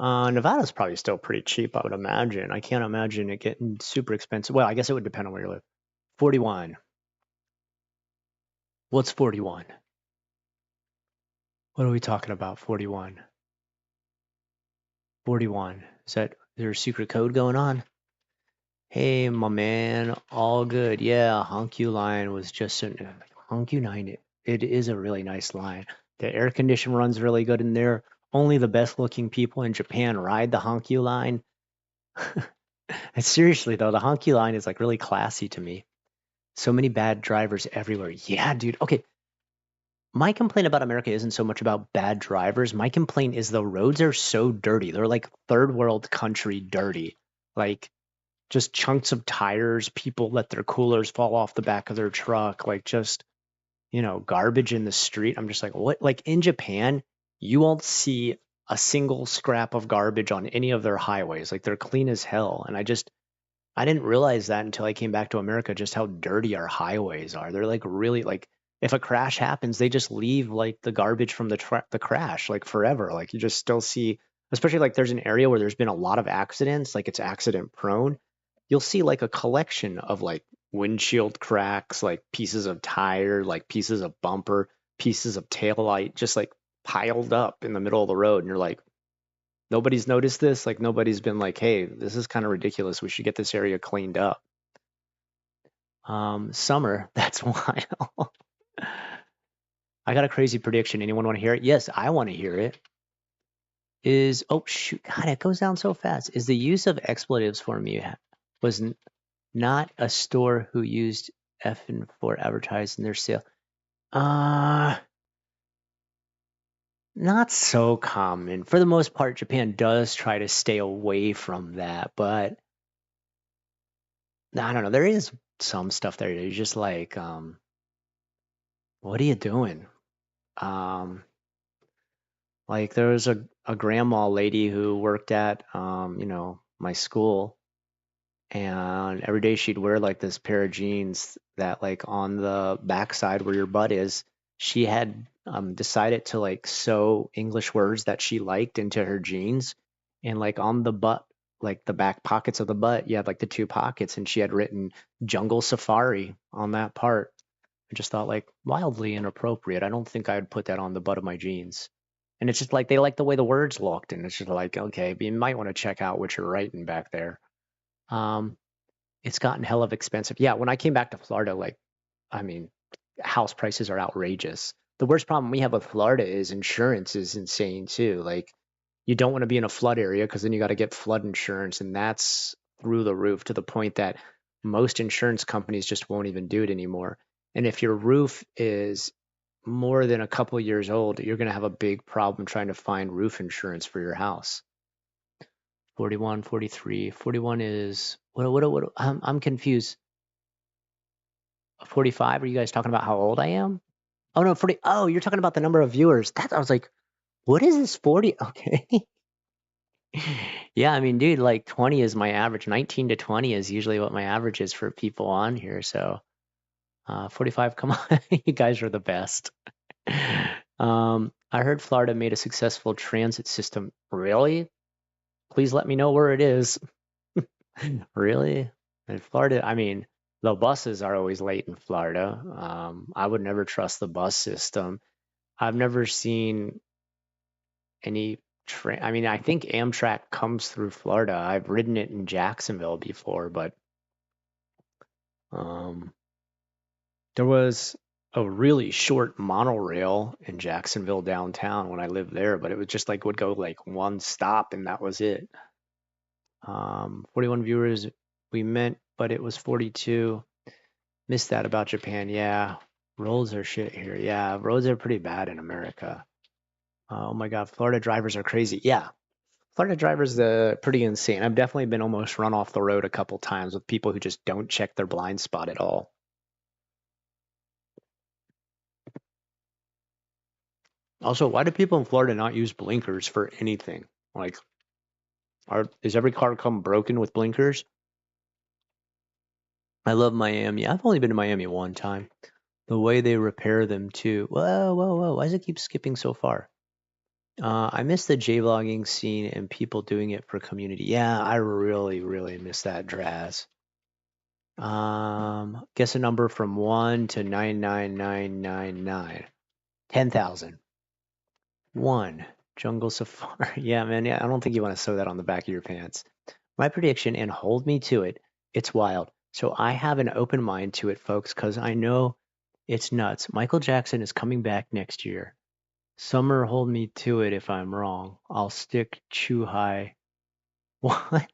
Nevada's probably still pretty cheap, I would imagine. I can't imagine it getting super expensive. Well, I guess it would depend on where you live. 41. What's 41? What are we talking about? 41. 41. Is there a secret code going on? Hey, my man, all good. Yeah, Honkyu line was just an Honkyu line. It is a really nice line. The air condition runs really good in there. Only the best looking people in Japan ride the Honkyu line. And seriously though, the Honkyu line is like really classy to me. So many bad drivers everywhere. Yeah, dude. Okay. My complaint about America isn't so much about bad drivers. My complaint is the roads are so dirty. They're like third world country dirty. Like just chunks of tires, people let their coolers fall off the back of their truck, like just, garbage in the street. I'm just like, what? Like in Japan, you won't see a single scrap of garbage on any of their highways. Like they're clean as hell. And I didn't realize that until I came back to America, just how dirty our highways are. They're like really like, if a crash happens, they just leave like the garbage from the crash like forever. Like you just still see, especially like there's an area where there's been a lot of accidents, like it's accident prone. You'll see like a collection of like windshield cracks, like pieces of tire, like pieces of bumper, pieces of tail light, just like piled up in the middle of the road. And you're like, nobody's noticed this. Like nobody's been like, hey, this is kind of ridiculous. We should get this area cleaned up. Summer, that's wild. I got a crazy prediction. Anyone want to hear it? Yes, I want to hear it. Oh shoot, God, it goes down so fast. Is the use of expletives for me was not a store who used effing for advertising their sale. Not so common. For the most part, Japan does try to stay away from that, but I don't know. There is some stuff there that you're just like, what are you doing? Like there was a grandma lady who worked at, my school, and every day she'd wear like this pair of jeans that like on the backside where your butt is, she had decided to like sew English words that she liked into her jeans. and like on the butt, like the back pockets of the butt, you had like the two pockets, and she had written Jungle Safari on that part. I just thought like wildly inappropriate. I don't think I'd put that on the butt of my jeans. And it's just like they like the way the words looked, and it's just like, okay, you might want to check out what you're writing back there. Um, it's gotten hell of expensive. Yeah, when I came back to Florida, like, I mean, house prices are outrageous. The worst problem we have with Florida is insurance is insane too. Like, you don't want to be in a flood area because then you got to get flood insurance, and that's through the roof to the point that most insurance companies just won't even do it anymore. And if your roof is more than a couple years old, you're going to have a big problem trying to find roof insurance for your house. 41, 43. 41 is what I'm confused. 45? Are you guys talking about how old I am? Oh no, 40. Oh, you're talking about the number of viewers. That I was like, what is this 40? Okay. Yeah, I mean, dude, like 20 is my average. 19 to 20 is usually what my average is for people on here. So, 45, come on. You guys are the best. I heard Florida made a successful transit system. Really? Please let me know where it is. Really? In Florida, I mean, the buses are always late in Florida. I would never trust the bus system. I've never seen any train. I mean, I think Amtrak comes through Florida. I've ridden it in Jacksonville before, but um, there was a really short monorail in Jacksonville downtown when I lived there, but it was just like would go like one stop and that was it. 41 viewers we meant, but it was 42. Missed that about Japan. Yeah, roads are shit here. Yeah, roads are pretty bad in America. Oh my God, Florida drivers are crazy. Yeah, Florida drivers pretty insane. I've definitely been almost run off the road a couple times with people who just don't check their blind spot at all. Also, why do people in Florida not use blinkers for anything? Like, is every car come broken with blinkers? I love Miami. I've only been to Miami one time. The way they repair them too. Whoa, whoa, whoa! Why does it keep skipping so far? I miss the J-vlogging scene and people doing it for community. Yeah, I really, really miss that, Draz. Guess a number from 1 to 99999. 10,000. 1. Jungle Safari. Yeah, man. Yeah, I don't think you want to sew that on the back of your pants. My prediction, and hold me to it, it's wild. So I have an open mind to it, folks, because I know it's nuts. Michael Jackson is coming back next year. Summer, hold me to it if I'm wrong. I'll stick Chu High. What?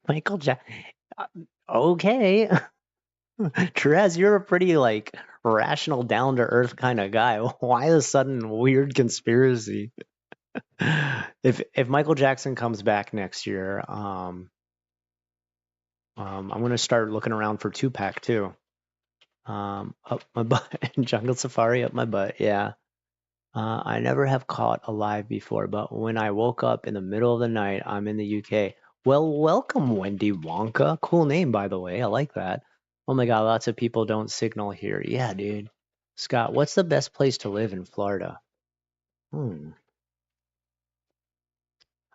Michael Jackson? Okay. Therese, you're a pretty like rational, down to earth kind of guy. Why the sudden weird conspiracy? If Michael Jackson comes back next year, I'm gonna start looking around for Tupac too. Up my butt, Jungle Safari up my butt. Yeah. I never have caught a live before, but when I woke up in the middle of the night, I'm in the UK. Well, welcome, Wendy Wonka. Cool name, by the way. I like that. Oh my God, lots of people don't signal here. Yeah, dude. Scott, what's the best place to live in Florida? Hmm.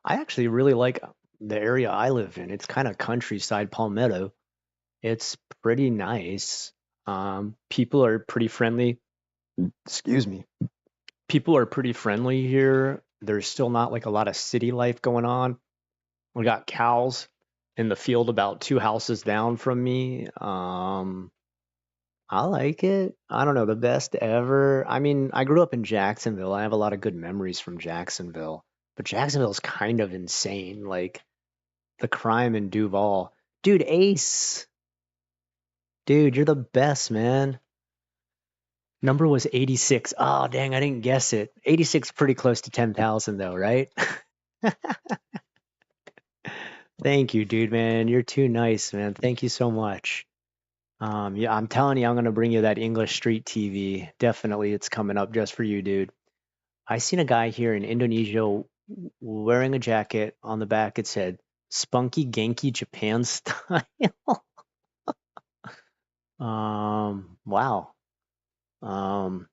I actually really like the area I live in. It's kind of countryside Palmetto. It's pretty nice. People are pretty friendly. Excuse me. People are pretty friendly here. There's still not like a lot of city life going on. We got cows in the field about two houses down from me. I like it. I don't know, the best ever. I mean, I grew up in Jacksonville. I have a lot of good memories from Jacksonville. But Jacksonville's kind of insane. Like the crime in Duval. Dude, Ace. Dude, you're the best, man. Number was 86. Oh, dang, I didn't guess it. 86 pretty close to 10,000 though, right? Thank you, dude, man. You're too nice, man. Thank you so much. Yeah, I'm telling you, I'm gonna bring you that English street TV. Definitely, it's coming up just for you, dude. I seen a guy here in Indonesia wearing a jacket. On the back it said "Spunky Genki Japan style." Wow. Um,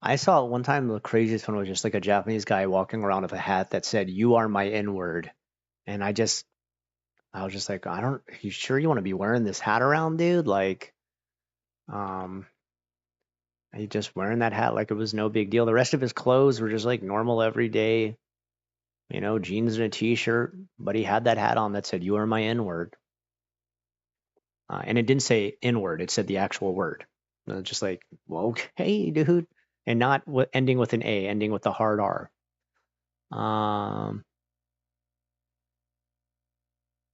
I saw one time the craziest one was just like a Japanese guy walking around with a hat that said, "You are my N-word," and I was just like, I don't. You sure you want to be wearing this hat around, dude? Like, um, he just wearing that hat like it was no big deal. The rest of his clothes were just like normal everyday, jeans and a t-shirt. But he had that hat on that said, "You are my N-word," and it didn't say N-word; it said the actual word. And it's just like, well, okay, dude, and not ending with an A, ending with a hard R. Um,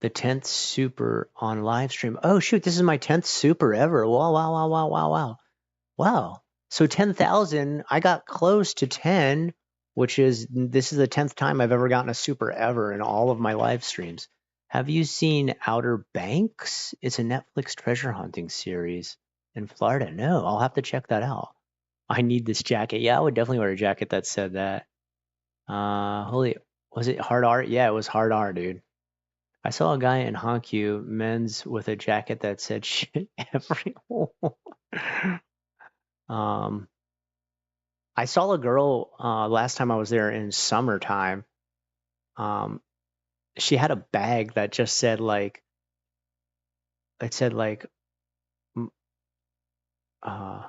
the 10th super on live stream. Oh shoot, this is my 10th super ever. Wow, wow, wow, wow, wow, wow. Wow. So 10,000, I got close to 10, this is the 10th time I've ever gotten a super ever in all of my live streams. Have you seen Outer Banks? It's a Netflix treasure hunting series in Florida. No, I'll have to check that out. I need this jacket. Yeah, I would definitely wear a jacket that said that. Was it hard R? Yeah, it was hard R, dude. I saw a guy in Hankyu men's with a jacket that said shit everywhere. um, I saw a girl last time I was there in summertime. Um, she had a bag that just said like it said like uh,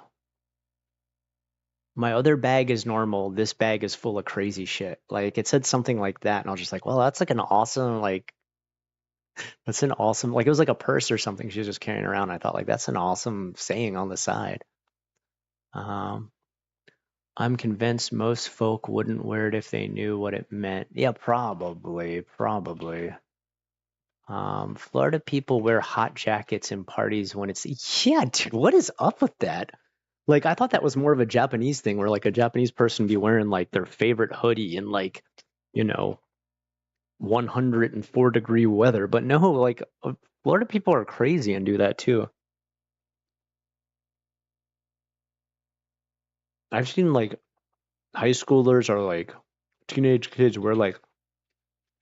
my other bag is normal. This bag is full of crazy shit. Like it said something like that, and I was just like, well, that's like like it was like a purse or something she was just carrying around. I thought like that's an awesome saying on the side. Um, I'm convinced most folk wouldn't wear it if they knew what it meant. Yeah, probably. Florida people wear hot jackets in parties when it's, yeah, dude, what is up with that? Like, I thought that was more of a Japanese thing where like a Japanese person be wearing like their favorite hoodie in like, you know, 104-degree weather. But no, like, Florida people are crazy and do that too. I've seen like high schoolers or like teenage kids wear like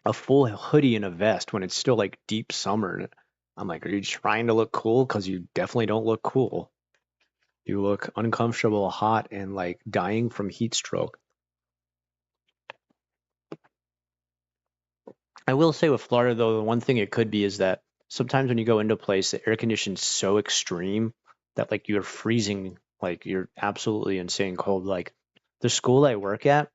a full hoodie and a vest when it's still like deep summer. And I'm like, are you trying to look cool? Because you definitely don't look cool. You look uncomfortable, hot, and like dying from heat stroke. I will say with Florida, though, the one thing it could be is that sometimes when you go into a place, the air conditioning's so extreme that like you're freezing, like you're absolutely insane cold. Like the school I work at,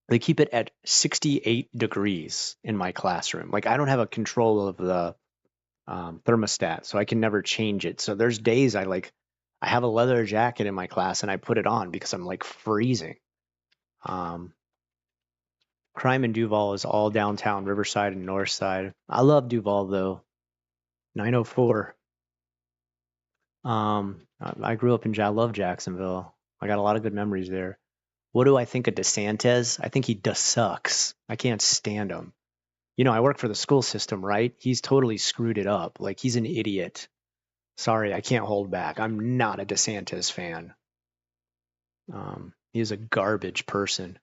they keep it at 68 degrees in my classroom. Like I don't have a control of the thermostat, so I can never change it. So there's days I have a leather jacket in my class and I put it on because I'm like freezing. Um, Crime in Duval is all downtown Riverside and North Side. I love Duval though. 904. I grew up I love Jacksonville. I got a lot of good memories there. What do I think of DeSantis? I think he just sucks. I can't stand him. I work for the school system, right? He's totally screwed it up. Like he's an idiot. Sorry, I can't hold back. I'm not a DeSantis fan. He is a garbage person.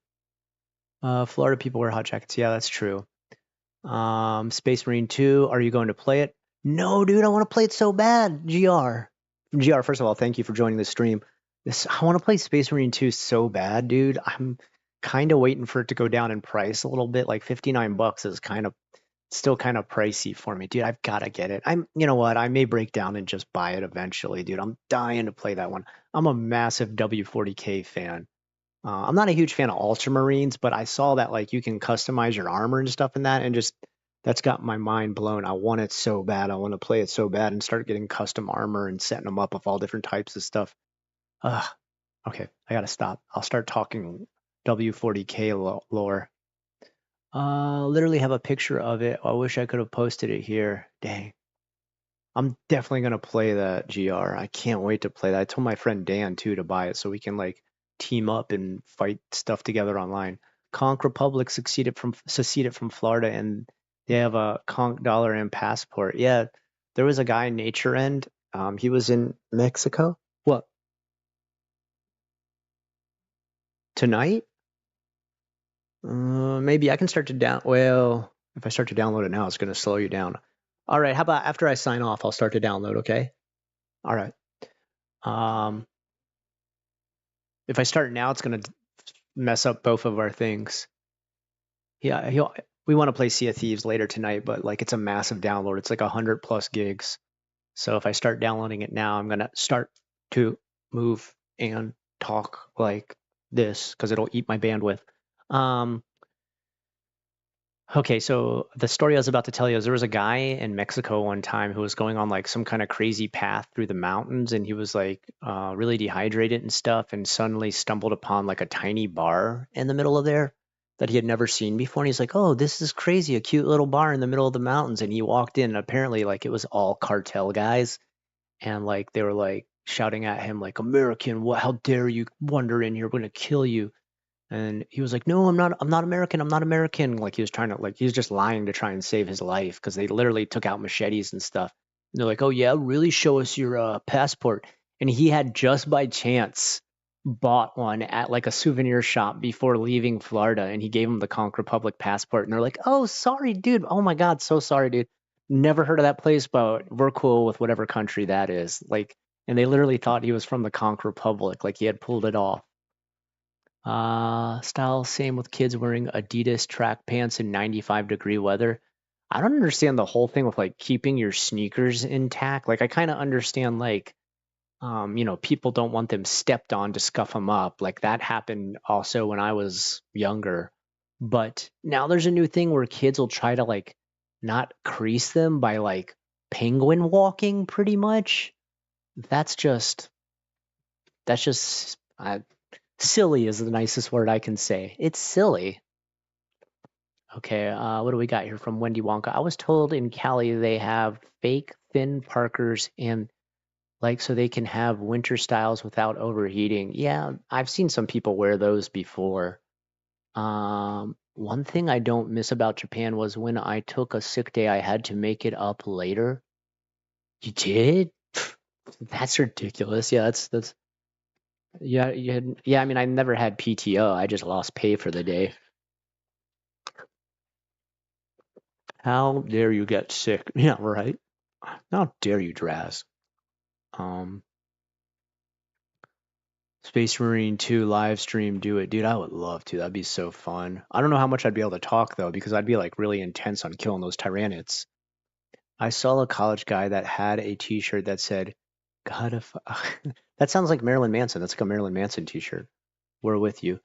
Florida people wear hot jackets. Yeah, that's true. Space Marine 2, are you going to play it? No, dude, I want to play it so bad. GR, first of all, thank you for joining the stream. I want to play Space Marine 2 so bad, dude. I'm kind of waiting for it to go down in price a little bit. Like $59 is still kind of pricey for me, dude. I've got to get it. You know what? I may break down and just buy it eventually, dude. I'm dying to play that one. I'm a massive W40K fan. I'm not a huge fan of Ultramarines, but I saw that like you can customize your armor and stuff in that, and just that's got my mind blown. I want it so bad. I want to play it so bad and start getting custom armor and setting them up with all different types of stuff. Ugh. Okay, I gotta stop. I'll start talking W40K lore. Literally have a picture of it. I wish I could have posted it here. Dang. I'm definitely gonna play that GR. I can't wait to play that. I told my friend Dan too to buy it so we can like team up and fight stuff together online. Conch Republic seceded from Florida and they have a Conch dollar and passport. Yeah, there was a guy Nature End. He was in Mexico. What? Tonight? Maybe I can start to well, if I start to download it now, it's gonna slow you down. All right, how about after I sign off, I'll start to download, okay? All right. Um If I start now, it's gonna mess up both of our things. Yeah, we want to play Sea of Thieves later tonight, but like it's a massive download. It's like 100+ gigs. So if I start downloading it now, I'm gonna start to move and talk like this because it'll eat my bandwidth. Okay, so the story I was about to tell you is there was a guy in Mexico one time who was going on like some kind of crazy path through the mountains, and he was like really dehydrated and stuff, and suddenly stumbled upon like a tiny bar in the middle of there that he had never seen before. And he's like, "Oh, this is crazy, a cute little bar in the middle of the mountains." And he walked in, and apparently like it was all cartel guys, and like they were like shouting at him like, "American, what? How dare you wander in here? We're gonna kill you." And he was like, "No, I'm not American. I'm not American." Like he was trying to, like, he was just lying to try and save his life because they literally took out machetes and stuff. And they're like, "Oh yeah, really show us your passport." And he had just by chance bought one at like a souvenir shop before leaving Florida, and he gave him the Conch Republic passport. And they're like, "Oh, sorry, dude. Oh my God, so sorry, dude. Never heard of that place, but we're cool with whatever country that is." Like, and they literally thought he was from the Conch Republic, like he had pulled it off. Style same with kids wearing Adidas track pants in 95-degree weather. I don't understand the whole thing with like keeping your sneakers intact. Like I kind of understand like people don't want them stepped on to scuff them up. Like that happened also when I was younger. But now there's a new thing where kids will try to like not crease them by like penguin walking pretty much. That's just silly is the nicest word I can say. It's silly. Okay, what do we got here from Wendy Wonka? I was told in Cali they have fake thin Parkers and like so they can have winter styles without overheating. Yeah, I've seen some people wear those before. One thing I don't miss about Japan was when I took a sick day, I had to make it up later. You did? That's ridiculous. Yeah, that's yeah, yeah. I mean, I never had PTO. I just lost pay for the day. How dare you get sick? Yeah, right. How dare you, Draz? Um, Space Marine 2 live stream, do it, dude. I would love to. That'd be so fun. I don't know how much I'd be able to talk though, because I'd be like really intense on killing those Tyranids. I saw a college guy that had a T-shirt that said, "God if that sounds like Marilyn Manson. That's like a Marilyn Manson T-shirt. We're with you.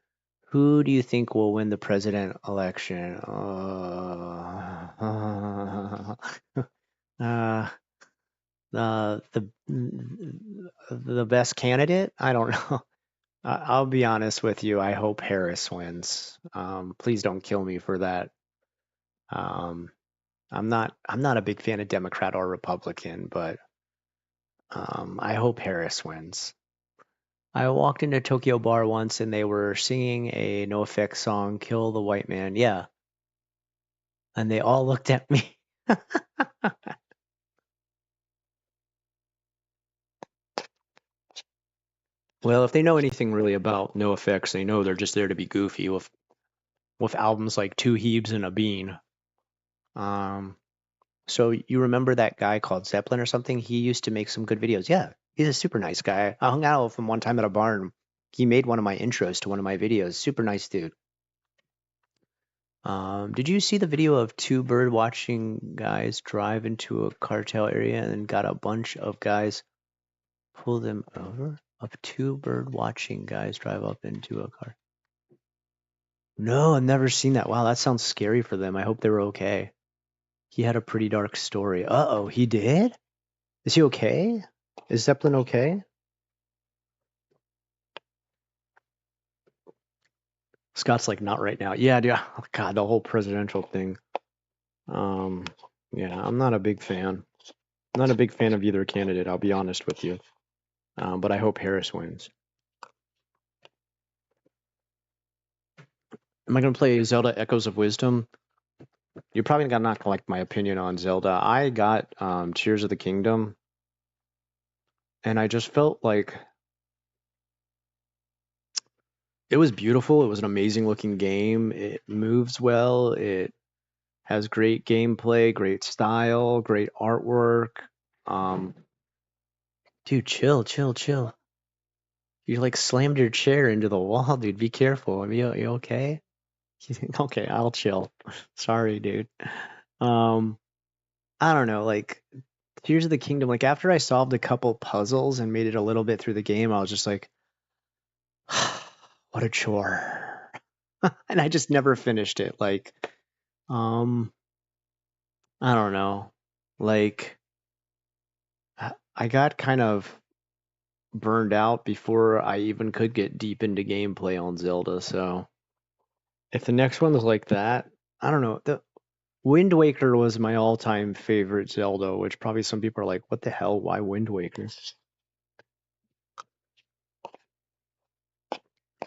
Who do you think will win the president election? Uh, the best candidate? I don't know. I'll be honest with you. I hope Harris wins. Please don't kill me for that. Um, I'm not a big fan of Democrat or Republican, but I hope Harris wins. I walked into a Tokyo bar once and they were singing a NoFX song, "Kill the White Man." Yeah, and they all looked at me. Well, if they know anything really about NoFX, they know they're just there to be goofy with albums like Two Hebes and a Bean. Um, so you remember that guy called Zeppelin or something? He used to make some good videos. Yeah, he's a super nice guy. I hung out with him one time at a bar and he made one of my intros to one of my videos. Super nice dude. Did you see the video of two bird watching guys drive into a cartel area and got a bunch of guys pull them over? Of two bird watching guys drive up into a car. No, I've never seen that. Wow, that sounds scary for them. I hope they were okay. He had a pretty dark story. Uh-oh, he did? Is he okay? Is Zeppelin okay? Scott's like, not right now. Yeah, dude. Oh, God, the whole presidential thing. Um, yeah, I'm not a big fan. I'm not a big fan of either candidate, I'll be honest with you. But I hope Harris wins. Am I going to play Zelda Echoes of Wisdom? You're probably not going to like my opinion on Zelda. I got Tears of the Kingdom, and I just felt like it was beautiful. It was an amazing looking game. It moves well. It has great gameplay, great style, great artwork. Um, Dude, chill, chill, chill. You like slammed your chair into the wall, dude. Be careful. You okay? Okay, I'll chill. Sorry, dude. Um, I don't know, like Tears of the Kingdom, like after I solved a couple puzzles and made it a little bit through the game, I was just like, what a chore. And I just never finished it. Like, um, I don't know. Like I got kind of burned out before I even could get deep into gameplay on Zelda, so if the next one was like that, I don't know. The Wind Waker was my all-time favorite Zelda, which probably some people are like, what the hell? Why Wind Waker?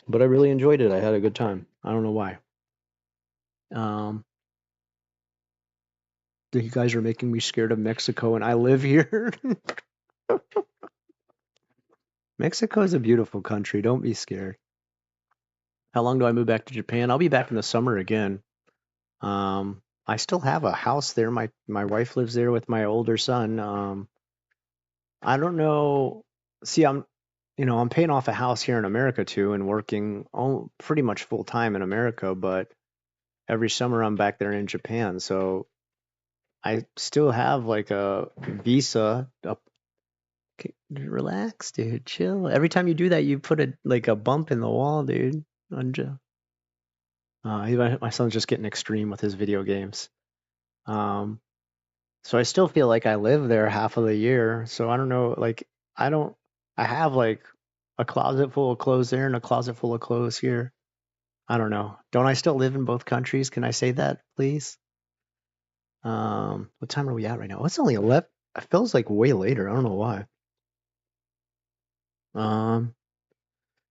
But I really enjoyed it. I had a good time. I don't know why. Um, you guys are making me scared of Mexico, and I live here. Mexico is a beautiful country. Don't be scared. How long do I move back to Japan? I'll be back in the summer again. I still have a house there. My wife lives there with my older son. I don't know. See, I'm paying off a house here in America too, and working pretty much full time in America. But every summer I'm back there in Japan, so I still have like a visa. Okay, relax, dude. Chill. Every time you do that, you put a bump in the wall, dude. My son's just getting extreme with his video games. Um, so I still feel like I live there half of the year. So I don't know, like I don't I have like a closet full of clothes there and a closet full of clothes here. I don't know. Don't I still live in both countries? Can I say that, please? What time are we at right now? Oh, it's only 11. It feels like way later. I don't know why. Um,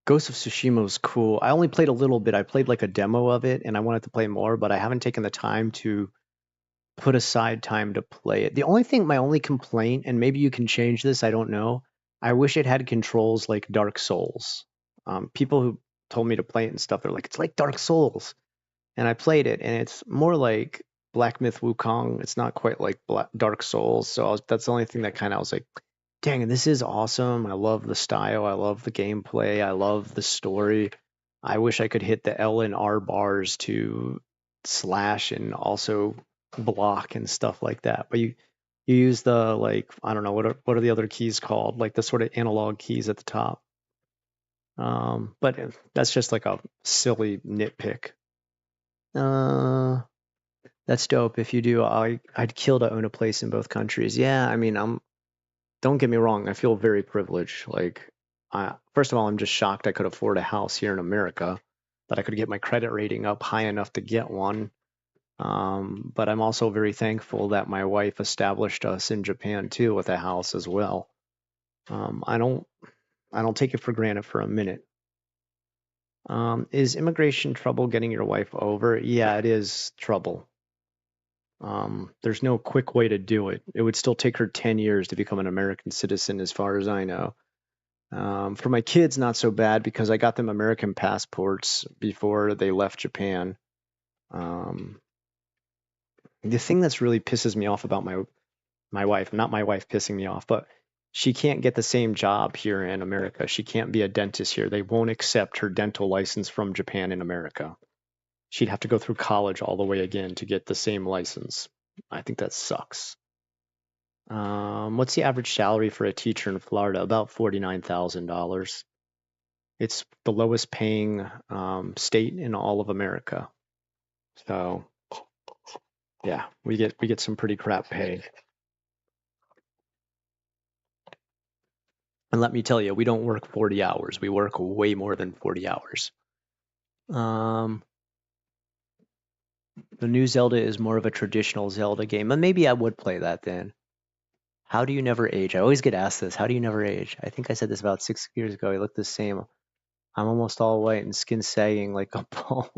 Ghost of Tsushima was cool. I only played a little bit. I played like a demo of it and I wanted to play more, but I haven't taken the time to put aside time to play it. My only complaint, and maybe you can change this, I don't know. I wish it had controls like Dark Souls. People who told me to play it and stuff, they're like, it's like Dark Souls. And I played it, and it's more like Black Myth Wukong. It's not quite like Dark Souls. So that's the only thing that kind of I was like, dang, this is awesome. I love the style. I love the gameplay. I love the story. I wish I could hit the L and R bars to slash and also block and stuff like that. But you use the like I don't know what are the other keys called? Like the sort of analog keys at the top. But that's just like a silly nitpick. Uh, that's dope. If you do, I'd kill to own a place in both countries. Yeah, I mean, don't get me wrong. I feel very privileged. Like, first of all, I'm just shocked I could afford a house here in America, that I could get my credit rating up high enough to get one. But I'm also very thankful that my wife established us in Japan too with a house as well. I don't take it for granted for a minute. Is immigration trouble getting your wife over? Yeah, it is trouble. There's no quick way to do it. It would still take her 10 years to become an American citizen, as far as I know. For my kids, not so bad because I got them American passports before they left Japan. Um, the thing that's really pisses me off about my wife, not my wife pissing me off, but she can't get the same job here in America. She can't be a dentist here. They won't accept her dental license from Japan in America. She'd have to go through college all the way again to get the same license. I think that sucks. What's the average salary for a teacher in Florida? About $49,000. It's the lowest paying state in all of America. So yeah, we get some pretty crap pay. And let me tell you, we don't work 40 hours. We work way more than 40 hours. Um, the new Zelda is more of a traditional Zelda game, and maybe I would play that then. How do you never age? I always get asked this. How do you never age? I think I said this about 6 years ago. I look the same. I'm almost all white and skin sagging like a ball.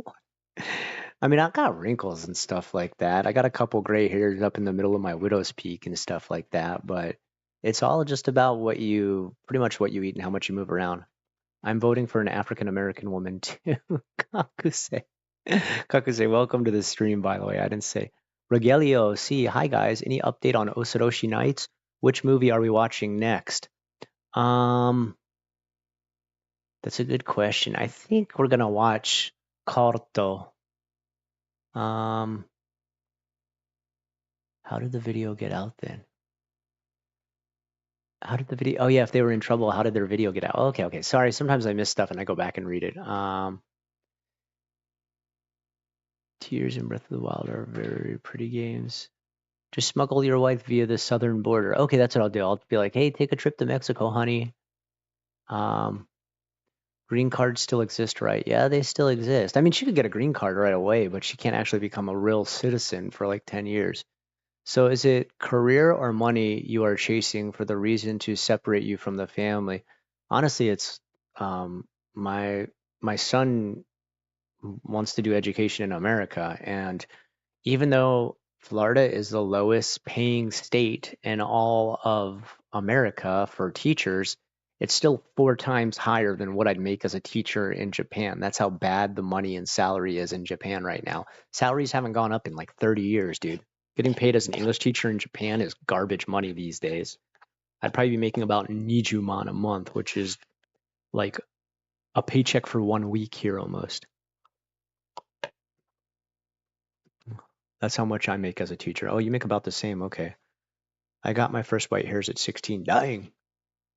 I mean, I've got wrinkles and stuff like that. I got a couple gray hairs up in the middle of my widow's peak and stuff like that, but it's all just about pretty much what you eat and how much you move around. I'm voting for an African American woman too. Kakuse. Kakuse, welcome to the stream, by the way. I didn't say. Rogelio, see, hi guys. Any update on Osoroshi Nights? Which movie are we watching next? Um, That's a good question. I think we're gonna watch Corto. How did the video get out then? How did the video? Oh yeah, if they were in trouble, how did their video get out? Okay, okay. Sorry, sometimes I miss stuff and I go back and read it. Tears and Breath of the Wild are very pretty games. Just smuggle your wife via the southern border. Okay, that's what I'll do. I'll be like, hey, take a trip to Mexico, honey. Green cards still exist, right? Yeah, they still exist. I mean, she could get a green card right away, but she can't actually become a real citizen for like 10 years. So is it career or money you are chasing for the reason to separate you from the family? Honestly, it's um, my my son wants to do education in America, and even though Florida is the lowest paying state in all of America for teachers, it's still 4 times higher than what I'd make as a teacher in Japan. That's how bad the money and salary is in Japan right now. Salaries haven't gone up in like 30 years, dude. Getting paid as an English teacher in Japan is garbage money these days. I'd probably be making about Nijuman a month, which is like a paycheck for 1 week here almost. That's how much I make as a teacher. Oh, you make about the same. Okay. I got my first white hairs at 16. Dying.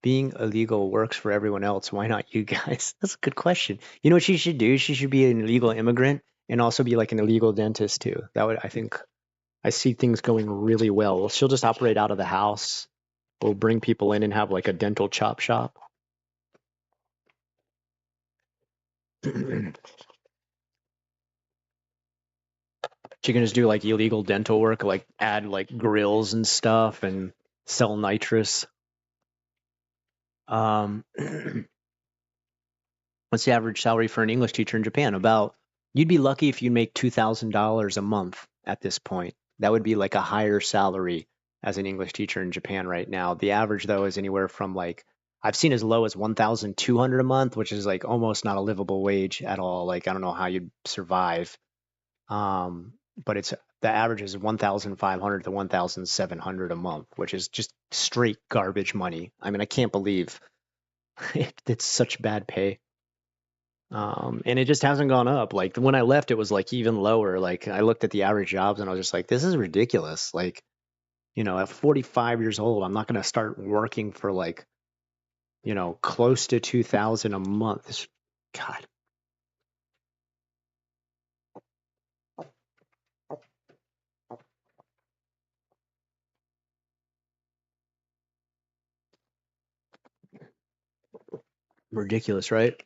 Being illegal works for everyone else. Why not you guys? That's a good question. You know what she should do? She should be an illegal immigrant and also be like an illegal dentist too. That would, I think, I see things going really well. She'll just operate out of the house. We'll bring people in and have like a dental chop shop. She can just do like illegal dental work, like add like grills and stuff and sell nitrous. Um, what's the average salary for an English teacher in Japan? About, you'd be lucky if you make $2,000 a month at this point. That would be like a higher salary as an English teacher in Japan right now. The average though is anywhere from like, I've seen as low as 1,200 a month, which is like almost not a livable wage at all. Like I don't know how you'd survive. But it's the average is 1,500 to 1,700 a month, which is just straight garbage money. I mean, I can't believe it's such bad pay. And it just hasn't gone up. Like when I left, it was like even lower. Like I looked at the average jobs and I was just like, this is ridiculous. Like, at 45 years old, I'm not going to start working for like, close to 2,000 a month. God. Ridiculous, right?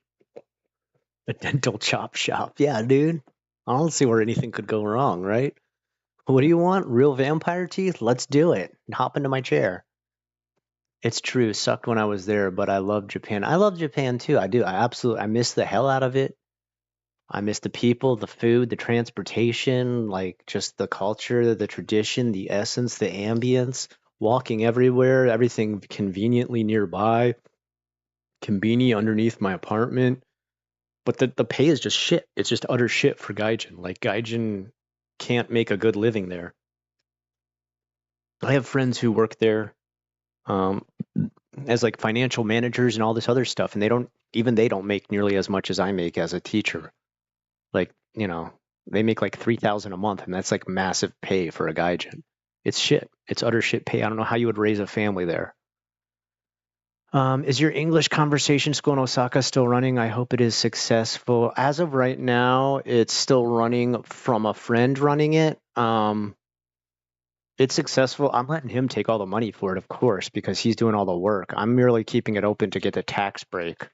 A dental chop shop. Yeah, dude. I don't see where anything could go wrong, right? What do you want? Real vampire teeth? Let's do it. Hop into my chair. It's true. Sucked when I was there, but I love Japan. I love Japan too. I do. I miss the hell out of it. I miss the people, the food, the transportation, like just the culture, the tradition, the essence, the ambience, walking everywhere, everything conveniently nearby, convenient underneath my apartment. But the pay is just shit. It's just utter shit for Gaijin. Like Gaijin can't make a good living there. I have friends who work there um, as like financial managers and all this other stuff, and they don't make nearly as much as I make as a teacher. Like, they make like 3,000 a month, and that's like massive pay for a gaijin. It's shit. It's utter shit pay. I don't know how you would raise a family there. Is your English conversation school in Osaka still running? I hope it is successful. As of right now, it's still running from a friend running it. It's successful. I'm letting him take all the money for it, of course, because he's doing all the work. I'm merely keeping it open to get the tax break.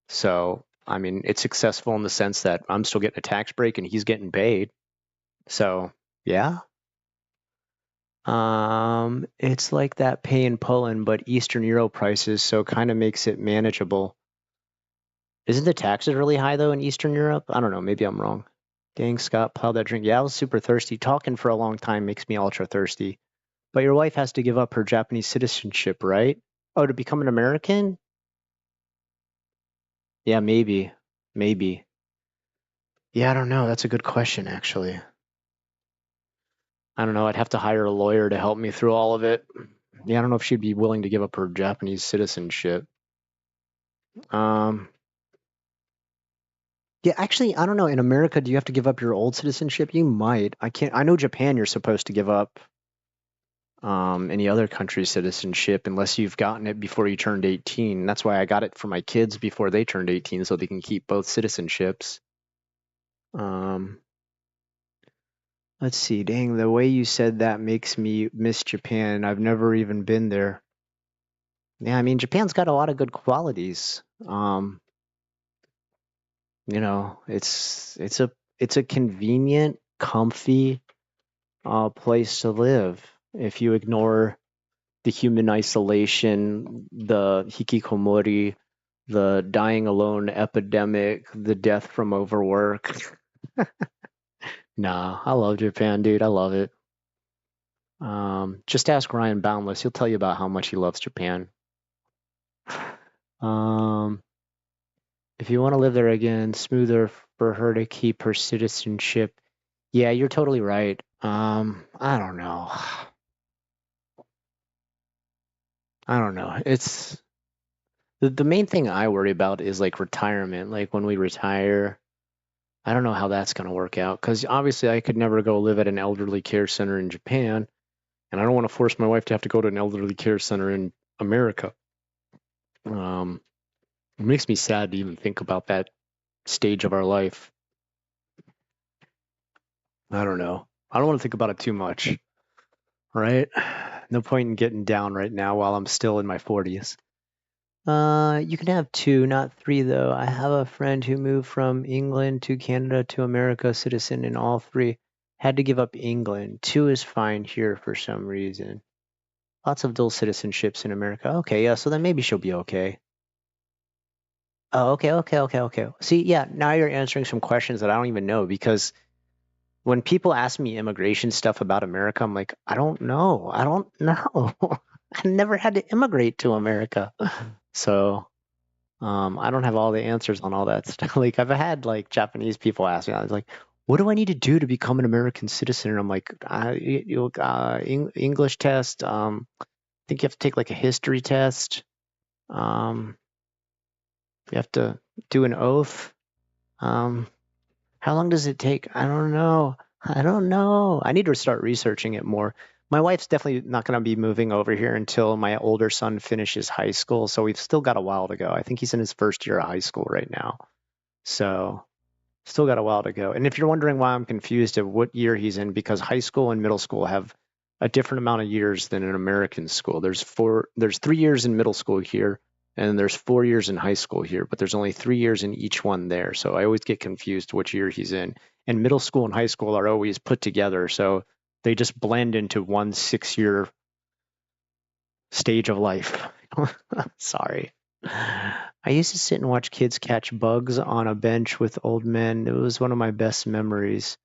So, I mean, it's successful in the sense that I'm still getting a tax break and he's getting paid. So, yeah. It's like that pay in Poland, but Eastern Euro prices, so kind of makes it manageable. Isn't the taxes really high though in Eastern Europe? I don't know. Maybe I'm wrong. Dang, Scott, pile that drink. Yeah, I was super thirsty. Talking for a long time makes me ultra thirsty. But your wife has to give up her Japanese citizenship, right? Oh, to become an American? Yeah, maybe. Maybe. Yeah, I don't know. That's a good question, actually. I don't know. I'd have to hire a lawyer to help me through all of it. Yeah, I don't know if she'd be willing to give up her Japanese citizenship. Um, Yeah, actually, I don't know. In America, do you have to give up your old citizenship? You might. I can't. I know Japan, you're supposed to give up any other country's citizenship unless you've gotten it before you turned 18. That's why I got it for my kids before they turned 18, so they can keep both citizenships. Um, let's see. Dang, the way you said that makes me miss Japan. I've never even been there. Yeah, I mean, Japan's got a lot of good qualities. It's a convenient, comfy place to live. If you ignore the human isolation, the hikikomori, the dying alone epidemic, the death from overwork. Nah, I love Japan, dude. I love it. Just ask Ryan Boundless. He'll tell you about how much he loves Japan. Um, if you want to live there again, smoother for her to keep her citizenship. Yeah, you're totally right. I don't know. I don't know. It's the main thing I worry about is like retirement. Like when we retire, I don't know how that's going to work out because obviously I could never go live at an elderly care center in Japan, and I don't want to force my wife to have to go to an elderly care center in America. Um, it makes me sad to even think about that stage of our life. I don't know. I don't want to think about it too much, right? No point in getting down right now while I'm still in my 40s. You can have two, not three, though. I have a friend who moved from England to Canada to America, citizen in all three. Had to give up England. Two is fine here for some reason. Lots of dual citizenships in America. Okay, yeah, so then maybe she'll be okay. Oh, okay. See, yeah, now you're answering some questions that I don't even know because when people ask me immigration stuff about America, I'm like, I don't know. I don't know. I never had to immigrate to America. So I don't have all the answers on all that stuff. Like I've had like Japanese people ask me, I was like, "What do I need to do to become an American citizen?" And I'm like, English test. I think you have to take like a history test. Um, you have to do an oath. Um, how long does it take? I don't know. I don't know. I need to start researching it more. My wife's definitely not going to be moving over here until my older son finishes high school, so we've still got a while to go. I think he's in his first year of high school right now. So still got a while to go. And if you're wondering why I'm confused of what year he's in, because high school and middle school have a different amount of years than an American school. There's 3 years in middle school here, and there's 4 years in high school here, but there's only 3 years in each one there. So I always get confused which year he's in. And middle school and high school are always put together, so they just blend into one 6 year stage of life. Sorry. I used to sit and watch kids catch bugs on a bench with old men. It was one of my best memories.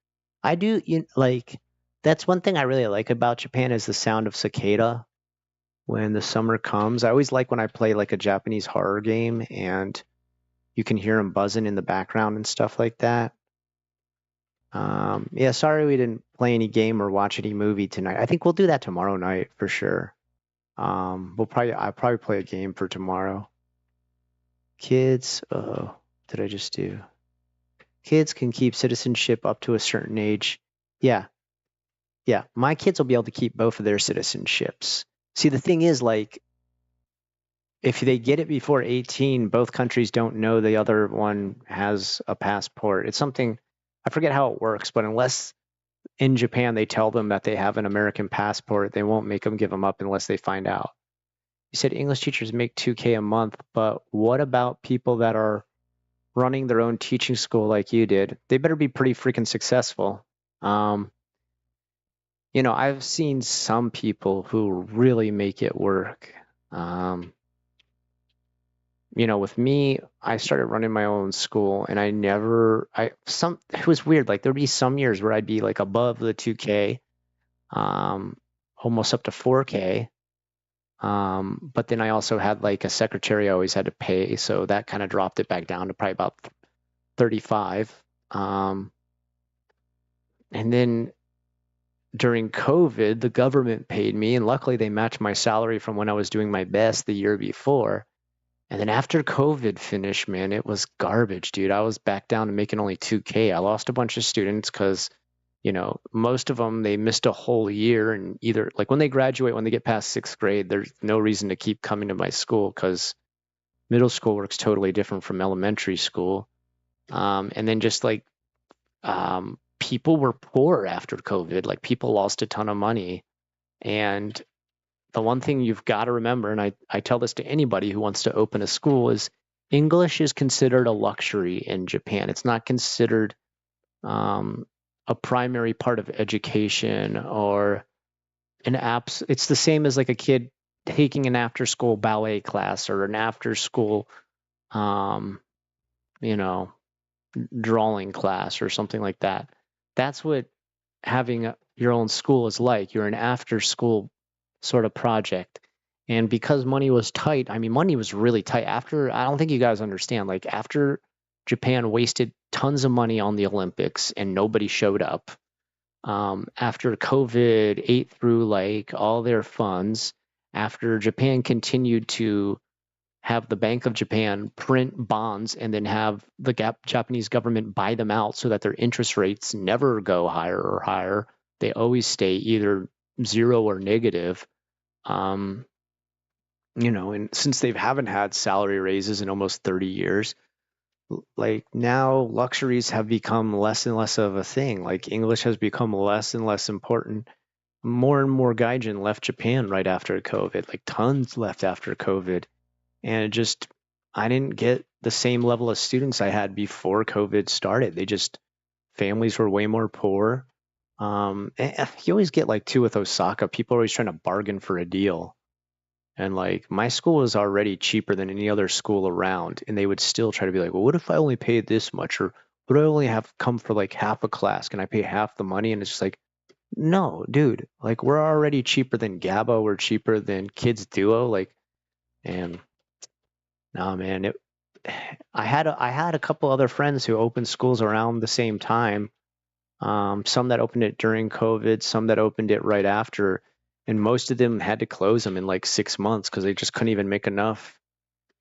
I do like that's one thing I really like about Japan is the sound of cicada when the summer comes. I always like when I play like a Japanese horror game and you can hear them buzzing in the background and stuff like that. Yeah, sorry we didn't play any game or watch any movie tonight. I think we'll do that tomorrow night for sure. I'll probably play a game for tomorrow. Kids, did I just do? Kids can keep citizenship up to a certain age. Yeah, yeah. My kids will be able to keep both of their citizenships. See, the thing is, like, if they get it before 18, both countries don't know the other one has a passport. It's something, I forget how it works, but unless in Japan they tell them that they have an American passport, they won't make them give them up unless they find out. You said English teachers make 2K a month, but what about people that are running their own teaching school like you did? They better be pretty freaking successful. Um, I've seen some people who really make it work. Um, with me, I started running my own school and it was weird. Like there'd be some years where I'd be like above the 2K, um, almost up to 4K. But then I also had like a secretary I always had to pay. So that kind of dropped it back down to probably about 35. And then during COVID, the government paid me, and luckily they matched my salary from when I was doing my best the year before. And then after COVID finished, man, it was garbage, dude. I was back down to making only 2K. I lost a bunch of students because, most of them, they missed a whole year. And either, like when they graduate, when they get past sixth grade, there's no reason to keep coming to my school because middle school works totally different from elementary school. And then just like people were poor after COVID, like people lost a ton of money. And the one thing you've got to remember, and I tell this to anybody who wants to open a school, is English is considered a luxury in Japan. It's not considered a primary part of education or an apps. It's the same as like a kid taking an after school ballet class or an after school, um, you know, drawing class or something like that. That's what having your own school is like. You're an after school sort of project. And because money was tight, I mean, money was really tight after, I don't think you guys understand, like after Japan wasted tons of money on the Olympics and nobody showed up, after COVID ate through like all their funds, after Japan continued to have the Bank of Japan print bonds and then have the Japanese government buy them out so that their interest rates never go higher or higher. They always stay either zero or negative. Um, and since they haven't had salary raises in almost 30 years, like now luxuries have become less and less of a thing. Like English has become less and less important. More and more gaijin left Japan right after COVID, like tons left after COVID. And it just, I didn't get the same level of students I had before COVID started. Families were way more poor. You always get like too with Osaka, people are always trying to bargain for a deal. And like my school was already cheaper than any other school around, and they would still try to be like, well, what if I only paid this much? Or would I only have come for like half a class? Can I pay half the money? And it's just like, no, dude, like we're already cheaper than Gabo, we're cheaper than Kids Duo. Like, and no, man, I had a couple other friends who opened schools around the same time. Some that opened it during COVID, some that opened it right after, and most of them had to close them in like 6 months because they just couldn't even make enough.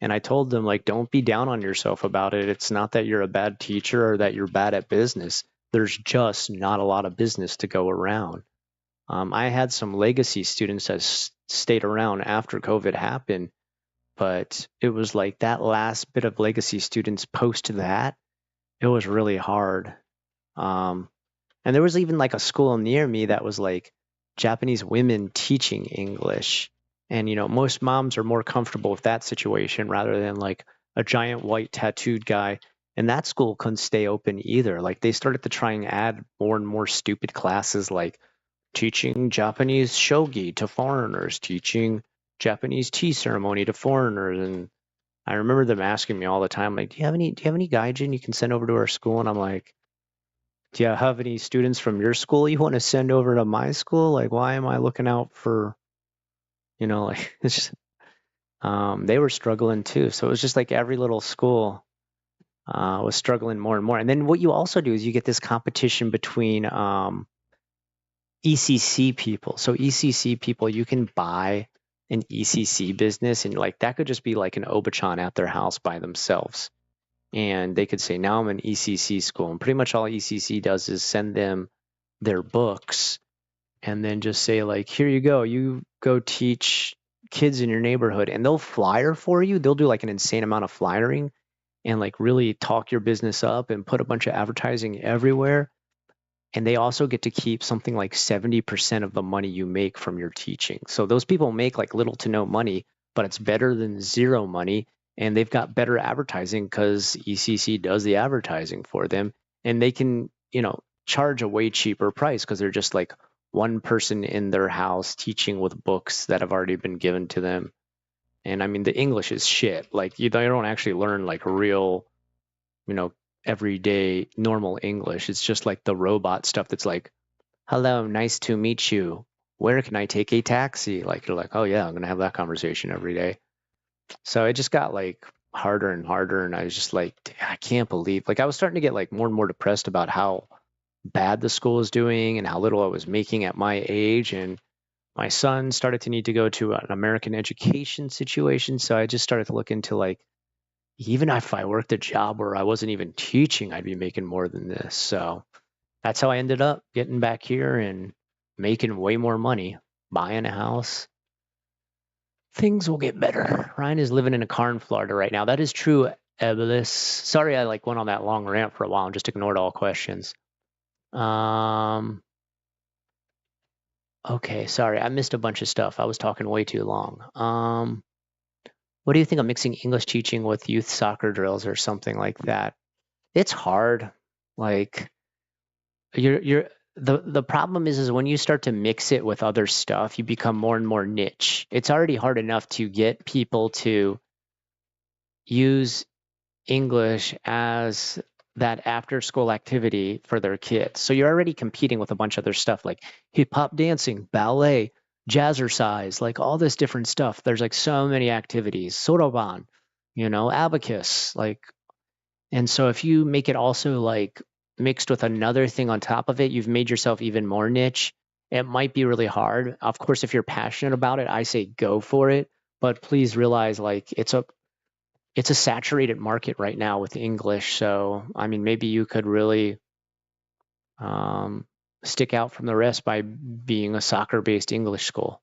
And I told them, like, don't be down on yourself about it. It's not that you're a bad teacher or that you're bad at business. There's just not a lot of business to go around. I had some legacy students that stayed around after COVID happened, but it was like that last bit of legacy students post that, it was really hard. Um, and there was even like a school near me that was like Japanese women teaching English. And, most moms are more comfortable with that situation rather than like a giant white tattooed guy. And that school couldn't stay open either. Like they started to try and add more and more stupid classes like teaching Japanese shogi to foreigners, teaching Japanese tea ceremony to foreigners. And I remember them asking me all the time, like, do you have any gaijin you can send over to our school? And I'm like, do you have any students from your school you want to send over to my school? Like, why am I looking out for, like, it's just, they were struggling too. So it was just like every little school was struggling more and more. And then what you also do is you get this competition between ECC people. So ECC people, you can buy an ECC business, and like that could just be like an Obachan at their house by themselves. And they could say, now I'm an ECC school. And pretty much all ECC does is send them their books and then just say, like, here you go teach kids in your neighborhood. And they'll flyer for you. They'll do like an insane amount of flyering and like really talk your business up and put a bunch of advertising everywhere. And they also get to keep something like 70% of the money you make from your teaching. So those people make like little to no money, but it's better than zero money. And they've got better advertising because ECC does the advertising for them. And they can, charge a way cheaper price because they're just like one person in their house teaching with books that have already been given to them. And I mean, the English is shit. Like, they don't actually learn like real, everyday normal English. It's just like the robot stuff that's like, hello, nice to meet you. Where can I take a taxi? Like, you're like, oh yeah, I'm going to have that conversation every day. So it just got like harder and harder. And I was just like, I can't believe, like, I was starting to get like more and more depressed about how bad the school was doing and how little I was making at my age. And my son started to need to go to an American education situation. So I just started to look into like, even if I worked a job where I wasn't even teaching, I'd be making more than this. So that's how I ended up getting back here and making way more money, buying a house. Things will get better. Ryan is living in a car in Florida right now. That is true, Ebelis. Sorry I like went on that long rant for a while and just ignored all questions. Okay, sorry, I missed a bunch of stuff. I was talking way too long. What do you think of mixing English teaching with youth soccer drills or something like that? It's hard. Like you're the problem is when you start to mix it with other stuff, you become more and more niche. It's already hard enough to get people to use English as that after school activity for their kids. So you're already competing with a bunch of other stuff like hip hop dancing, ballet, jazzercise, like all this different stuff. There's like so many activities, soroban, abacus, like, and so if you make it also like mixed with another thing on top of it, you've made yourself even more niche. It might be really hard. Of course, if you're passionate about it, I say go for it. But please realize like it's a saturated market right now with English. So, I mean, maybe you could really stick out from the rest by being a soccer-based English school.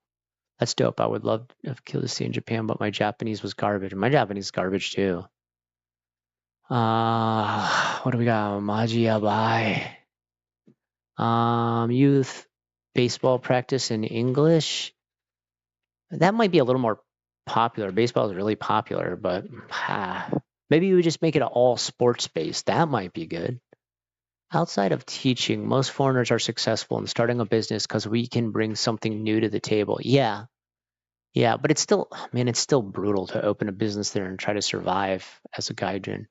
That's dope. I would love to stay in Japan, but my Japanese was garbage. My Japanese is garbage too. What do we got? Maji Abai. Youth baseball practice in English. That might be a little more popular. Baseball is really popular, but maybe we just make it all sports based. That might be good. Outside of teaching, most foreigners are successful in starting a business because we can bring something new to the table. Yeah, yeah, but it's still, man, it's still brutal to open a business there and try to survive as a gaijin.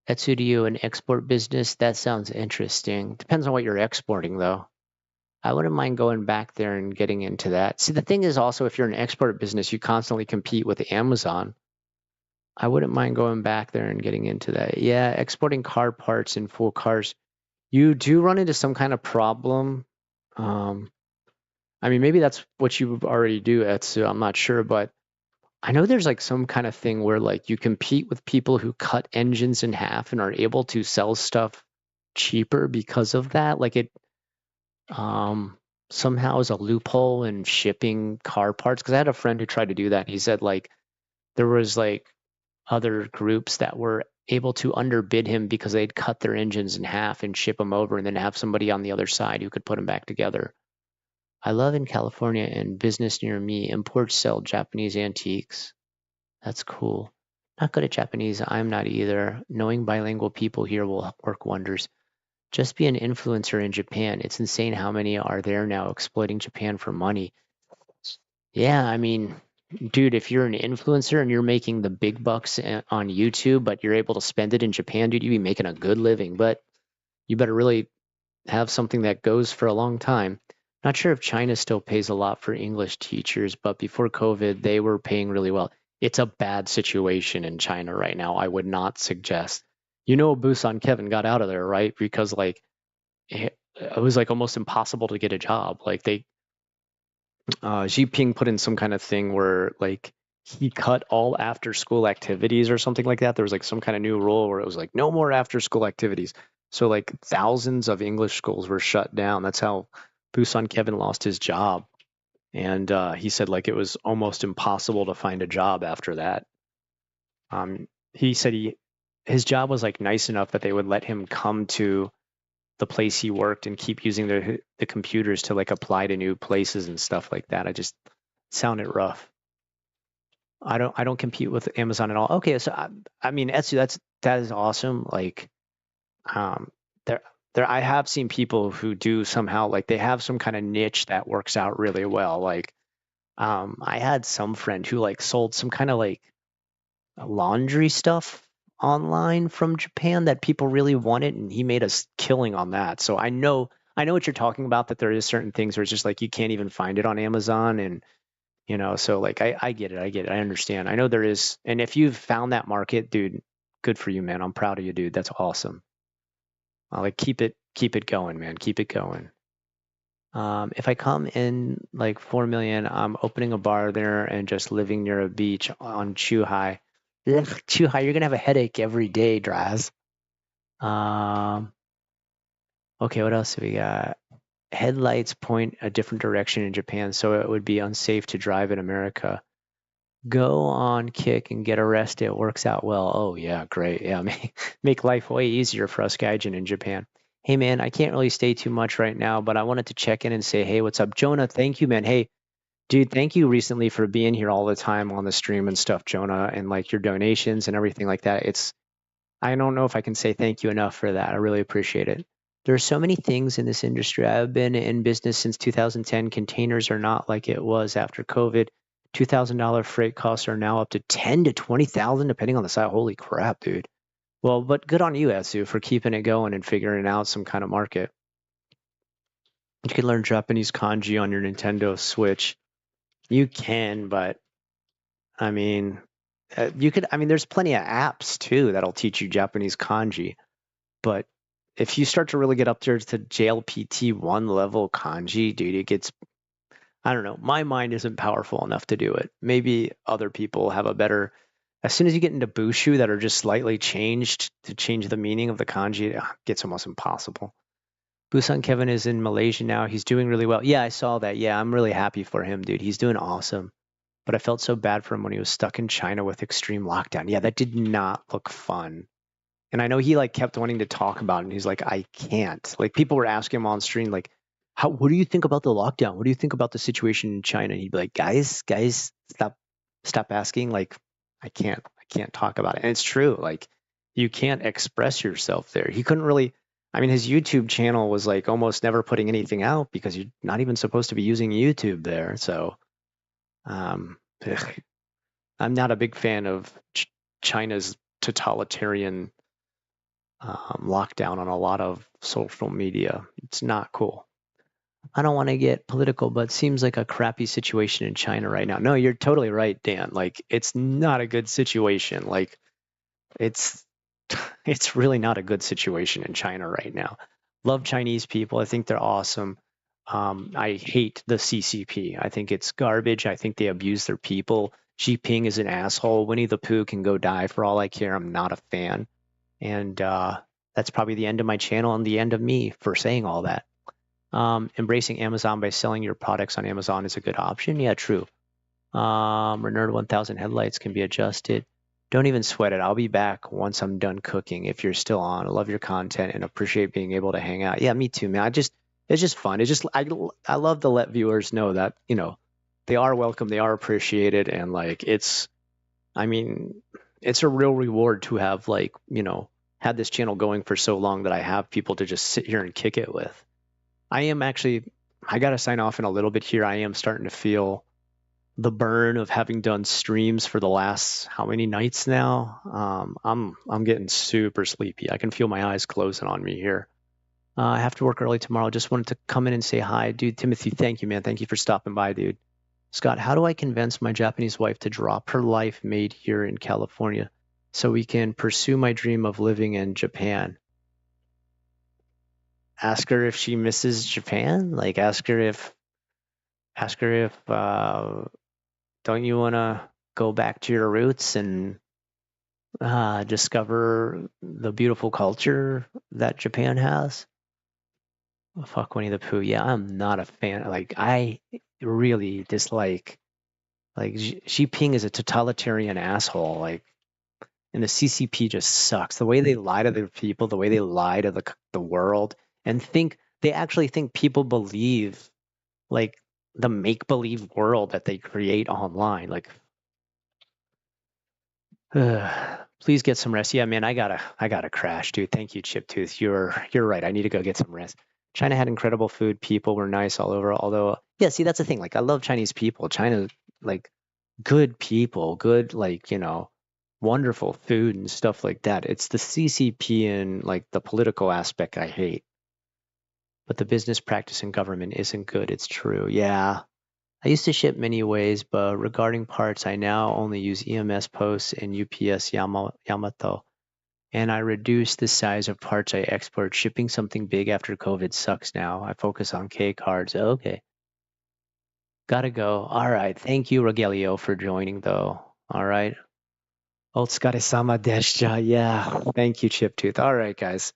Etsudio, an export business, that sounds interesting. Depends on what you're exporting, though. I wouldn't mind going back there and getting into that. See, the thing is also, if you're an export business, you constantly compete with Amazon. I wouldn't mind going back there and getting into that. Yeah, exporting car parts and full cars. You do run into some kind of problem. Um, I mean, maybe that's what you already do, Etsu. I'm not sure, but I know there's like some kind of thing where like you compete with people who cut engines in half and are able to sell stuff cheaper because of that. Like it somehow is a loophole in shipping car parts. Because I had a friend who tried to do that. He said like there was like other groups that were able to underbid him because they'd cut their engines in half and ship them over and then have somebody on the other side who could put them back together. I love in California and business near me imports sell Japanese antiques. That's cool. Not good at Japanese. I'm not either. Knowing bilingual people here will work wonders. Just be an influencer in Japan. It's insane how many are there now exploiting Japan for money. Yeah, I mean, dude, if you're an influencer and you're making the big bucks on YouTube, but you're able to spend it in Japan, dude, you'd be making a good living. But you better really have something that goes for a long time. Not sure if China still pays a lot for English teachers, but before COVID, they were paying really well. It's a bad situation in China right now. I would not suggest. Busan Kevin got out of there, right? Because like it was like almost impossible to get a job. Like Xi Jinping put in some kind of thing where like he cut all after school activities or something like that. There was like some kind of new rule where it was like no more after school activities. So like thousands of English schools were shut down. That's how Busan Kevin lost his job. And he said like it was almost impossible to find a job after that. He said his job was like nice enough that they would let him come to the place he worked and keep using the computers to like apply to new places and stuff like that. I just sounded rough. I don't compete with Amazon at all. Okay, so I mean Etsy, that is awesome. Like um there I have seen people who do somehow like they have some kind of niche that works out really well. Like I had some friend who like sold some kind of like laundry stuff online from Japan that people really wanted, and he made a killing on that. So I know what you're talking about. That there is certain things where it's just like you can't even find it on Amazon, and so like I get it, I understand. I know there is, and if you've found that market, dude, good for you, man. I'm proud of you, dude. That's awesome. Like keep it going, man. Keep it going. If I come in like 4 million, I'm opening a bar there and just living near a beach on Chuhai. Ugh, Chuhai, you're gonna have a headache every day, Draz. Um, okay, what else do we got? Headlights point a different direction in Japan, so it would be unsafe to drive in America. Go on kick and get arrested. It works out well. Oh yeah, great. Yeah, make life way easier for us gaijin in Japan. Hey man, I can't really stay too much right now, but I wanted to check in and say, hey, what's up, Jonah? Thank you, man. Hey, dude, thank you recently for being here all the time on the stream and stuff, Jonah, and like your donations and everything like that. I don't know if I can say thank you enough for that. I really appreciate it. There are so many things in this industry. I've been in business since 2010. Containers are not like it was after COVID. $2,000 freight costs are now up to 10 to 20,000 depending on the site. Holy crap, dude. Well, but good on you, Etsu, for keeping it going and figuring out some kind of market. You can learn Japanese kanji on your Nintendo Switch. You can, but I mean, you could. I mean, there's plenty of apps too that'll teach you Japanese kanji. But if you start to really get up there to JLPT 1 level kanji, dude, it gets, I don't know, my mind isn't powerful enough to do it. Maybe other people have a better, as soon as you get into Bushu that are just slightly changed to change the meaning of the kanji, it gets almost impossible. Busan Kevin is in Malaysia now. He's doing really well. Yeah, I saw that. Yeah, I'm really happy for him, dude. He's doing awesome. But I felt so bad for him when he was stuck in China with extreme lockdown. Yeah, that did not look fun. And I know he like kept wanting to talk about it. And he's like, I can't. Like people were asking him on stream, like, what do you think about the lockdown? What do you think about the situation in China? And he'd be like, guys, stop asking. Like, I can't talk about it. And it's true. Like, you can't express yourself there. He couldn't really. I mean, his YouTube channel was like almost never putting anything out because you're not even supposed to be using YouTube there. So, um, I'm not a big fan of China's totalitarian lockdown on a lot of social media. It's not cool. I don't want to get political, but it seems like a crappy situation in China right now. No, you're totally right, Dan. Like it's not a good situation. Like it's it's really not a good situation in China right now. Love Chinese people. I think they're awesome. I hate the CCP. I think it's garbage. I think they abuse their people. Xi Jinping is an asshole. Winnie the Pooh can go die for all I care. I'm not a fan. And that's probably the end of my channel and the end of me for saying all that. Embracing Amazon by selling your products on Amazon is a good option. Yeah, true. Renerd 1000 headlights can be adjusted. Don't even sweat it. I'll be back once I'm done cooking if you're still on. I love your content and appreciate being able to hang out. Yeah, me too, man. It's just fun. It's just I love to let viewers know that, they are welcome, they are appreciated, and like I mean, it's a real reward to have like, had this channel going for so long that I have people to just sit here and kick it with. I got to sign off in a little bit here. I am starting to feel the burn of having done streams for the last how many nights now. I'm getting super sleepy. I can feel my eyes closing on me here. I have to work early tomorrow. Just wanted to come in and say hi, dude. Timothy, thank you, man. Thank you for stopping by, dude. Scott, how do I convince my Japanese wife to drop her life made here in California so we can pursue my dream of living in Japan? Ask her if she misses Japan. Like, ask her if, don't you want to go back to your roots and discover the beautiful culture that Japan has? Oh, fuck Winnie the Pooh. Yeah, I'm not a fan. Like, I really dislike. Like, Xi Jinping is a totalitarian asshole. Like, and the CCP just sucks. The way they lie to their people, the way they lie to the world, and they actually think people believe like the make believe world that they create online. Like, please get some rest. Yeah, man, I gotta crash, dude. Thank you, Chiptooth. You're right. I need to go get some rest. China had incredible food. People were nice all over. Although, yeah, see, that's the thing. Like, I love Chinese people. China, like, good people, good, like, wonderful food and stuff like that. It's the CCP and like the political aspect I hate. But the business practice in government isn't good. It's true. Yeah. I used to ship many ways, but regarding parts, I now only use EMS posts and UPS Yamato. and I reduce the size of parts I export. Shipping something big after COVID sucks now. I focus on K cards. Okay. Gotta go. All right. Thank you, Rogelio, for joining, though. All right. Otsukare-sama deshita. Yeah. Thank you, Chiptooth. All right, guys.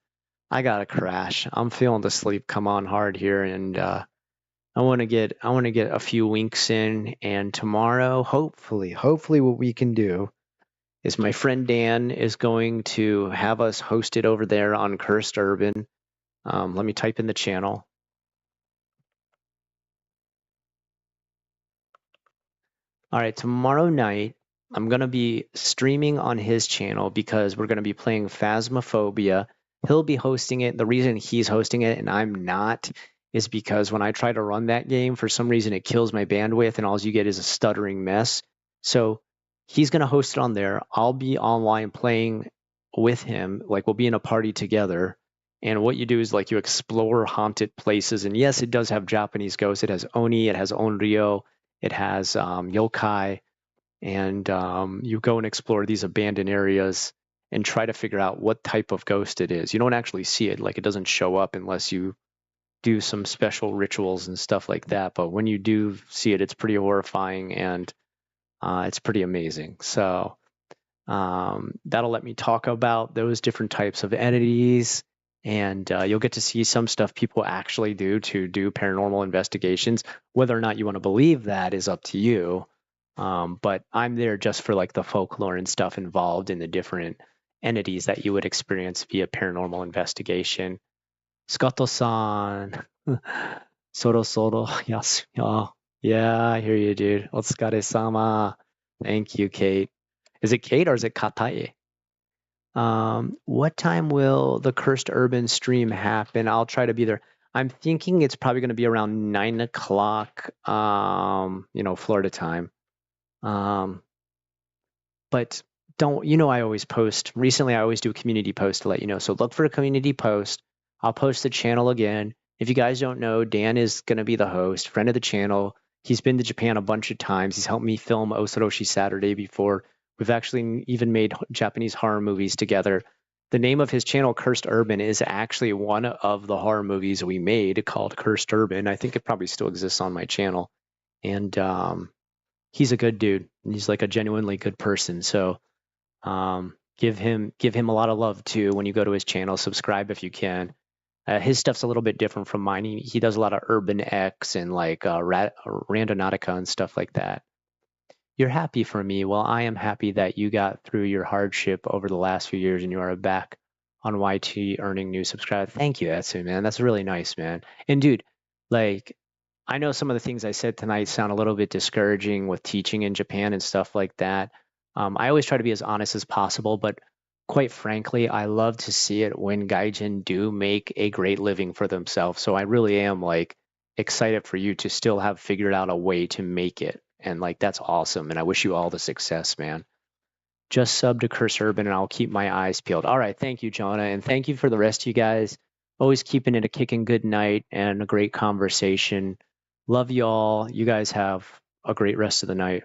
I gotta crash. I'm feeling the sleep come on hard here, and I want to get a few winks in, and tomorrow, hopefully, what we can do is my friend Dan is going to have us hosted over there on Cursed Urban. Let me type in the channel. All right, tomorrow night, I'm going to be streaming on his channel because we're going to be playing Phasmophobia. He'll be hosting it. The reason he's hosting it and I'm not is because when I try to run that game, for some reason it kills my bandwidth and all you get is a stuttering mess. So he's going to host it on there. I'll be online playing with him. Like we'll be in a party together. And what you do is like you explore haunted places. And yes, it does have Japanese ghosts. It has Oni, it has Onryo, it has yokai, and you go and explore these abandoned areas and try to figure out what type of ghost it is. You don't actually see it, like it doesn't show up unless you do some special rituals and stuff like that. But when you do see it, it's pretty horrifying and it's pretty amazing. So that'll let me talk about those different types of entities. And you'll get to see some stuff people actually do to do paranormal investigations. Whether or not you want to believe that is up to you. But I'm there just for like the folklore and stuff involved in the different entities that you would experience via paranormal investigation. Scotto-san, soro soro, yes, yeah, I hear you, dude. Otsukare-sama. Thank you, Kate. Is it Kate or is it Katai? What time will the Cursed Urban stream happen? I'll try to be there. I'm thinking it's probably going to be around 9 o'clock, Florida time. But don't, I always post. Recently, I always do a community post to let you know. So look for a community post. I'll post the channel again. If you guys don't know, Dan is going to be the host, friend of the channel. He's been to Japan a bunch of times. He's helped me film Osoroshi Saturday before. We've actually even made Japanese horror movies together. The name of his channel, Cursed Urban, is actually one of the horror movies we made called Cursed Urban. I think it probably still exists on my channel. And he's a good dude. He's like a genuinely good person. So give him a lot of love too when you go to his channel. Subscribe if you can. His stuff's a little bit different from mine. He does a lot of Urban X and like Randonautica and stuff like that. You're happy for me. Well, I am happy that you got through your hardship over the last few years and you are back on YT earning new subscribers. Thank you, Etsu, man. That's really nice, man. And dude, like, I know some of the things I said tonight sound a little bit discouraging with teaching in Japan and stuff like that. I always try to be as honest as possible, but quite frankly, I love to see it when gaijin do make a great living for themselves. So I really am like excited for you to still have figured out a way to make it. And like, that's awesome. And I wish you all the success, man. Just sub to Curse Urban and I'll keep my eyes peeled. All right. Thank you, Jonah. And thank you for the rest of you guys. Always keeping it a kicking good night and a great conversation. Love you all. You guys have a great rest of the night.